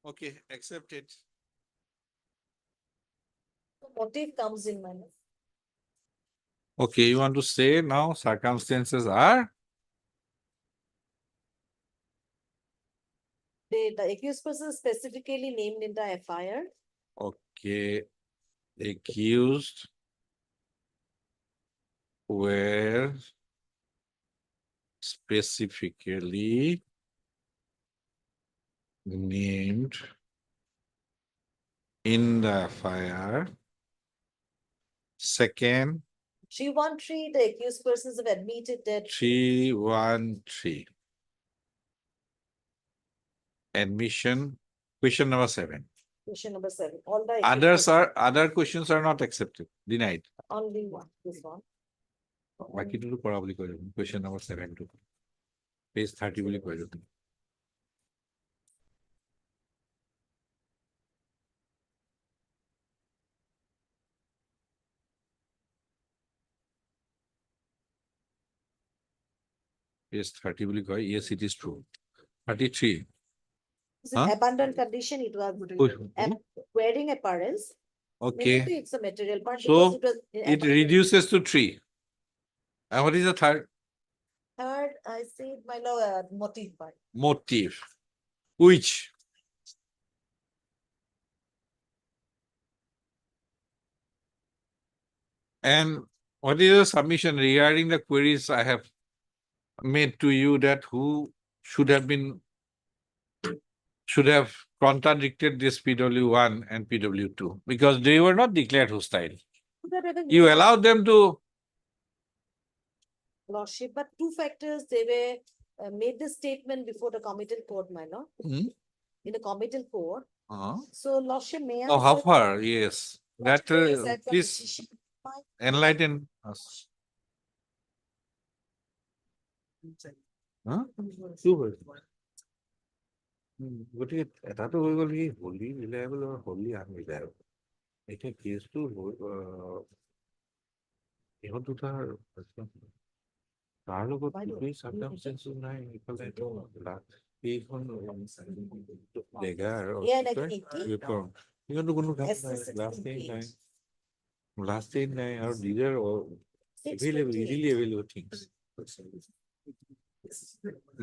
Okay, accepted. The motive comes in, my lord. Okay, you want to say now circumstances are? The accused person specifically named in the FIR. Okay, accused were specifically named in the FIR. Second, 313, the accused persons have admitted that 313. Admission, question number 7. question number 7. All the Other questions are not accepted, denied. only one, this one. বাকিটুকু পড়া বুলি কৈ দিম, question number 7 to page 30 বুলি কৈ দিম। Page 30 বুলি কয়, yes, it is true. 33. It's in Huh? abandoned condition, it was wearing apparels. Okay, Maybe it's a material part. So, because it was in it abandoned. reduces to 3. And what is the third? Third, I said my lord, motive part. Motive. Which? And what is the submission regarding the queries I have made to you that who should have contradicted this PW1 and PW2 because they were not declared hostile. You allowed them to Lordship, but two factors, they were made the statement before the committal court, my lord, in the committal court. So Lordship, may I? Oh, how sir, far? Yes. what That, is that the please petition by- enlighten us. Huh? গতিকে এটাটো হৈ গ'ল কি হোলি ৰিলায়েবল আৰু হোলি আনৰিলায়েবল এতিয়া কেছটো ইহঁত দুটাৰ তাৰ লগত গোটেই চাৰ্কামষ্টেঞ্চেছ নাই ইফালে এইখন জেগা আৰু Yeah, like 80. ইহঁতো কোনো কাম নাই SS লাষ্ট ডেট নাই আৰু these are all available, easily available things.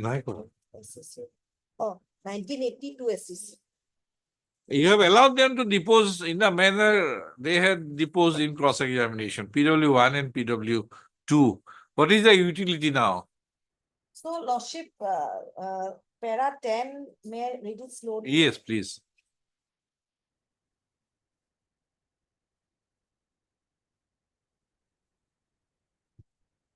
নাই কৰা SSC. Oh, 1982 SCC. You have allowed them to depose in the manner they had deposed in cross-examination, PW1 and PW2. What is the utility now? So Lordship, para 10, may I read it slowly? Yes, please.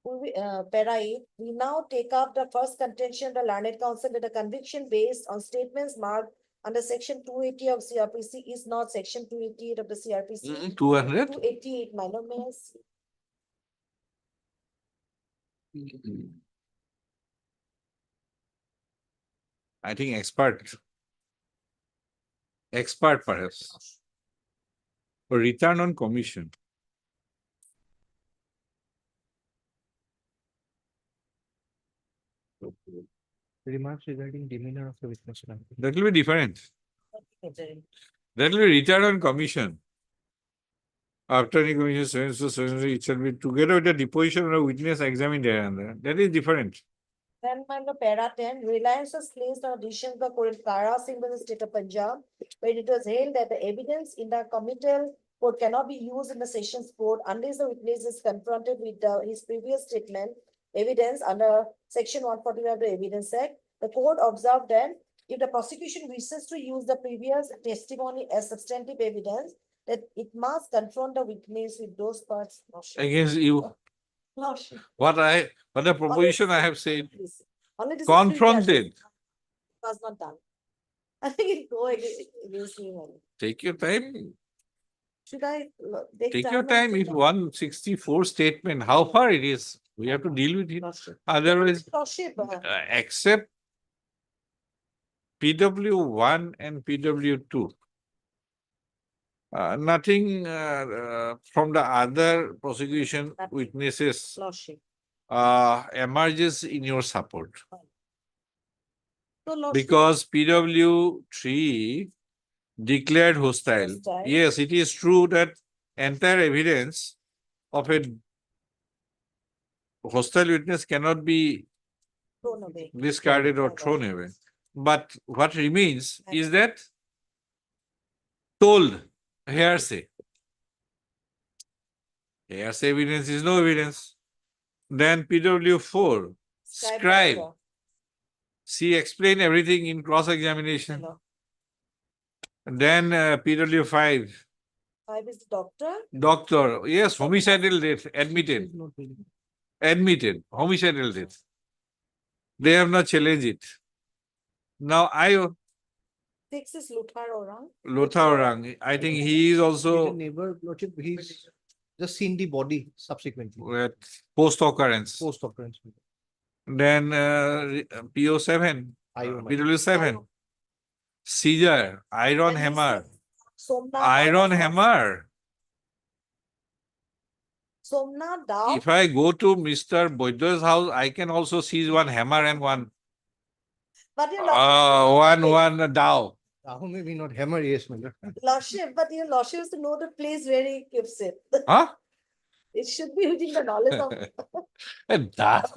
Para 8, we now take up the first contention of the learned counsel that the conviction based on statements marked under section 280 of CRPC is not section 288 of the CRPC. 200? 288, minor, may I see? I think expert perhaps. Or return on commission. Remarks regarding demeanor of the witness. That will be different. That will be return on commission. After any commission, it shall be together with the deposition of a witness examined there and there. That is different. Then the para 10, Reliance was placed on addition to the Kara Singh versus State of Punjab, where it was held that the evidence in the committal court cannot be used in the sessions court unless the witness is confronted with his previous statement, evidence under section 141 of the Evidence Act. The court observed that if the prosecution wishes to use the previous testimony as substantive evidence, that it must confront the witness with those parts. Against you. Lordship. What the proposition I have said, Only this is confronted. was not done. I think it go against me. only. Take your time. Should I Take your time. It's 164 statement. How far it is? We have to deal with it. Otherwise, Lordship, except PW1 and PW2. Nothing from the other prosecution Nothing. witnesses Lordship. emerges in your support. So Lordship, Because PW3 declared hostile. Hostile. Yes, it is true that entire evidence of a hostile witness cannot be thrown away. discarded or thrown away. But what remains is that told hearsay. Hearsay evidence is no evidence. Then PW4, scribe. Doctor. She explained everything in cross-examination. Hello. Then PW5, 5 is the doctor. doctor, yes, homicidal death, admitted, homicidal death. They have not challenged it. Now 6 is Luthar Orang. Lothar Orang, I think he is also Neighbor, Lordship, he's just seen the body subsequently, at post-occurrence. post occurrence. Then PO7, PW7, seizure, iron hammer, iron hammer. Somnath Dao. If I go to Mr. Boyd's house, I can also seize one hammer and one But your Lordship, one dao. Maybe not hammer, yes, my lord. Lordship, but your Lordship is to know the place where he keeps it. Huh? It should be within the knowledge of Dao.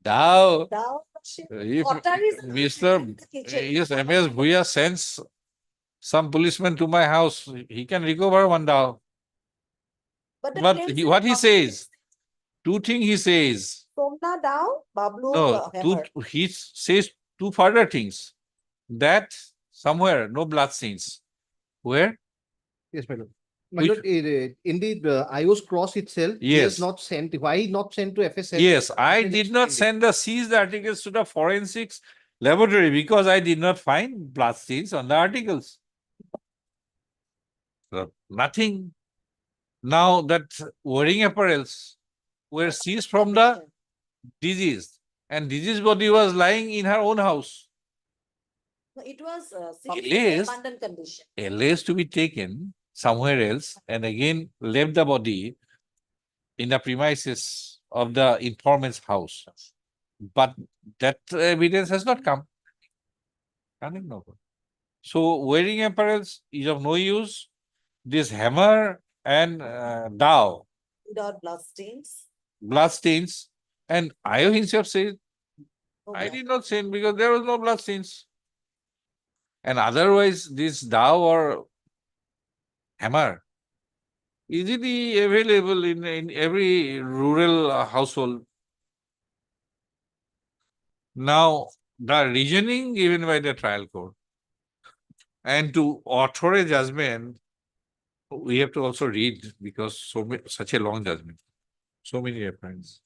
Dao. Dao. Lordship. If Potter is Mr. in the kitchen. Yes, MS Bhuya sends some policeman to my house, he can recover one dao. But the But place he, is what he not- says, two things he says. Somnath Dao, Bablu No, hammer. he says two further things. That somewhere, no blood stains. Where? Yes, my lord. My Which- lord, in the iOS cross itself, he Yes. has not sent, why not sent to FSL? Yes, I Then did not explain it. send the seized articles to the forensics laboratory because I did not find blood stains on the articles. So, nothing. Now that wearing apparels were seized from the diseased, and diseased body was lying in her own house. No, it was Yes. abandoned condition. LAs to be taken somewhere else and again left the body in the premises of the informant's house. But that evidence has not come. Coming no. So wearing apparels is of no use. This hammer and dowel, Without blood stains. blood stains, and Ayo himself said, No I blood. did not sin because there was no blood stains. And otherwise, this dowel or hammer easily available in every rural household. Now, the reasoning given by the trial court and to author a judgment, we have to also read because such a long judgment, so many references.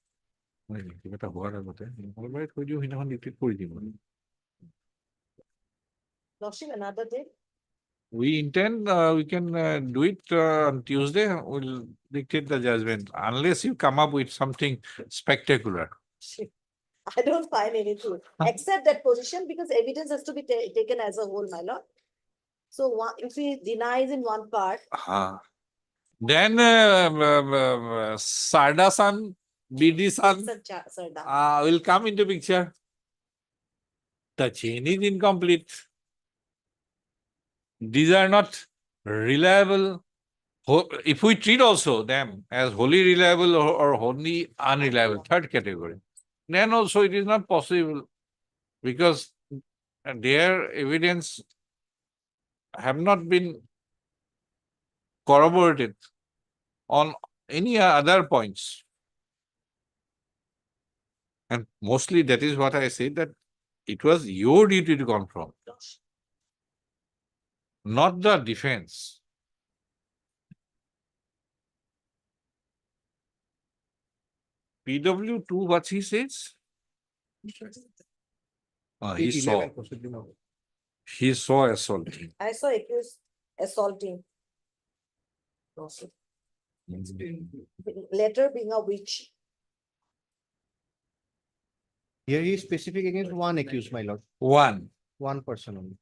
Lordship, another day. We intend we can do it on Tuesday. We'll dictate the judgment unless you come up with something spectacular. I don't find anything except that position because evidence has to be taken as a whole, my lord. So if he denies in one part, Then Sarda-san, BD-san Sarda. will come into picture. The chain is incomplete. These are not reliable. If we treat also them as wholly reliable or wholly unreliable, third category, then also it is not possible because their evidence have not been corroborated on any other points. And mostly that is what I said, that it was your duty to confirm, not the defense. PW2, what he says? He saw. 11 possibly not. He saw assaulting. I saw accused assaulting. Later being a witch. Here he is specific against one accused, my lord, One, one person only.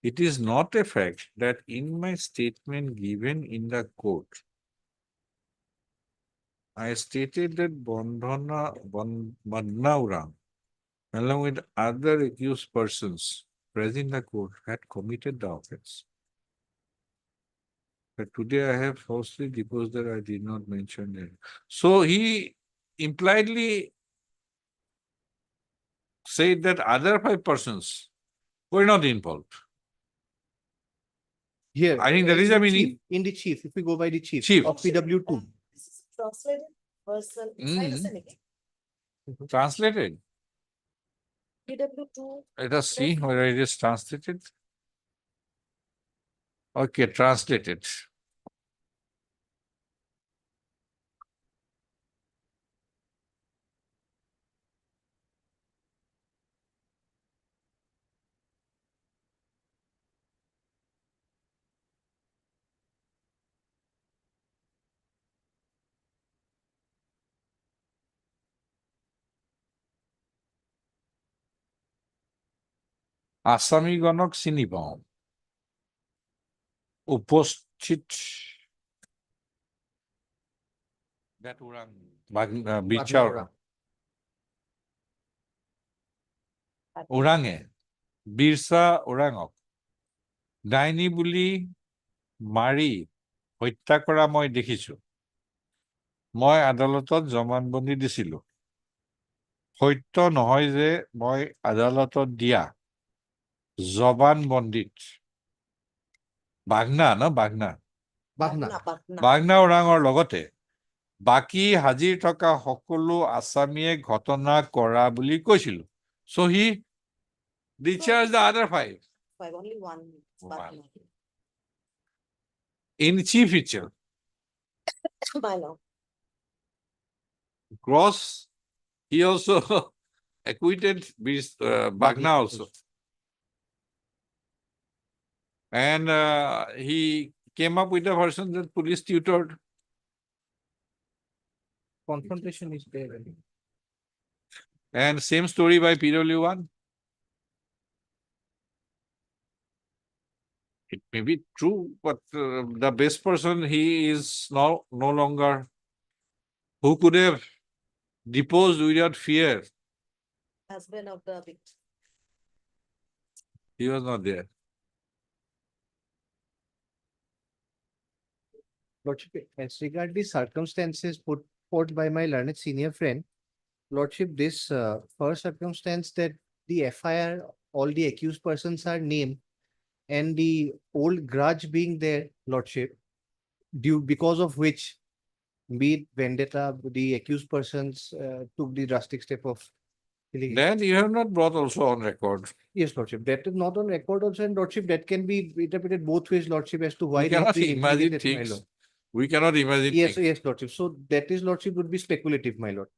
it is not a fact that in my statement given in the court, I stated that Bandhana Urang, along with other accused persons present in the court, had committed the offense. But today I have falsely deposed that I did not mention it. So he impliedly said that other 5 persons were not involved. Here. I think that is in the the meaning. chief, in the chief, if we go by the chief. Chief. Of PW2. Translated person. Translated. PW2. Let us see whether it is translated. Okay, translated. আসামিগণক চিনি পাওঁ উপস্থিত বিচাৰ ওৰাঙে বিৰছা ওৰাঙক ডাইনী বুলি মাৰি হত্যা কৰা মই দেখিছো। মই আদালতত জমানবন্দী দিছিলো। সত্য নহয় যে মই আদালতত দিয়া জবানবন্দীত বাগনা ওৰাঙৰ লগতে বাকী হাজিৰ থকা সকলো আসামীয়ে ঘটনা কৰা বুলি কৈছিলো। So he discharged the other 5. Only one. In chief itself, My lord. Gross, he also acquitted Bagna also. And he came up with a version that police tutored. Confrontation is there. And same story by PW1. It may be true, but the best person he is no longer, who could have deposed without fear. Husband of the victim. He was not there. Lordship, as regard the circumstances put forth by my learned senior friend, Lordship, this first circumstance that the FIR, all the accused persons are named, and the old grudge being there, Lordship, due because of which, be it vendetta, the accused persons took the drastic step of killing. Then you have not brought also on record. Yes, Lordship, that is not on record also, and Lordship, that can be interpreted both ways, Lordship, as to why We they have cannot been imagine implicated, my things. lord. We cannot imagine Yes, things. yes, Lordship. So that is, Lordship, would be speculative, my lord.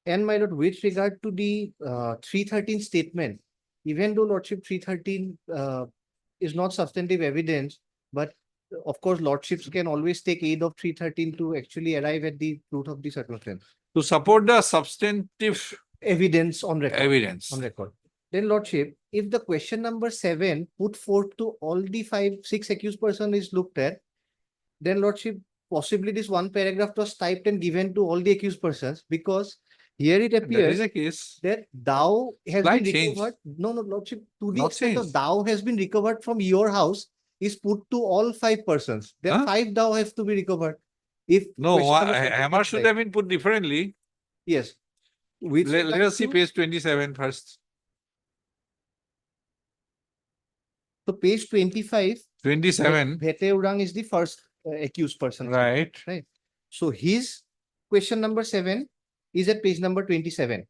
And my lord, with regard to the 313 statement, even though Lordship 313 is not substantive evidence, but of course, Lordships can always take aid of 313 to actually arrive at the truth of the circumstance. To support the substantive Evidence on record. evidence. On record. Then Lordship, if the question number 7 put forth to all the 6 accused person is looked at, then Lordship, possibly this one paragraph was typed and given to all the accused persons, because here it That appears is a case. that thou has Slight been change. recovered. No, Lordship, to the Not extent of change. thou has been recovered from your house is put to all 5 persons. Then Huh? 5 thou have to be recovered. If No, question number 7 hammer is should right. have been put differently. Yes. With Let regard us see to- page 27 first. So page 25. 27, Bheteurang is the first accused person. right? Right. So his question number 7 is at page number 27.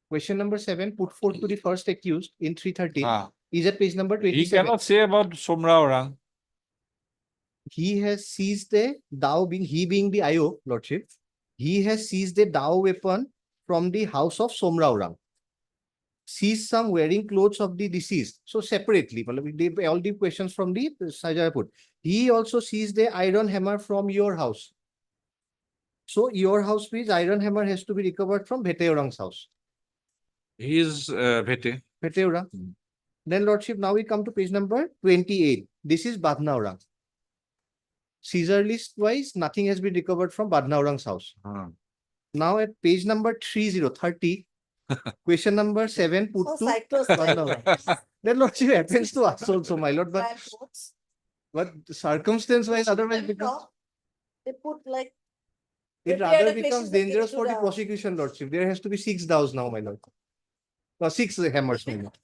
Question number 7 put forth to the first accused in 313 Ah, is at page number he 27. cannot say about Somra Orang. He has seized the Dao being the IO, Lordship. He has seized the Dao weapon from the house of Somraurang. Seized some wearing clothes of the deceased. So separately, all the questions from the Sajaya put. He also seized the iron hammer from your house. So your house means iron hammer has to be recovered from Bheteurang's house. He is Bhete. Bheteurang. Then Lordship, now we come to page number 28. This is Badnaurang. Caesar list wise, nothing has been recovered from Badnaurang's house. Now at page number 30, question number 7 put Oh, to cyclos. Badnaurang. Then Lordship happens to us also, my lord, but circumstance wise, otherwise becomes, They put like. it every rather other becomes places they dangerous do for the the- prosecution, Lordship. There has to be 6 dows now, my lord. 6 hammers, my lord.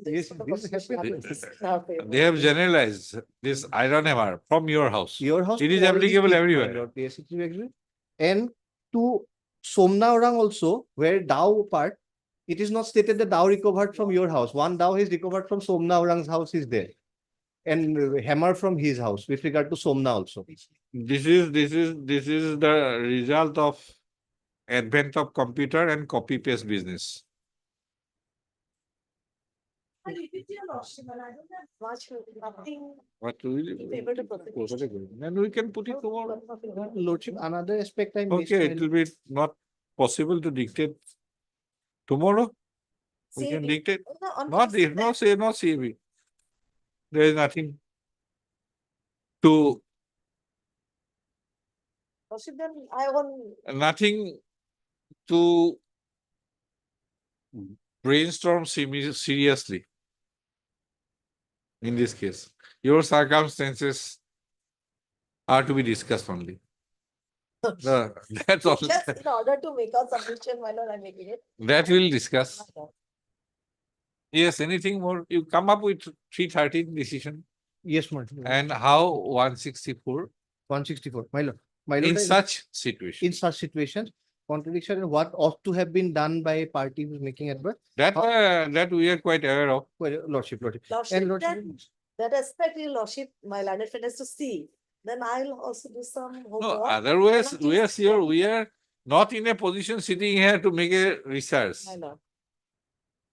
Yes, this happens. They have generalized this iron hammer from your house. Your house. It is to all the applicable six, my everywhere. lord. Yes, it is applicable. And to Somnaurang also, where Dao part, it is not stated that Dao recovered from your house. One Dao is recovered from Somnaurang's house is there. And hammer from his house with regard to Somna also. This is the result of advent of computer and copy paste business. Much, nothing. What will Favor to prosecution. and we can put it tomorrow. Lordship, another aspect I missed. Okay, my it will be not possible to dictate tomorrow. We can CAB. dictate. No, on Not first if no step. say no CAB. There is nothing to Lordship, then I want. nothing to brainstorm seriously. In this case, your circumstances are to be discussed only. That's all. Just in order to make a submission, why not I'm making it? That we'll discuss. Yes, anything more? You come up with 313 decision Yes, my lord. and how 164 164. My lord. My lord, in such situation. in such situations, contradiction and what ought to have been done by a party who's making advert. That we are quite aware of. Well, Lordship. Lordship, And Lordship, then That aspect, your lordship, my learned friend has to see. Then I'll also do some No, homework. otherwise, Cannot we are use- sure we are not in a position sitting here to make a research. My lord.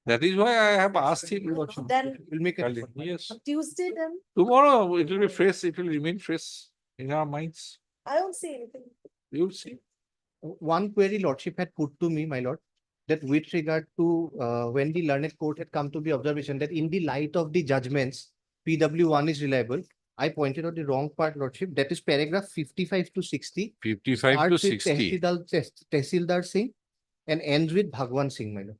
That is why I have asked him. Then We'll make it. Yes. Tuesday, then Tomorrow it will be fresh, it will remain fresh in our minds. I won't see anything. You'll see. One query lordship had put to me, my lord, that with regard to when the learned court had come to the observation that in the light of the judgments, PW1 is reliable. I pointed out the wrong part, lordship. That is paragraph 55 to 60. 55 to Starts with 60. Tehsildar Singh and ends with Bhagwan Singh, my lord.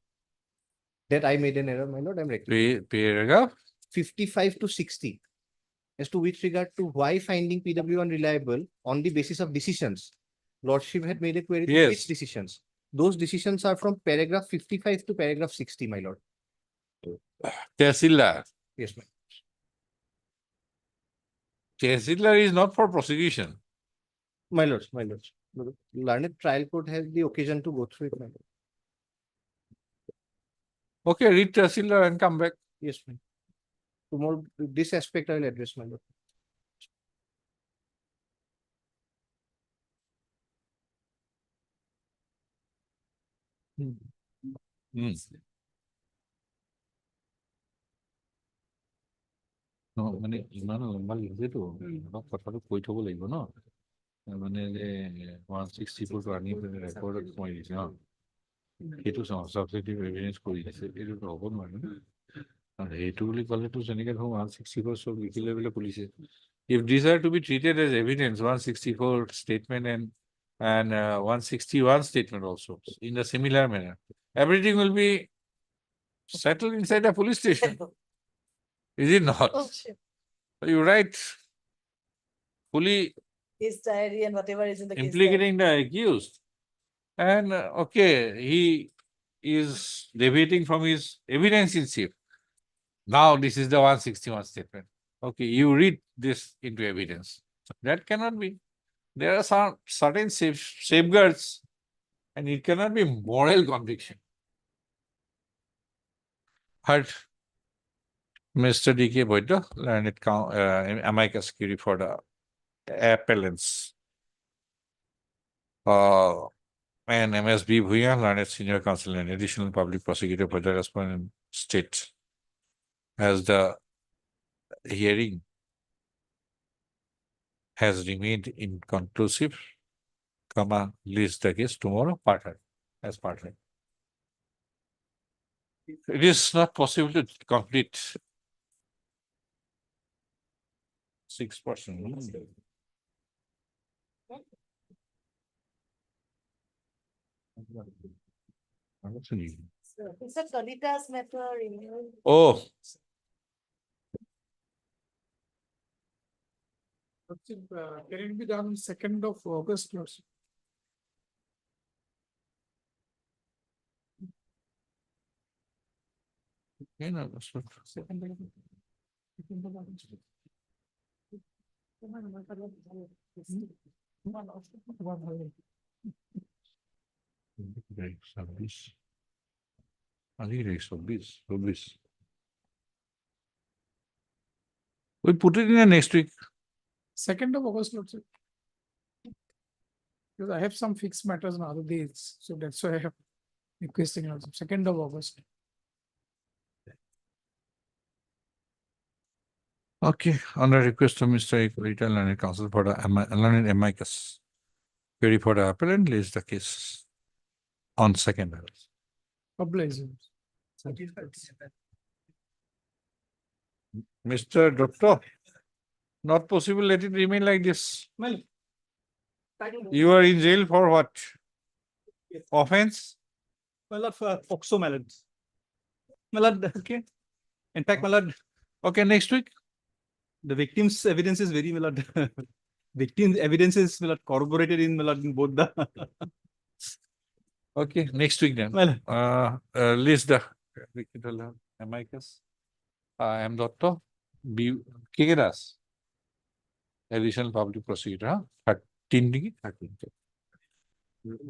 That I made an error, my lord. I'm rectifying. Paragraph 55 to 60. As to which regard to why finding PW1 reliable on the basis of decisions. Lordship had made a query to Yes. which decisions. Those decisions are from paragraph 55 to paragraph 60, my lord. Tehsildar. Yes, ma'am. Tehsildar is not for prosecution. My lords, my lords. The learned trial court has the occasion to go through it, my lord. Okay, read Tehsildar and come back. Yes, ma'am. Tomorrow, this aspect I will address, my lord. Hmm. No, মানে ইমানো লম্বা লিখেতো অলপ কথাটো কৈ থব লাগিব ন মানে যে 164 টো আনি ৰেকৰ্ডত সোমাই দিছে ন সেইটো সাবজেক্টিভ এভিডেন্স কৰি দিছে এইটো হ'ব নোৱাৰে ন আৰু সেইটো বুলি ক'লেতো যেনেকে ধৰক 164 চব লিখিলে বোলে পুলিচে if these are to be treated as evidence 164 statement and 161 statement also in a similar manner everything will be settled inside a police station. Is it not? Oh, shit. You're right. Fully His diary and whatever is in the case. implicating the accused. And okay, he is deviating from his evidence in chief. Now this is the 161 statement. Okay, you read this into evidence. That cannot be. There are some certain safeguards and it cannot be moral conviction. Heard Mr. D.K. Boyda, learned amicus curiae for the appellants. And MSB Bhuya, learned senior counsel and additional public prosecutor for the respondent state. As the hearing has remained inconclusive, list the case tomorrow, as partner. It is not possible to complete 6%. It's a Kalita's matter. Oh, Can it be done 2nd of August? yeah, no, that's not. We put it in the next week. 2nd of August, Lordship. Because I have some fixed matters on other days, so that's why I have requesting Lordship, 2nd of August. Okay, on the request of Mr. Equalita, learned counsel for the learned amicus. Query for the appellant, list the case on 2nd. Obligation. Mr. Doctor, not possible, let it remain like this. Well, You are in jail for what? Offense? my lord, for Foxo, my lord. My lord, okay. In fact, my lord, Okay, next week. the victim's evidence is very, my lord. Victim's evidence is, my lord, corroborated in, my lord, in both the. Okay, next week then. Well, List the amicus. M. Dotto, B. Kigedas. Additional public prosecutor, 13.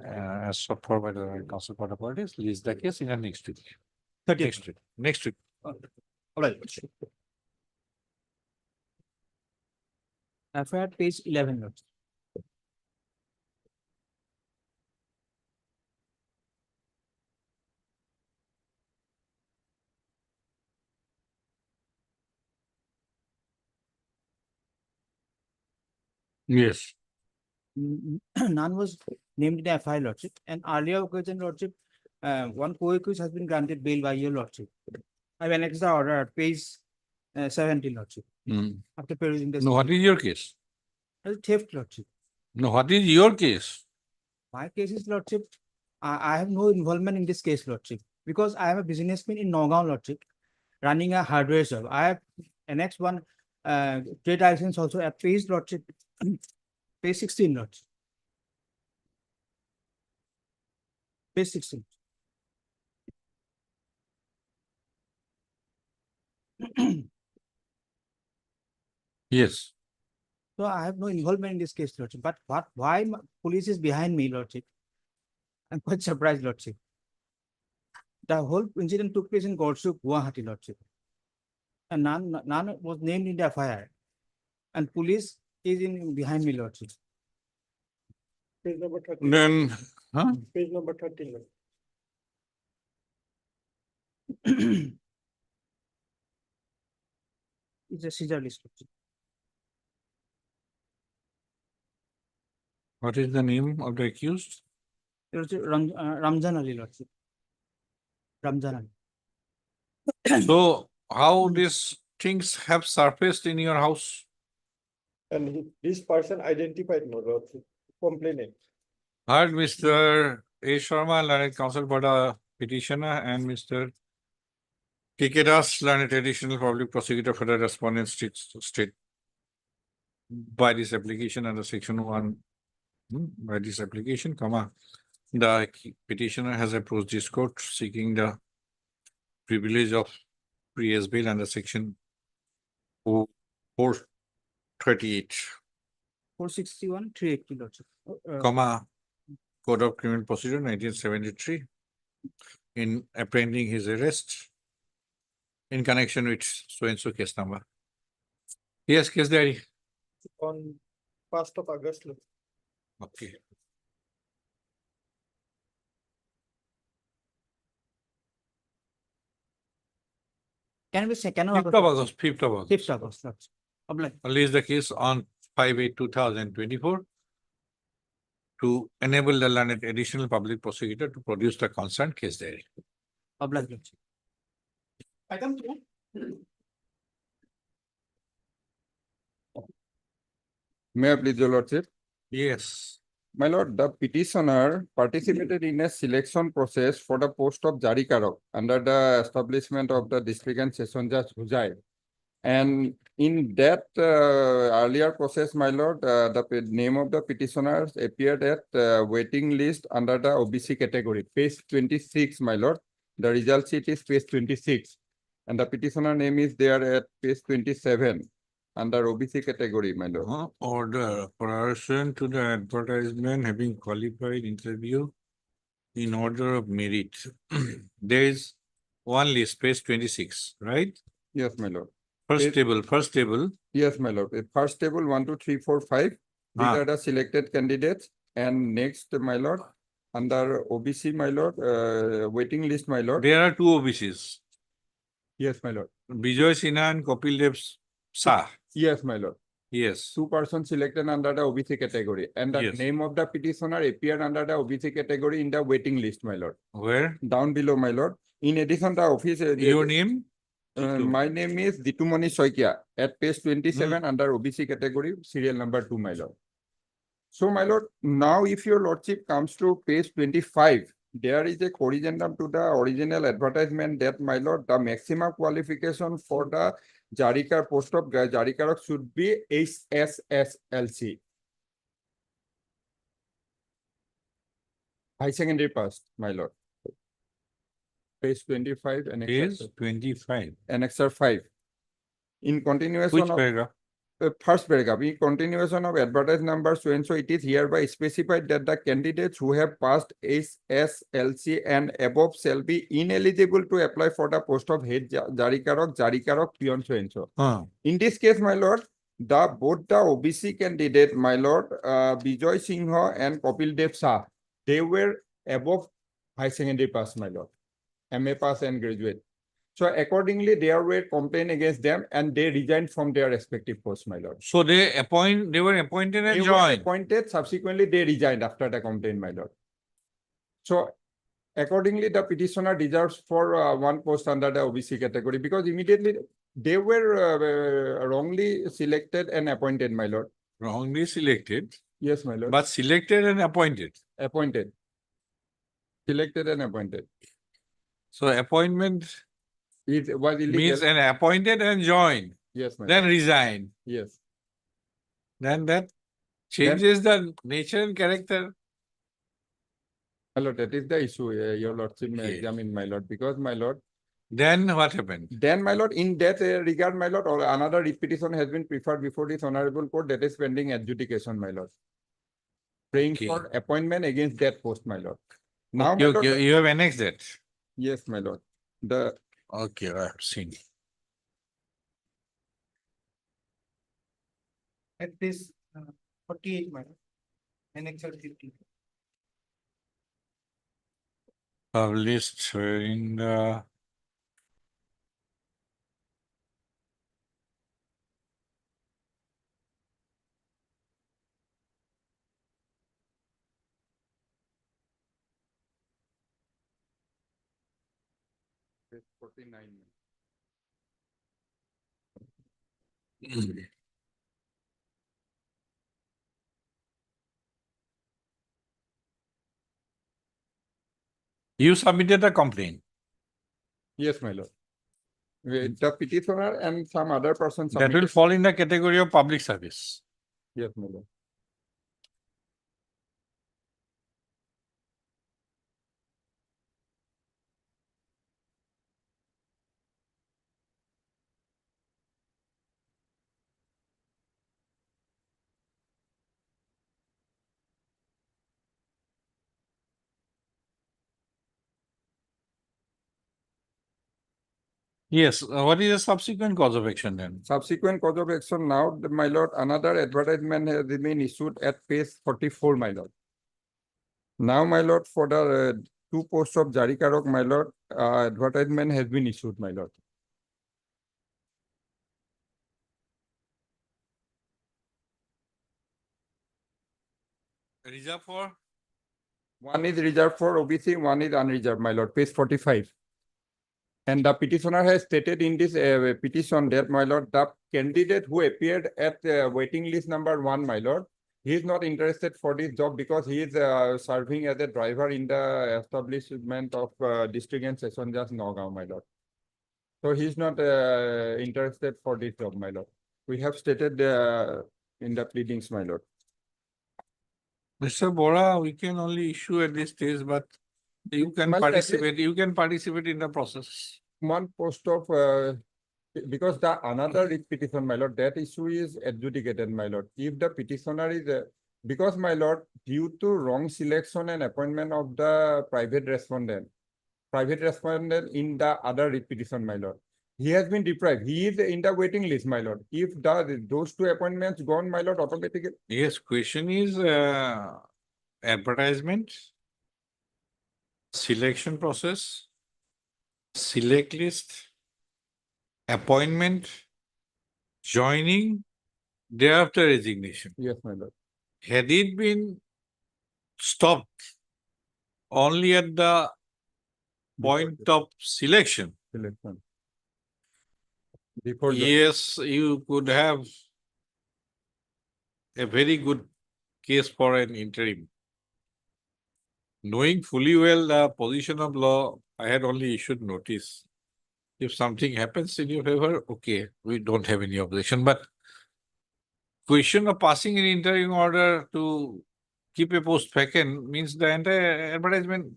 As sought for by the counsel for the parties, list the case in the next week. 30th. Next week. Next week. All right. FIR page 11, Lordship. Yes. None was named in the FIR, Lordship. And earlier occasion, Lordship, one co-accused has been granted bail by your Lordship. I will annex the order at page 17, Lordship. After perusing the No, what is your case? theft, Lordship. No, what is your case? My case is, Lordship, I have no involvement in this case, Lordship, because I am a businessman in Nagaon, Lordship, running a hardware shop. I have annexed one trade license also at page, Lordship, page 16, Lordship. Page 16. Yes. So I have no involvement in this case, Lordship. But why police is behind me, Lordship? I'm quite surprised, Lordship. The whole incident took place in Gorsuk, Guwahati, Lordship. And none was named in the FIR. And police is in behind me, Lordship. Page number 13. Then, huh? Page number 13. It's a seizure list, Lordship. What is the name of the accused? Lordship, Ramzan Ali, Lordship. Ramzan Ali. So how these things have surfaced in your house? And this person identified, my lordship, complainant. Heard Mr. A. Sharma, learned counsel for the petitioner, and Mr. K.K. Das, learned additional public prosecutor for the respondent state by this application under section 1. By this application, the petitioner has approached this court seeking the privilege of pre-S bail under section 438, 461, 380, Lordship. Code of Criminal Procedure 1973, in apprehending his arrest in connection with so-and-so case number. Yes, case diary. On 1st of August. Okay. Can we say, 5th of August, 5th of August. 5th August, Lordship. Oblige. Release the case on 5/8/2024 to enable the learned additional public prosecutor to produce the concerned case diary. Oblige, Lordship. Item 2. May I please, your lordship? Yes. My lord, the petitioner participated in a selection process for the post of Jari Karok under the establishment of the district and session judge Hujai. And in that earlier process, my lord, the name of the petitioners appeared at waiting list under the OBC category, page 26, my lord. The result sheet is page 26. And the petitioner name is there at page 27 under OBC category, my lord. Order prior to the advertisement having qualified interview in order of merit. There is one list, page 26, right? Yes, my lord. First table. Yes, my lord. First table 1, 2, 3, 4, 5. These are the selected candidates. And next, my lord, under OBC, my lord, waiting list, my lord. There are two OBCs. Yes, my lord. Bijoy Sinha and Kapil Dev Shah. Yes, my lord. Yes. 2 persons selected under the OBC category. And the Yes. name of the petitioner appeared under the OBC category in the waiting list, my lord. Where? Down below, my lord. In addition, the office. Your name? My name is Ditumani Soikia at page 27 under OBC category, serial number 2, my lord. So, my lord, now if your lordship comes to page 25, there is a corrigendum to the original advertisement that, my lord, the maximum qualification for the Jarikar post of Jarikarok should be HSSLC. High secondary pass, my lord. Page 25 and Page 25. Annexure 5. In continuation Which of paragraph? first paragraph, in continuation of advertised number so and so, it is hereby specified that the candidates who have passed HSLC and above shall be ineligible to apply for the post of head Jarikarok, Peon so and so. In this case, my lord, both the OBC candidate, my lord, Bijoy Singha and Kapil Dev Shah, they were above high secondary pass, my lord, MA pass and graduate. So accordingly, there were complaint against them and they resigned from their respective posts, my lord. So they were appointed and They were joined. appointed, subsequently they resigned after the complaint, my lord. So accordingly, the petitioner deserves for one post under the OBC category because immediately they were wrongly selected and appointed, my lord. Wrongly selected, Yes, my lord. but selected and appointed. Appointed. Selected and appointed. So appointment It was illegal. means an appointed and joined, Yes, my then lord. resigned. Yes. Then that changes the nature and character. My lord, that is the issue, your lordship may Okay. examine, my lord, because my lord. Then what happened? Then, my lord, in that regard, my lord, or another writ petition has been preferred before this honorable court that is pending adjudication, my lord. Praying Okay. for appointment against that post, my lord. Now, my You, lord, you have annexed that. yes, my lord. The Okay, I have seen. At this 48, madam. Annexure 50. Published in the page 49. You submitted a complaint. Yes, my lord. The petitioner and some other person That will submitted. fall in the category of public service. Yes, my lord. Yes, what is the subsequent cause of action then? Subsequent cause of action now, my lord, another advertisement has been issued at page 44, my lord. Now, my lord, for the two posts of Jari Karok, my lord, advertisement has been issued, my lord. Reserve for? One is reserved for OBC, one is unreserved, my lord, page 45. And the petitioner has stated in this petition that, my lord, the candidate who appeared at waiting list number 1, my lord, he is not interested for this job because he is serving as a driver in the establishment of district and session judge Nagaon, my lord. So he is not interested for this job, my lord. We have stated in the pleadings, my lord. Mr. Bora, we can only issue at this stage, but you can Well, at least- participate, you can participate in the process. One post of because the another writ petition, my lord, that issue is adjudicated, my lord. If the petitioner is because, my lord, due to wrong selection and appointment of the private respondent in the other writ petition, my lord, he has been deprived. He is in the waiting list, my lord. If those two appointments gone, my lord, automatically. Yes, question is advertisement, selection process, select list, appointment, joining, thereafter resignation. Yes, my lord. Had it been stopped only at the point of selection, Selection. Before yes, you could have a very good case for an interim. Knowing fully well the position of law, I had only issued notice. If something happens in your favor, okay, we don't have any objection. But question of passing an interim order to keep a post vacant means the entire advertisement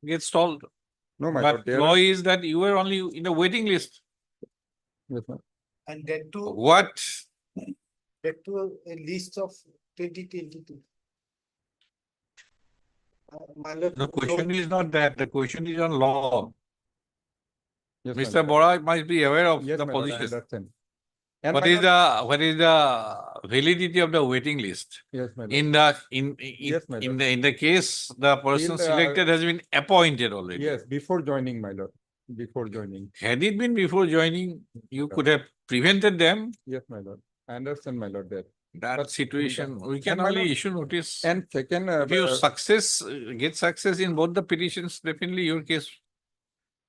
gets stalled. No, my But lord. There law are- is that you were only in the waiting list. Yes, ma'am. And that too, What? that too a list of 2022. My lord, The question is not that. The question is on law. Yes, my Mr. lord. Bora must be aware of Yes, the my lord, I position. understand. And What my is lord- what is the validity of the waiting list? Yes, my lord. In my in the case the person Till, selected has been appointed already. Yes, before joining, my lord, before joining. Had it been before joining, you could have prevented them. Yes, my lord. I understand, my lord, that. That But- situation, we can And my only lord- issue notice. And second, If you get success in both the petitions, definitely your case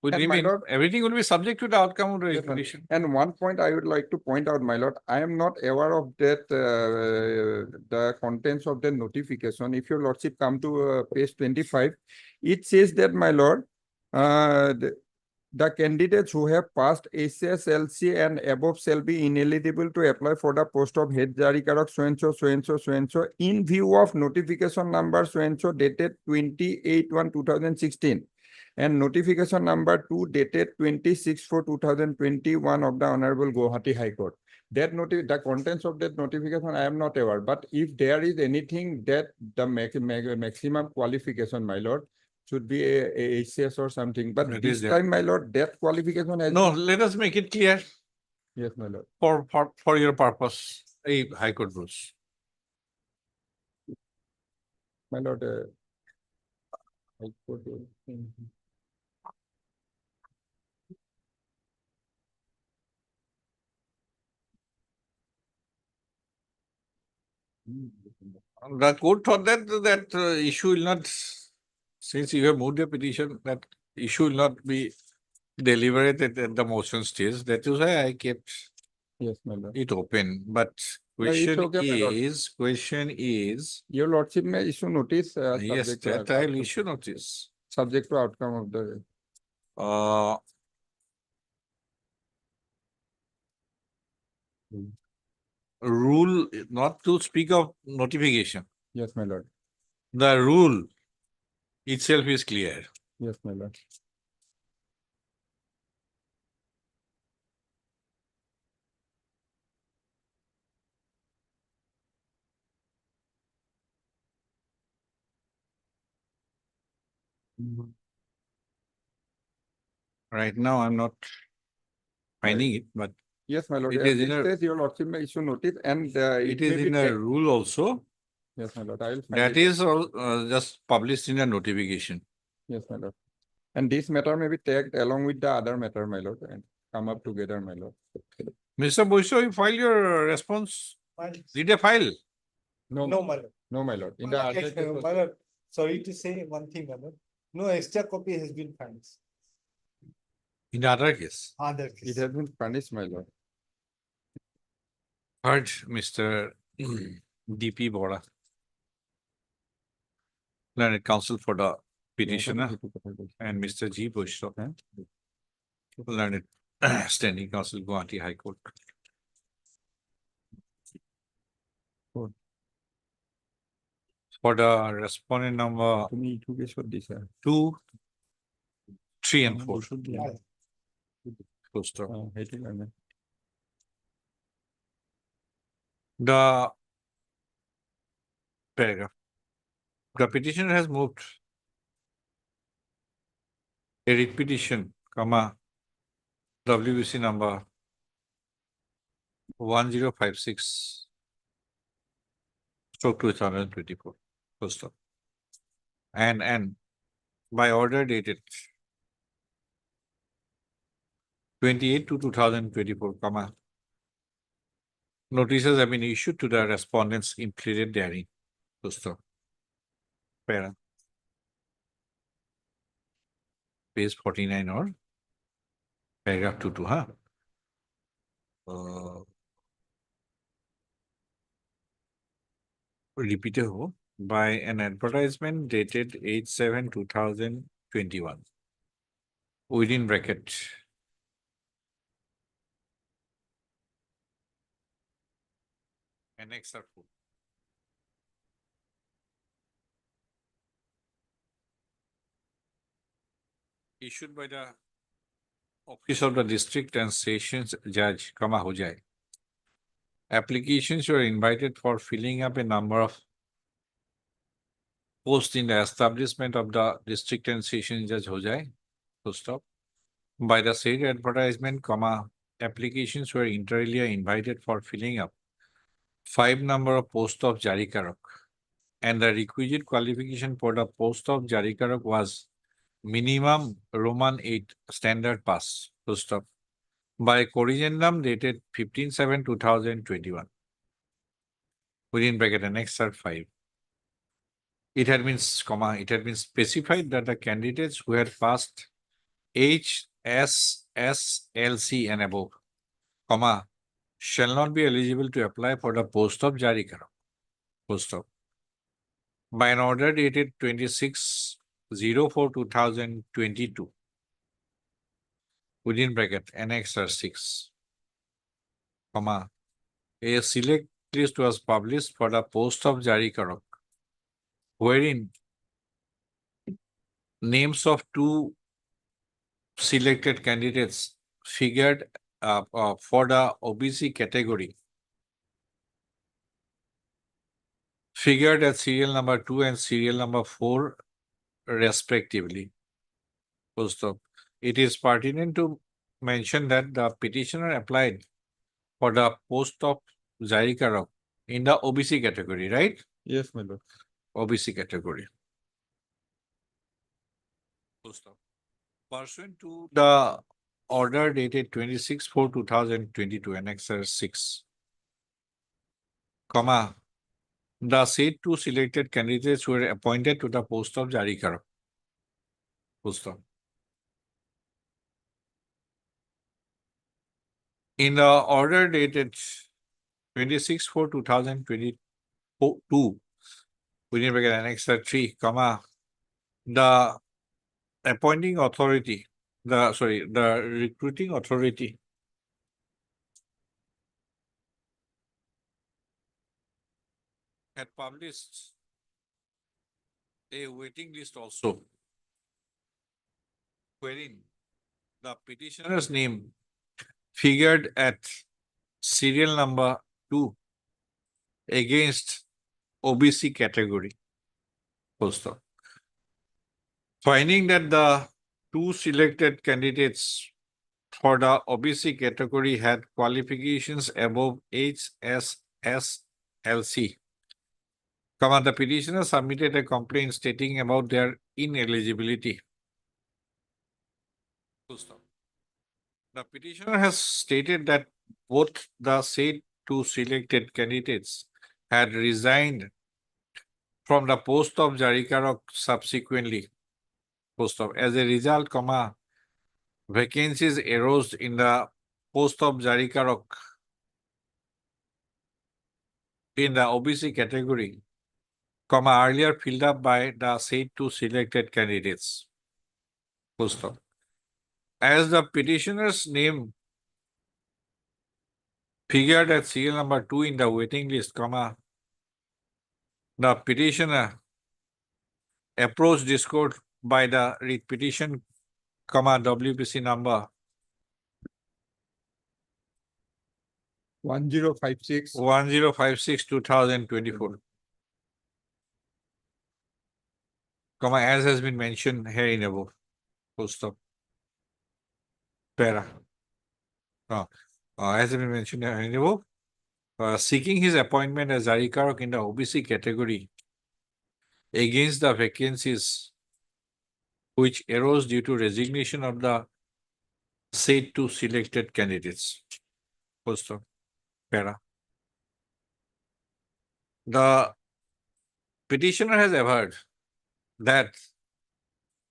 would And my remain. lord- Everything will be subject to the outcome of the Yes, ma'am. petition. And one point I would like to point out, my lord, I am not aware of that, the contents of the notification. If your lordship come to page 25, it says that, my lord, the candidates who have passed SSLC and above shall be ineligible to apply for the post of head jarikarak so and so, so and so, so and so, in view of notification number so and so dated 28/1/2016. And notification number 2 dated 26/4/2021 of the Honorable Guwahati High Court. That the contents of that notification, I am not aware, but if there is anything that the maximum qualification, my lord, should be a HCS or something, but That this is there. time, my lord, that qualification has. No, let us make it clear Yes, my lord. for your purpose, a High Court rules. My lord, High Court, The court thought that issue will not, since you have moved a petition, that issue will not be deliberated at the motion stage. That is why I kept Yes, my lord. it open. But No, it's question okay, my lord. is, Your lordship may issue notice. yes, subject to that I will outcome- issue notice. Subject to outcome of the. Uh, rule, not to speak of notification, Yes, my lord. the rule itself is clear. Yes, my lord. Right now, I'm not finding it, but Yes, my lord. It At is in this a- stage, your lordship may issue notice and it may is be in a tagged. rule also. Yes, my lord. I will find That it. is all just published in a notification. Yes, my lord. And this matter may be tagged along with the other matter, my lord, and come up together, my lord. Mr. Boisho, you file your response. Did they file? No, No, my lord. no, my lord. In the other case My also- lord, sorry to say one thing, my lord. No extra copy has been filed. In the other case, Other it case. has been punished, my lord. heard Mr. DP Bora, learned counsel for the petitioner, and Mr. G. Boisho, learned standing counsel, Guwahati High Court. For the respondent number তুমি ইটো কেছত দিছা 2, 3, and 4. Yeah. Full stop. সেইটো কাৰণে The paragraph. The petitioner has moved a writ petition, comma, WBC number 1056 stroke 2024. Full stop. And by order dated 28/2/2024, comma, notices have been issued to the respondents implemented therein. Full stop. Para. Page 49 or paragraph 22, huh? Repeated by an advertisement dated 8/7/2021. Within bracket. Annex are full. Issued by the Office of the District and Sessions Judge, comma, Hojai. Applications were invited for filling up a number of posts in the establishment of the District and Sessions Judge Hojai, full stop, by the said advertisement, comma, applications were inter alia invited for filling up 5 number of post of Jari Karak, and the requisite qualification for the post of Jari Karak was minimum Roman 8 standard pass, full stop, by corrigendum dated 15/7/2021. Within bracket annexure 5. It had been, it had been specified that the candidates who had passed HSSLC and above, shall not be eligible to apply for the post of Jari Karak, full stop, by an order dated 26/04/2022. Within bracket annexure 6, a select list was published for the post of Jari Karak, wherein names of 2 selected candidates figured for the OBC category figured at serial number 2 and serial number 4 respectively. Full stop. It is pertinent to mention that the petitioner applied for the post of Jari Karak in the OBC category, right? Yes, my lord. OBC category. Full stop. Pursuant to the order dated 26/4/2022, annexure 6, the said 2 selected candidates were appointed to the post of Jari Karak. Full stop. In the order dated 26/4/2022, within bracket annexure 3, the appointing authority, the recruiting authority had published a waiting list also, wherein the petitioner's name figured at serial number 2 against OBC category. Full stop. Finding that the 2 selected candidates for the OBC category had qualifications above HSSLC, the petitioner submitted a complaint stating about their ineligibility. Full stop. The petitioner has stated that both the said 2 selected candidates had resigned from the post of Jari Karak subsequently. Full stop. As a result, vacancies arose in the post of Jari Karak in the OBC category, earlier filled up by the said 2 selected candidates. Full stop. As the petitioner's name figured at serial number 2 in the waiting list, the petitioner approached this court by the writ petition, WPC number 1056/2024. As has been mentioned here in above. Full stop. Para. As has been mentioned here in above, seeking his appointment as Jari Karak in the OBC category against the vacancies which arose due to resignation of the said 2 selected candidates. Full stop. Para. The petitioner has averred that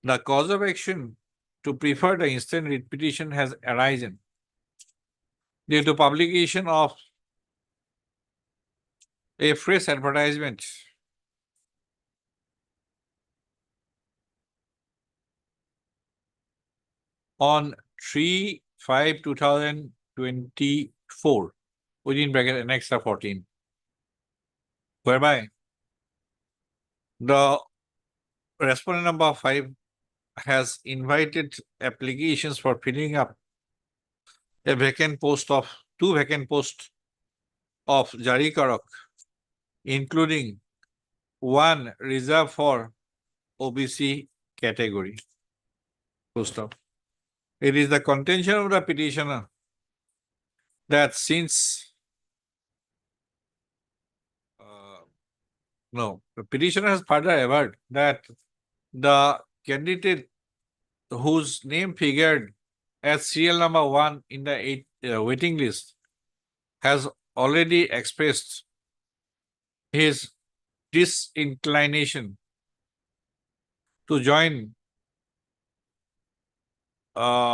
the cause of action to prefer the instant writ petition has arisen due to publication of a fresh advertisement on 3/5/2024, within bracket annexure 14, whereby the respondent number 5 has invited applications for filling up a vacant post of 2 vacant posts of Jari Karak, including 1 reserved for OBC category. Full stop. It is the contention of the petitioner that since no, the petitioner has further averred that the candidate whose name figured as serial number 1 in the waiting list has already expressed his disinclination to join in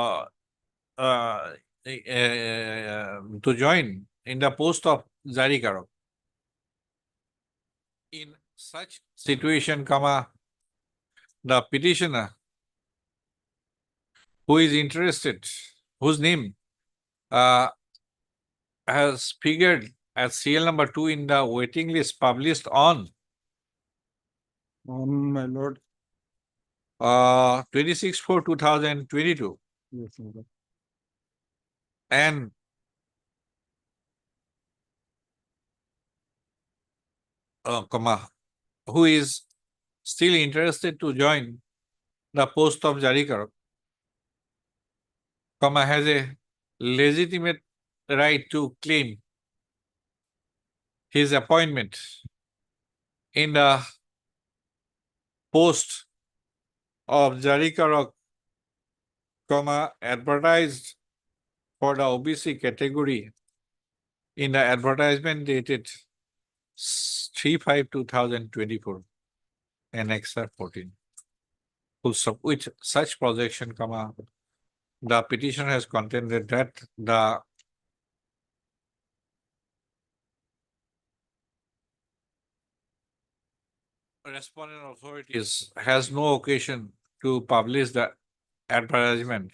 the post of Jari Karok. In such situation, the petitioner who is interested, whose name has figured as serial number 2 in the waiting list published on my lord. 26/4/2022 Yes, my lord. and who is still interested to join the post of Jari Karok, has a legitimate right to claim his appointment in the post of Jari Karok, advertised for the OBC category in the advertisement dated 3/5/2024, Annexure 14. Full stop. With such projection, the petitioner has contended that the respondent authorities has no occasion to publish the advertisement.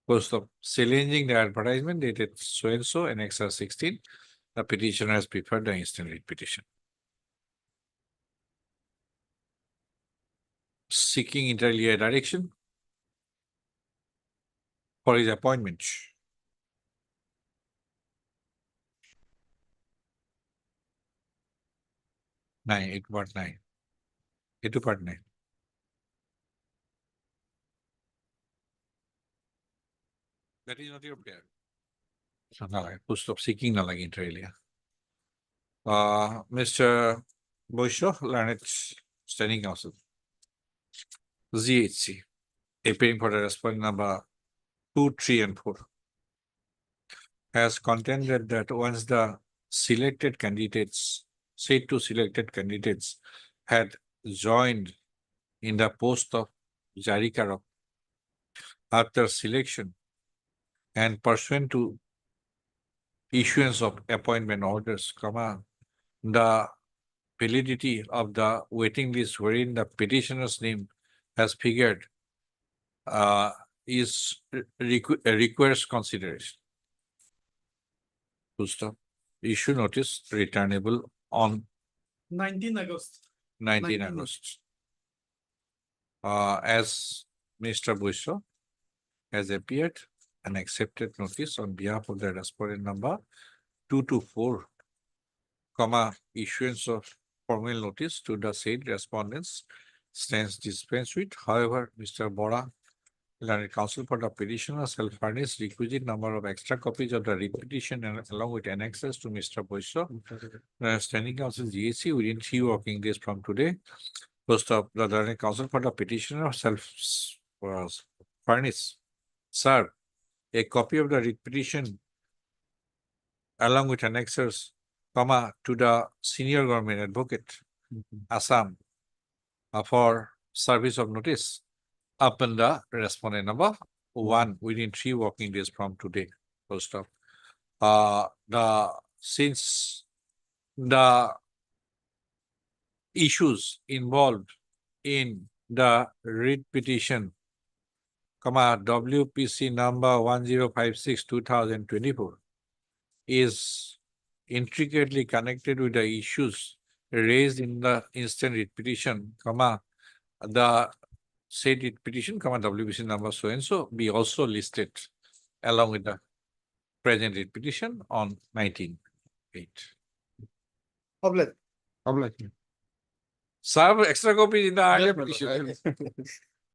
Full stop. Challenging the advertisement dated so and so, Annexure 16, the petitioner has preferred the instant writ petition. Seeking interlinear direction for his appointment. Nine, 8/9. 8/9. That is not your prayer. So now I push stop seeking na lagi interlinear. Mr. Boisho, learned standing counsel. ZHC, appearing for the respondent number 2, 3, and 4, has contended that once the selected candidates, said to selected candidates, had joined in the post of Jari Karok after selection and pursuant to issuance of appointment orders, the validity of the waiting list wherein the petitioner's name has figured requires consideration. Full stop. Issue notice returnable on 19 August. 19 August. As Mr. Boisho has appeared and accepted notice on behalf of the respondent number 2 to 4, issuance of formal notice to the said respondents stands dispensed with. However, Mr. Bora, learned counsel for the petitioner, shall furnish requisite number of extra copies of the writ petition and along with annexes to Mr. Boisho, standing counsel GHC within 3 working days from today. First of the learned counsel for the petitioner shall furnish, serve a copy of the writ petition along with annexes, to the senior government advocate, Assam, for service of notice upon the respondent number 1 within 3 working days from today. First of since the issues involved in the writ petition, WPC number 1056/2024 is intricately connected with the issues raised in the instant writ petition, the said writ petition, WPC number so and so be also listed along with the present writ petition on 19/8. Obliged. Obliged. Serve extra copies in the earlier Yes, my lord. petition.